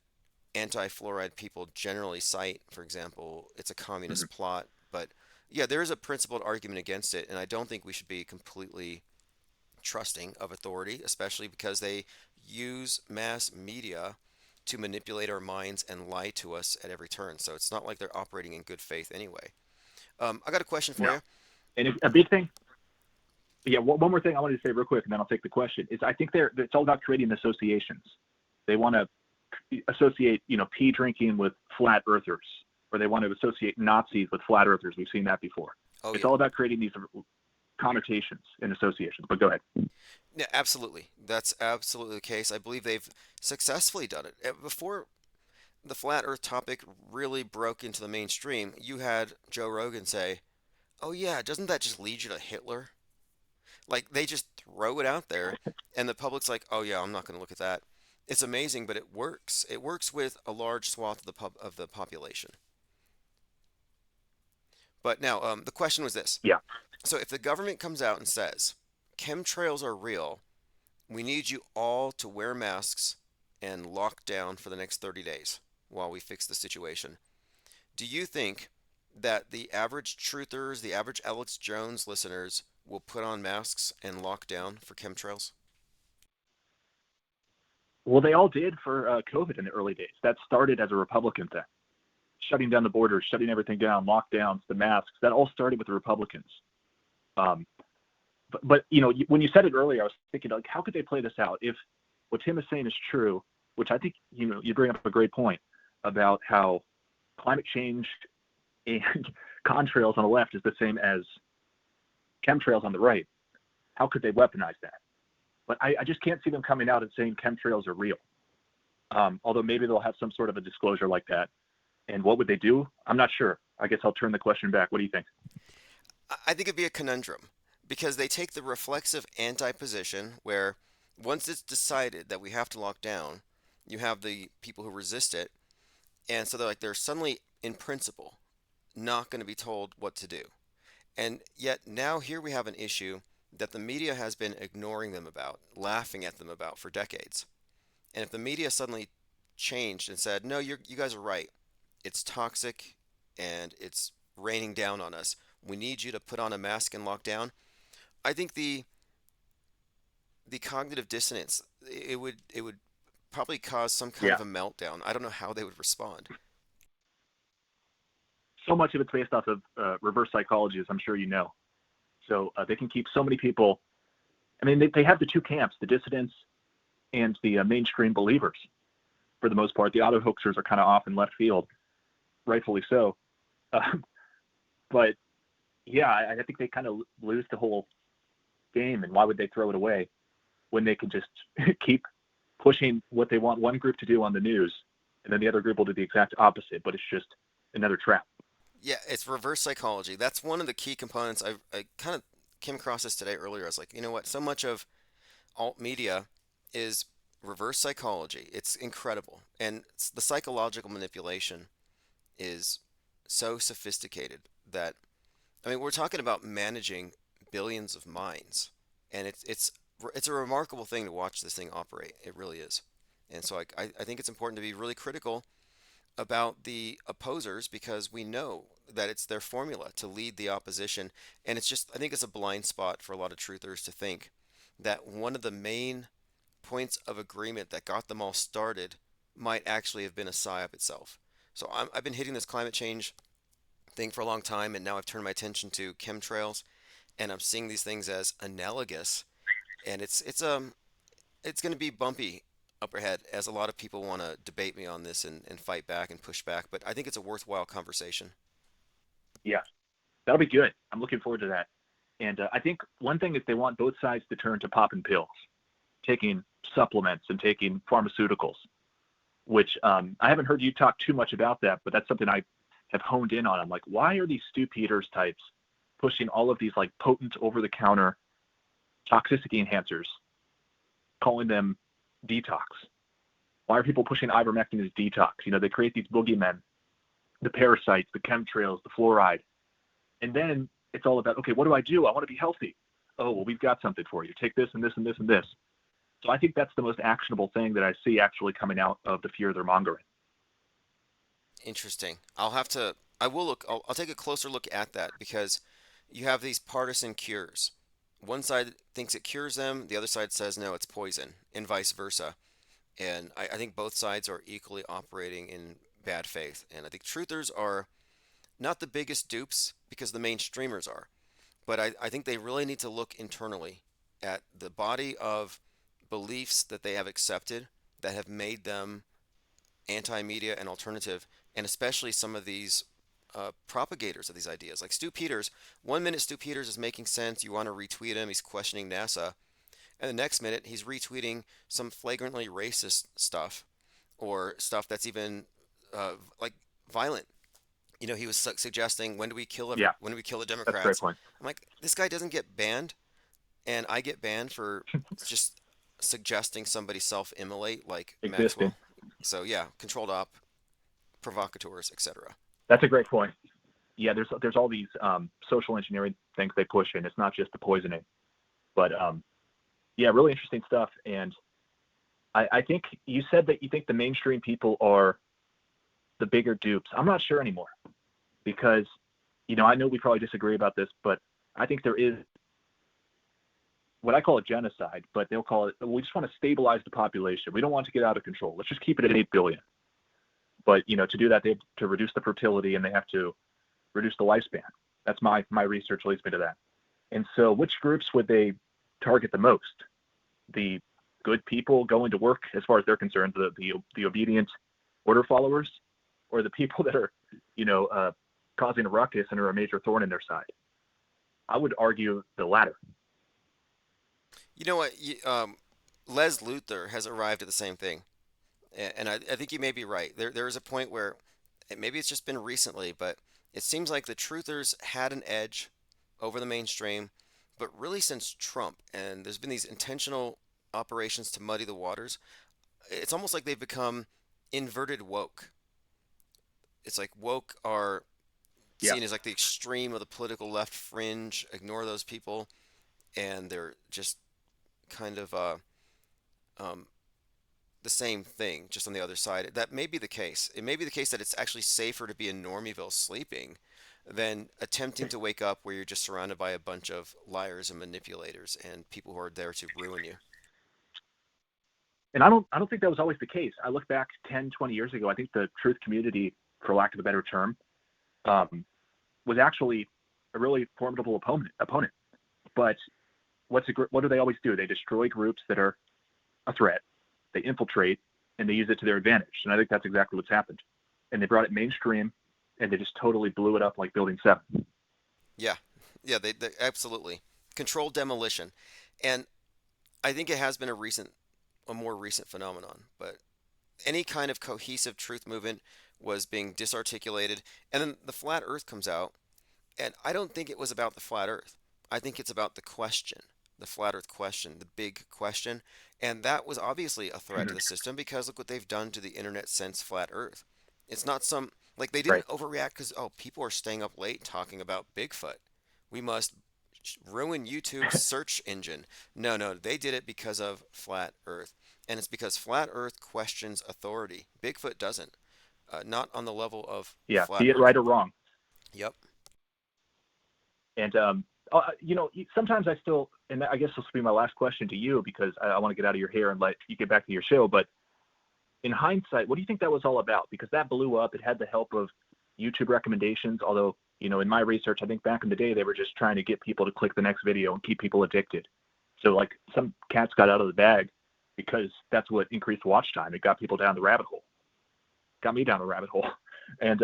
anti-fluoride people generally cite. For example, it's a communist plot. But yeah, there is a principled argument against it, and I don't think we should be completely trusting of authority, especially because they use mass media to manipulate our minds and lie to us at every turn. So it's not like they're operating in good faith anyway. I got a question for you. And a big thing, yeah, one more thing I wanted to say real quick, and then I'll take the question, is I think it's all about creating associations. They want to associate, pee drinking with flat earthers, or they want to associate Nazis with flat earthers. We've seen that before. It's all about creating these connotations and associations. But go ahead. Yeah, absolutely. That's absolutely the case. I believe they've successfully done it. Before the flat earth topic really broke into the mainstream, you had Joe Rogan say, oh yeah, doesn't that just lead you to Hitler? Like, they just throw it out there, and the public's like, oh yeah, I'm not going to look at that. It's amazing, but it works. It works with a large swath of the population. But now, the question was this. Yeah. So if the government comes out and says, chemtrails are real, we need you all to wear masks and lock down for the next 30 days while we fix the situation, do you think that the average truthers, the average Alex Jones listeners will put on masks and lock down for chemtrails? Well, they all did for COVID in the early days. That started as a Republican thing. Shutting down the borders, shutting everything down, lockdowns, the masks, that all started with the Republicans. But when you said it earlier, I was thinking, like, how could they play this out if what Tim is saying is true, which I think, you bring up a great point about how climate change and contrails on the left is the same as chemtrails on the right. How could they weaponize that? But I just can't see them coming out and saying chemtrails are real. Although maybe they'll have some sort of a disclosure like that. And what would they do? I'm not sure. I guess I'll turn the question back. What do you think? I think it'd be a conundrum, because they take the reflexive anti-position where once it's decided that we have to lock down, you have the people who resist it. And so they're suddenly, in principle, not going to be told what to do. And yet now here we have an issue that the media has been ignoring them about, laughing at them about for decades. And if the media suddenly changed and said, "No, you guys are right. It's toxic and it's raining down on us. We need you to put on a mask and lock down." I think the cognitive dissonance, it would probably cause some kind Yeah. of a meltdown. I don't know how they would respond. So much of it's based off of reverse psychology, as I'm sure you know. So they can keep so many people. I mean, they have the two camps, the dissidents and the mainstream believers. For the most part, the auto hoaxers are kind of off in left field, rightfully so. Uh, but yeah, I think they kind of lose the whole game. And why would they throw it away when they can just keep pushing what they want one group to do on the news, and then the other group will do the exact opposite, but it's just another trap. Yeah, it's reverse psychology. That's one of the key components. I kind of came across this today earlier. I was like, you know what? So much of alt media is reverse psychology. It's incredible. And the psychological manipulation is so sophisticated that, I mean, we're talking about managing billions of minds. And it's a remarkable thing to watch this thing operate. It really is. And so I think it's important to be really critical about the opposers because we know that it's their formula to lead the opposition. And it's just, I think it's a blind spot for a lot of truthers to think that one of the main points of agreement that got them all started might actually have been a psyop itself. So I've been hitting this climate change thing for a long time, and now I've turned my attention to chemtrails, and I'm seeing these things as analogous, and it's going to be bumpy up ahead as a lot of people want to debate me on this and fight back and push back. But I think it's a worthwhile conversation. Yeah, that'll be good. I'm looking forward to that. And I think one thing is they want both sides to turn to popping pills, taking supplements and taking pharmaceuticals, which I haven't heard you talk too much about that, but that's something I have honed in on. I'm like, why are these Stu Peters types pushing all of these like potent over-the-counter toxicity enhancers, calling them detox? Why are people pushing ivermectin as detox? You know, they create these boogeymen, the parasites, the chemtrails, the fluoride. And then it's all about, okay, what do? I want to be healthy. Oh, well, we've got something for you. Take this and this and this and this. So I think that's the most actionable thing that I see actually coming out of the fear they're mongering. Interesting. I'll take a closer look at that because you have these partisan cures. One side thinks it cures them, the other side says no, it's poison, and vice versa. And I think both sides are equally operating in bad faith. And I think truthers are not the biggest dupes because the mainstreamers are. But I think they really need to look internally at the body of beliefs that they have accepted that have made them anti-media and alternative, and especially some of these propagators of these ideas. Like Stu Peters, one minute Stu Peters is making sense, you want to retweet him, he's questioning NASA, and the next minute he's retweeting some flagrantly racist stuff or stuff that's even like violent. You know, he was suggesting Yeah, when do we kill the that's a great Democrats? point. I'm like, this guy doesn't get banned, and I get banned for just suggesting somebody self-immolate like Existing. Maxwell. So yeah, controlled op, provocateurs, etc. That's a great point. Yeah, there's all these social engineering things they push in. It's not just the poisoning, but yeah, really interesting stuff. And I think you said that you think the mainstream people are the bigger dupes. I'm not sure anymore because, you know, I know we probably disagree about this, but I think there is what I call a genocide, but they'll call it, we just want to stabilize the population. We don't want to get out of control. Let's just keep it at 8 billion. But, you know, to do that, they have to reduce the fertility and they have to reduce the lifespan. That's my research leads me to that. And so which groups would they target the most? The good people going to work, as far as they're concerned, the obedient order followers, or the people that are, you know, causing a ruckus and are a major thorn in their side? I would argue the latter. You know what? Les Luthor has arrived at the same thing, and I think you may be right. There is a point where maybe it's just been recently, but it seems like the truthers had an edge over the mainstream, but really since Trump, and there's been these intentional operations to muddy the waters. It's almost like they've become inverted woke. It's like woke are Yeah. seen as like the extreme of the political left fringe. Ignore those people. and they're just kind of um, the same thing, just on the other side. That may be the case. It may be the case that it's actually safer to be in Normieville sleeping than attempting to wake up where you're just surrounded by a bunch of liars and manipulators and people who are there to ruin you. And I don't think that was always the case. I look back 10, 20 years ago, I think the truth community, for lack of a better term, was actually a really formidable opponent. But what do they always do? They destroy groups that are a threat. They infiltrate and they use it to their advantage. And I think that's exactly what's happened. And they brought it mainstream and they just totally blew it up like Building 7. Yeah, yeah, they absolutely controlled demolition, and I think it has been a more recent phenomenon. But any kind of cohesive truth movement was being disarticulated, and then the flat Earth comes out, and I don't think it was about the flat Earth. I think it's about the question, the flat Earth question, the big question, and that was obviously a threat to the system because look what they've done to the internet since flat Earth. It's not some like they Right. didn't overreact because oh people are staying up late talking about Bigfoot. We must ruin YouTube's search engine. No, no, they did it because of flat Earth, and it's because flat Earth questions authority. Bigfoot doesn't. Not on the level of Yeah, flat be it Earth. right or wrong. Yep. And sometimes I still, and I guess this will be my last question to you because I want to get out of your hair and let you get back to your show. But in hindsight, what do you think that was all about? Because that blew up. It had the help of YouTube recommendations. Although, in my research, I think back in the day, they were just trying to get people to click the next video and keep people addicted. So like some cats got out of the bag because that's what increased watch time. It got people down the rabbit hole. Got me down the rabbit hole. And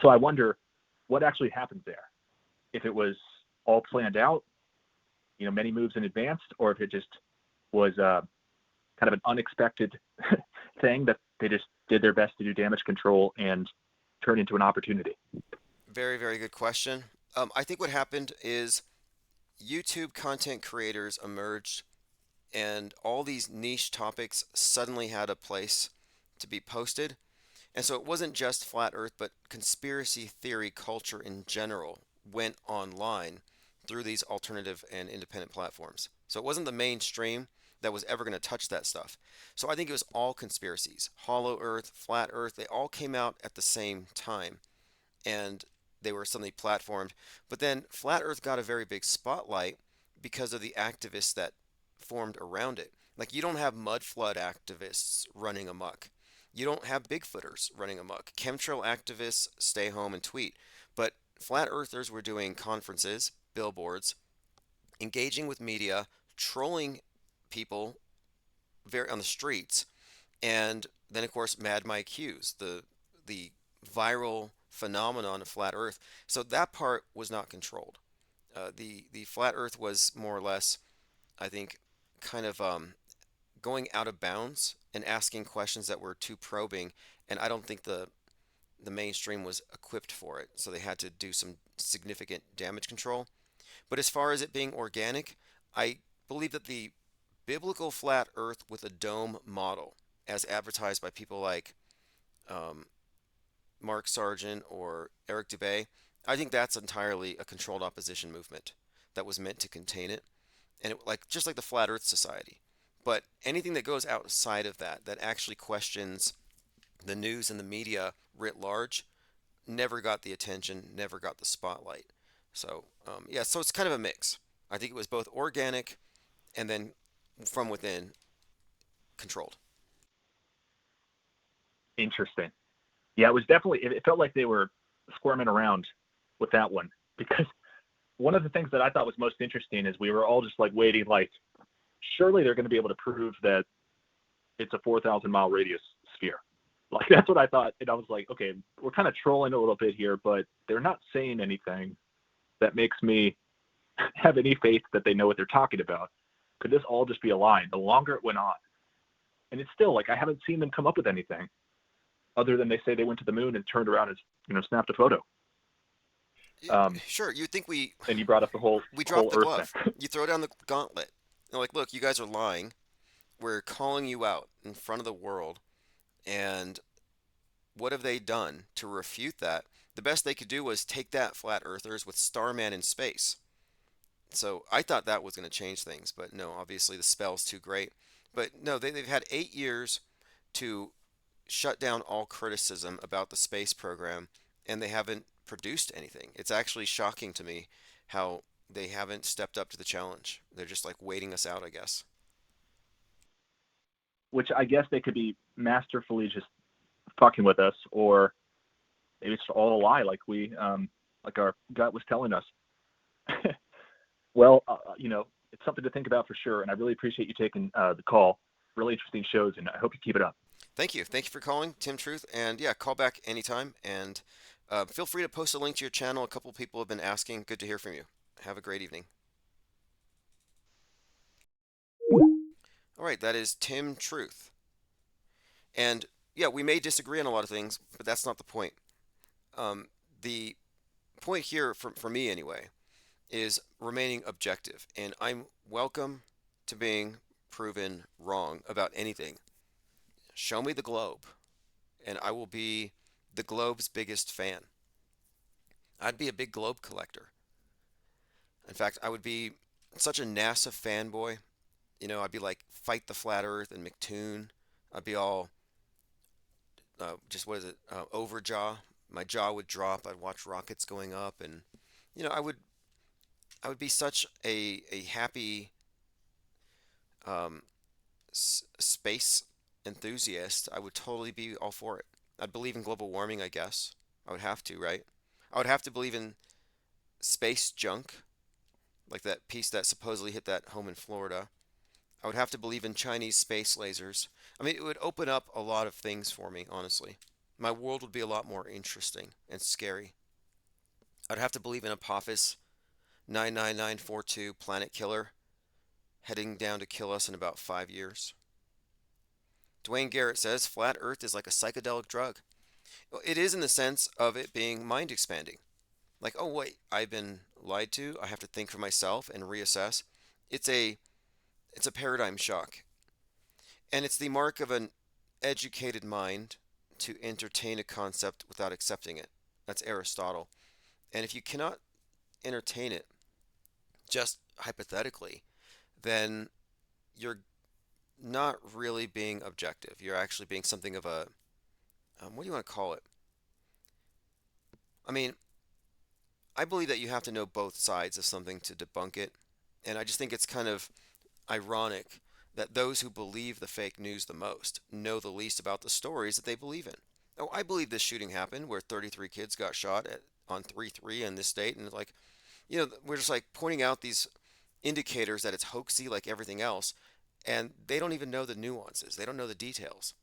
so I wonder what actually happens there. If it was all planned out, many moves in advance, or if it just was kind of an unexpected thing that they just did their best to do damage control and turn into an opportunity. Very, very good question. I think what happened is YouTube content creators emerged, and all these niche topics suddenly had a place to be posted. And so it wasn't just flat Earth, but conspiracy theory culture in general went online through these alternative and independent platforms. So it wasn't the mainstream that was ever going to touch that stuff. So I think it was all conspiracies. Hollow Earth, flat Earth, they all came out at the same time and they were suddenly platformed. But then flat Earth got a very big spotlight because of the activists that formed around it. Like you don't have mud flood activists running amok. You don't have Bigfooters running amok. Chemtrail activists stay home and tweet. But flat earthers were doing conferences, billboards, engaging with media, trolling people very on the streets, and then of course Mad Mike Hughes, the viral phenomenon of flat Earth. So that part was not controlled. The flat Earth was more or less, I think, kind of going out of bounds and asking questions that were too probing, and I don't think the mainstream was equipped for it, so they had to do some significant damage control. But as far as it being organic, I believe that the biblical flat Earth with a dome model, as advertised by people like um, Mark Sargent or Eric Dubay, I think that's entirely a controlled opposition movement that was meant to contain it, and like just like the Flat Earth Society. But anything that goes outside of that, that actually questions the news and the media writ large, never got the attention, never got the spotlight. So, yeah, so it's kind of a mix. I think it was both organic and then from within controlled. Interesting. Yeah, it was definitely, it felt like they were squirming around with that one because one of the things that I thought was most interesting is we were all just like waiting, like, surely they're going to be able to prove that it's a 4,000-mile radius sphere. Like, that's what I thought. And I was like, okay, we're kind of trolling a little bit here, but they're not saying anything that makes me have any faith that they know what they're talking about. Could this all just be a lie? The longer it went on, and it's still like I haven't seen them come up with anything other than they say they went to the moon and turned around and snapped a photo. Sure, you think and you brought up the whole we dropped the Earth glove. thing. You throw down the gauntlet. You're like, look, you guys are lying. We're calling you out in front of the world. And what have they done to refute that? The best they could do was take that, flat earthers, with Starman in space. So I thought that was going to change things, but no, obviously the spell's too great. But no, they've had 8 years to shut down all criticism about the space program, and they haven't produced anything. It's actually shocking to me how they haven't stepped up to the challenge. They're just like waiting us out, I guess. Which I guess they could be masterfully just fucking with us, or maybe it's all a lie, like our gut was telling us. Well, it's something to think about for sure, and I really appreciate you taking the call. Really interesting shows, and I hope you keep it up. Thank you. Thank you for calling, Tim Truth. And yeah, call back anytime. And feel free to post a link to your channel. A couple people have been asking. Good to hear from you. Have a great evening. All right, that is Tim Truth. And yeah, we may disagree on a lot of things, but that's not the point. The point here, for me anyway, is remaining objective. And I'm welcome to being proven wrong about anything. Show me the globe, and I will be the globe's biggest fan. I'd be a big globe collector. In fact, I would be such a NASA fanboy. I'd be like Fight the Flat Earth and McToon. I'd be all just what is it? Overjaw. My jaw would drop. I'd watch rockets going up, and I would be such a happy space enthusiast. I would totally be all for it. I'd believe in global warming, I guess. I would have to, right? I would have to believe in space junk, like that piece that supposedly hit that home in Florida. I would have to believe in Chinese space lasers. I mean, it would open up a lot of things for me, honestly. My world would be a lot more interesting and scary. I'd have to believe in Apophis 99942 Planet Killer heading down to kill us in about 5 years. Dwayne Garrett says flat earth is like a psychedelic drug. Well, it is in the sense of it being mind expanding. Like, oh wait, I've been lied to. I have to think for myself and reassess. It's a paradigm shock. And it's the mark of an educated mind to entertain a concept without accepting it. That's Aristotle. And if you cannot entertain it just hypothetically, then you're not really being objective. You're actually being something of a, what do you want to call it? I mean, I believe that you have to know both sides of something to debunk it. And I just think it's kind of ironic that those who believe the fake news the most know the least about the stories that they believe in. Oh, I believe this shooting happened where 33 kids got shot on 3/3 in this state. And like, we're just like pointing out these indicators that it's hoaxy like everything else. And they don't even know the nuances. They don't know the details.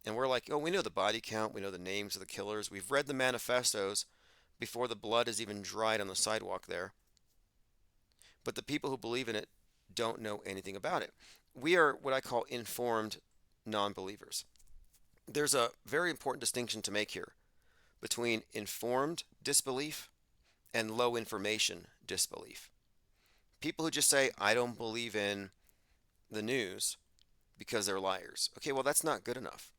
And we're like, oh, we know the body count. We know the names of the killers. We've read the manifestos before the blood is even dried on the sidewalk there. But the people who believe in it don't know anything about it. We are what I call informed non-believers. There's a very important distinction to make here between informed disbelief and low information disbelief. People who just say, I don't believe in the news because they're liars. Okay, well, that's not good enough.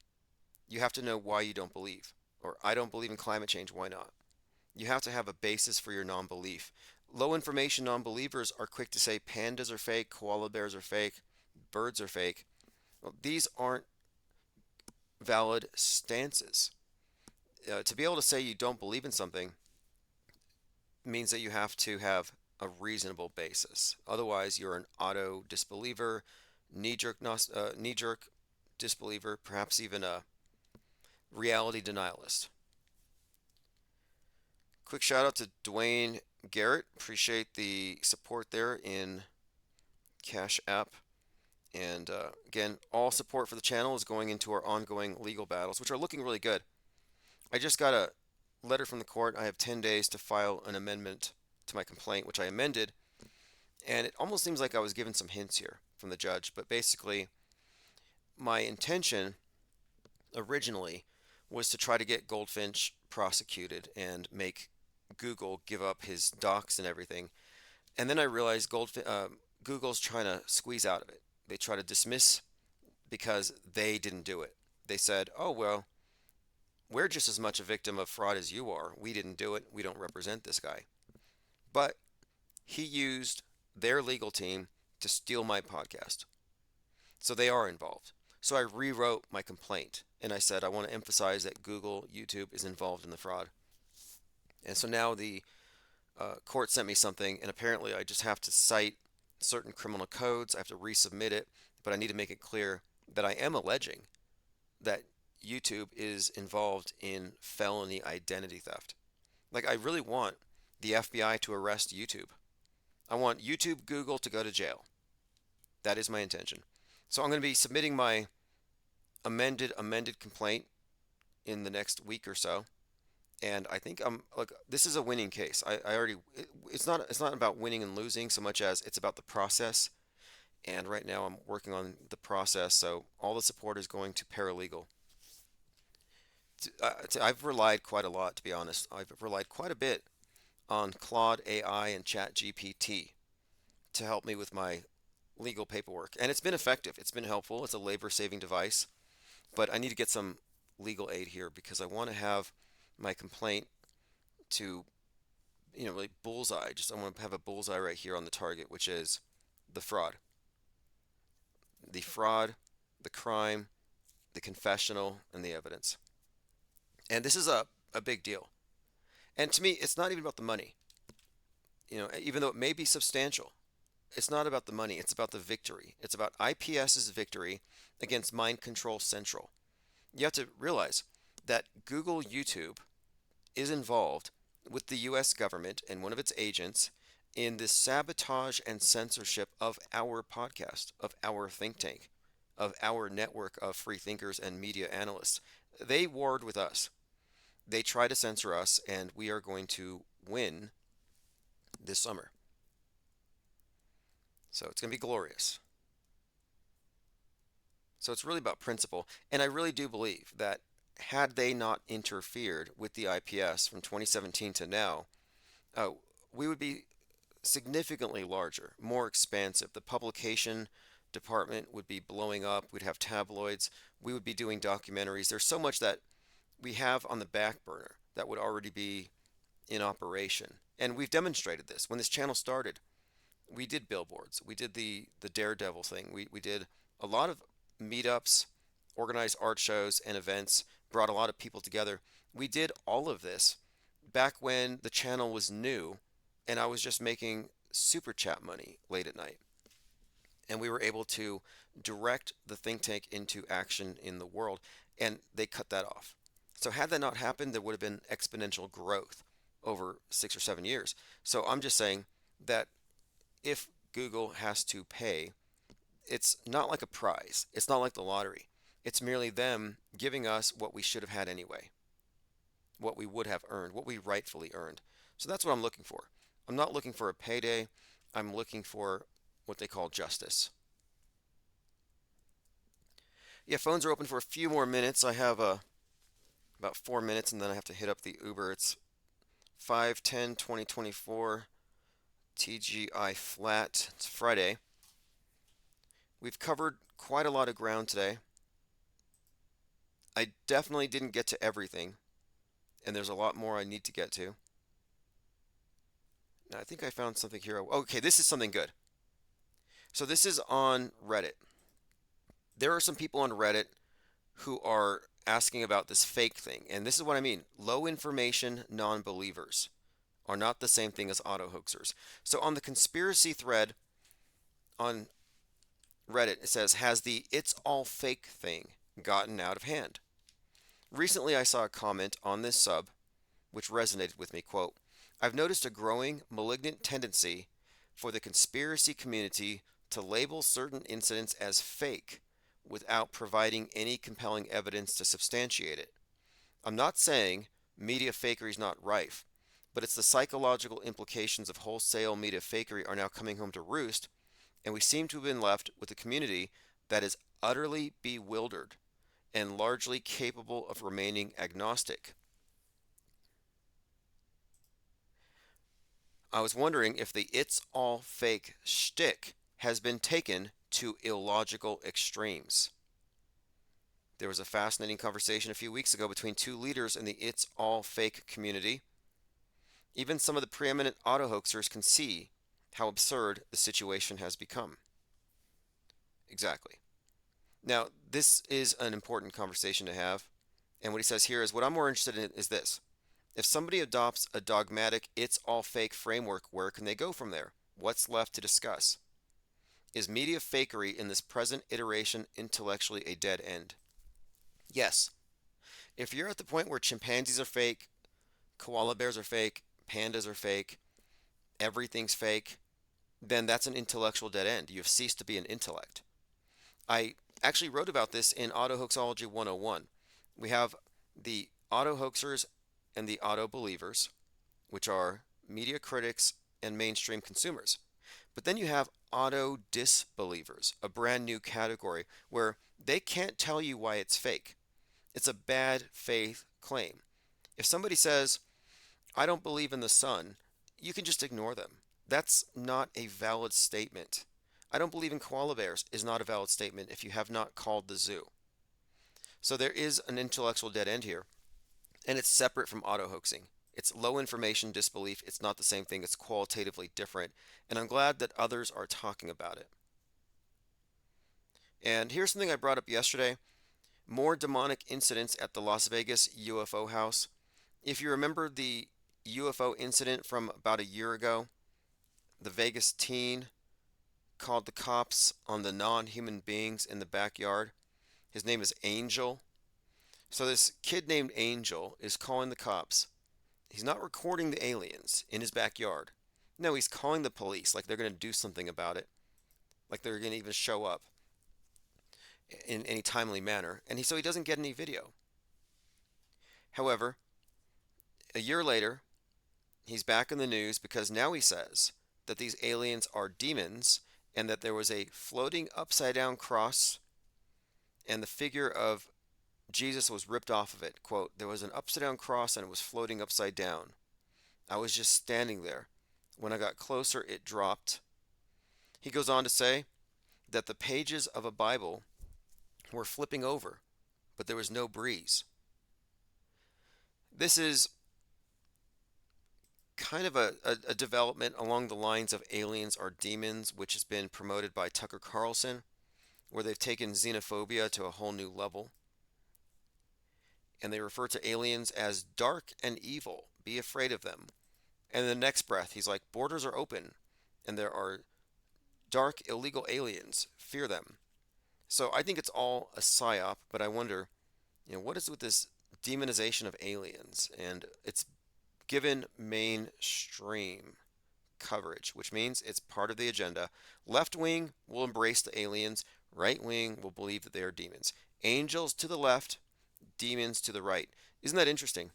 You have to know why you don't believe. Or, I don't believe in climate change, why not? You have to have a basis for your non-belief. Low information non-believers are quick to say pandas are fake, koala bears are fake, birds are fake. Well, these aren't valid stances. To be able to say you don't believe in something means that you have to have a reasonable basis. Otherwise, you're an auto disbeliever, knee-jerk disbeliever, perhaps even a reality denialist. Quick shout out to Dwayne Garrett. Appreciate the support there in Cash App. And again, all support for the channel is going into our ongoing legal battles, which are looking really good. I just got a letter from the court. I have 10 days to file an amendment to my complaint, which I amended. And it almost seems like I was given some hints here from the judge. But basically, my intention originally was to try to get Goldfinch prosecuted and make Google give up his docs and everything. And then I realized Google's trying to squeeze out of it. They try to dismiss because they didn't do it. They said, oh, well, we're just as much a victim of fraud as you are. We didn't do it. We don't represent this guy. But he used their legal team to steal my podcast. So they are involved. So I rewrote my complaint and I said I want to emphasize that Google, YouTube is involved in the fraud. And so now the court sent me something, and apparently I just have to cite certain criminal codes. I have to resubmit it, but I need to make it clear that I am alleging that YouTube is involved in felony identity theft. Like, I really want the FBI to arrest YouTube. I want YouTube, Google to go to jail. That is my intention. So I'm going to be submitting my amended complaint in the next week or so. And I think this is a winning case. I already it's not about winning and losing so much as it's about the process. And right now I'm working on the process, so all the support is going to paralegal. I've relied quite a lot, to be honest. I've relied quite a bit on Claude AI and ChatGPT to help me with my legal paperwork. And it's been effective. It's been helpful. It's a labor-saving device. But I need to get some legal aid here because I want to have my complaint to, really bullseye. I want to have a bullseye right here on the target, which is the fraud. The fraud, the crime, the confessional, and the evidence. And this is a big deal. And to me, it's not even about the money. Even though it may be substantial, it's not about the money. It's about the victory. It's about IPS's victory against Mind Control Central. You have to realize that Google YouTube is involved with the US government and one of its agents in the sabotage and censorship of our podcast, of our think tank, of our network of free thinkers and media analysts. They warred with us. They try to censor us, and we are going to win this summer. So it's going to be glorious. So it's really about principle. And I really do believe that had they not interfered with the IPS from 2017 to now, we would be significantly larger, more expansive. The publication department would be blowing up. We'd have tabloids. We would be doing documentaries. There's so much that we have on the back burner that would already be in operation. And we've demonstrated this. When this channel started, we did billboards. We did the Daredevil thing. We did a lot of meetups, organized art shows and events, brought a lot of people together. We did all of this back when the channel was new and I was just making super chat money late at night. And we were able to direct the think tank into action in the world, and they cut that off. So had that not happened, there would have been exponential growth over 6 or 7 years. So I'm just saying that if Google has to pay, it's not like a prize. It's not like the lottery. It's merely them giving us what we should have had anyway, what we would have earned, what we rightfully earned. So that's what I'm looking for. I'm not looking for a payday. I'm looking for what they call justice. Yeah, phones are open for a few more minutes. I have about 4 minutes, and then I have to hit up the Uber. It's 5/10/2024, Tgiflat. It's Friday. We've covered quite a lot of ground today. I definitely didn't get to everything, and there's a lot more I need to get to. Now, I think I found something here. Okay, this is something good. So this is on Reddit. There are some people on Reddit who are asking about this fake thing, and this is what I mean. Low information non-believers are not the same thing as auto hoaxers. So on the conspiracy thread on Reddit, it says, has the "it's all fake" thing gotten out of hand? Recently, I saw a comment on this sub which resonated with me. Quote, I've noticed a growing malignant tendency for the conspiracy community to label certain incidents as fake without providing any compelling evidence to substantiate it. I'm not saying media fakery is not rife, but it's the psychological implications of wholesale media fakery are now coming home to roost, and we seem to have been left with a community that is utterly bewildered and largely capable of remaining agnostic. I was wondering if the "it's all fake" shtick has been taken to illogical extremes. There was a fascinating conversation a few weeks ago between two leaders in the "it's all fake" community. Even some of the preeminent auto hoaxers can see how absurd the situation has become. Exactly. Now, this is an important conversation to have. And what he says here is what I'm more interested in is this. If somebody adopts a dogmatic, it's all fake framework, where can they go from there? What's left to discuss? Is media fakery in this present iteration intellectually a dead end? Yes. If you're at the point where chimpanzees are fake, koala bears are fake, pandas are fake, everything's fake, then that's an intellectual dead end. You have ceased to be an intellect. I actually wrote about this in Auto-Hoaxology 101. We have the auto-hoaxers and the auto-believers, which are media critics and mainstream consumers. But then you have auto-disbelievers, a brand new category where they can't tell you why it's fake. It's a bad faith claim. If somebody says, I don't believe in the sun, you can just ignore them. That's not a valid statement. I don't believe in koala bears is not a valid statement if you have not called the zoo. So there is an intellectual dead end here, and it's separate from auto-hoaxing. It's low information disbelief. It's not the same thing. It's qualitatively different, and I'm glad that others are talking about it. And here's something I brought up yesterday. More demonic incidents at the Las Vegas UFO house. If you remember the UFO incident from about a year ago, the Vegas teen called the cops on the non-human beings in the backyard. His name is Angel. So this kid named Angel is calling the cops. He's not recording the aliens in his backyard. No, he's calling the police like they're going to do something about it, like they're going to even show up in any timely manner. And so he doesn't get any video. However, a year later, he's back in the news because now he says that these aliens are demons and that there was a floating upside down cross and the figure of Jesus was ripped off of it. Quote, there was an upside down cross and it was floating upside down. I was just standing there. When I got closer, it dropped. He goes on to say that the pages of a Bible were flipping over, but there was no breeze. This is kind of a development along the lines of aliens are demons, which has been promoted by Tucker Carlson, where they've taken xenophobia to a whole new level. And they refer to aliens as dark and evil. Be afraid of them. And in the next breath, he's like, borders are open, and there are dark, illegal aliens. Fear them. So I think it's all a psyop, but I wonder, what is with this demonization of aliens? And it's given mainstream coverage, which means it's part of the agenda. Left wing will embrace the aliens. Right wing will believe that they are demons. Angels to the left, demons to the right. Isn't that interesting?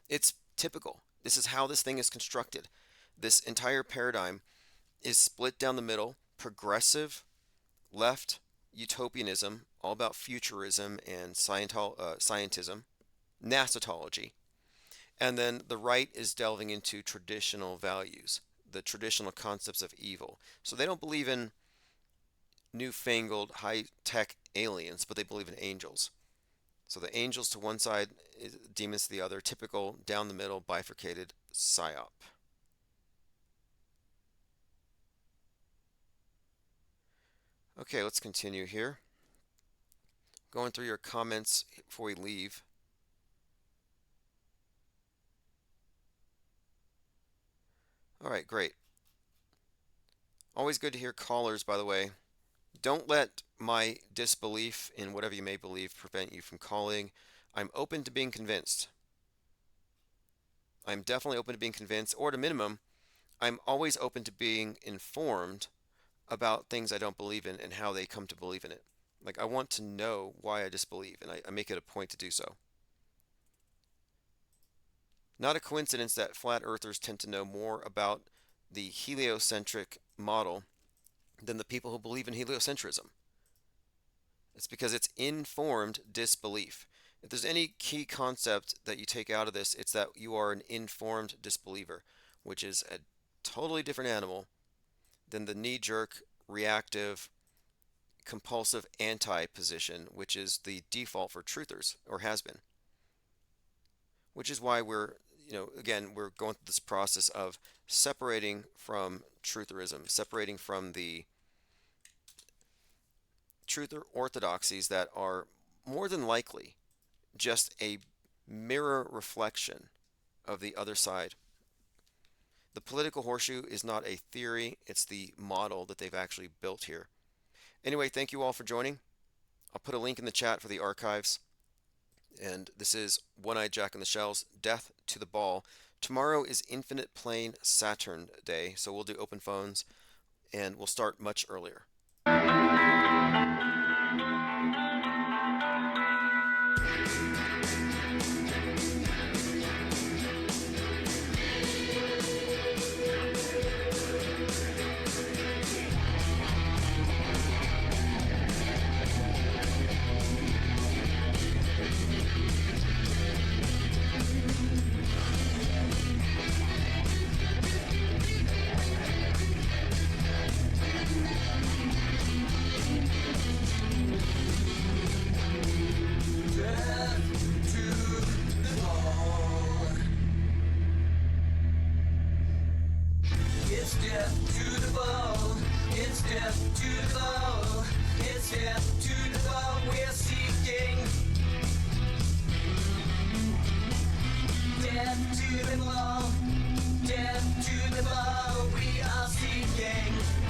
It's typical. This is how this thing is constructed. This entire paradigm is split down the middle. Progressive, left, utopianism, all about futurism and scientism, nasatology. And then the right is delving into traditional values, the traditional concepts of evil. So they don't believe in newfangled high-tech aliens, but they believe in angels. So the angels to one side, demons to the other, typical down the middle bifurcated psyop. Okay, let's continue here. Going through your comments before we leave. All right, great. Always good to hear callers, by the way. Don't let my disbelief in whatever you may believe prevent you from calling. I'm open to being convinced. I'm definitely open to being convinced, or at a minimum, I'm always open to being informed about things I don't believe in and how they come to believe in it. Like, I want to know why I disbelieve, and I make it a point to do so. Not a coincidence that flat earthers tend to know more about the heliocentric model than the people who believe in heliocentrism. It's because it's informed disbelief. If there's any key concept that you take out of this, it's that you are an informed disbeliever, which is a totally different animal than the knee-jerk, reactive, compulsive anti-position, which is the default for truthers, or has been. Which is why we're, again, we're going through this process of separating from trutherism, separating from the truth orthodoxies that are more than likely just a mirror reflection of the other side. The political horseshoe is not a theory, it's the model that they've actually built here. Anyway, thank you all for joining. I'll put a link in the chat for the archives. And this is One-Eyed Jack in the Shells, Death to the Ball. Tomorrow is Infinite Plane Saturn Day, so we'll do open phones, and we'll start much earlier. Death to the ball, we are seeking.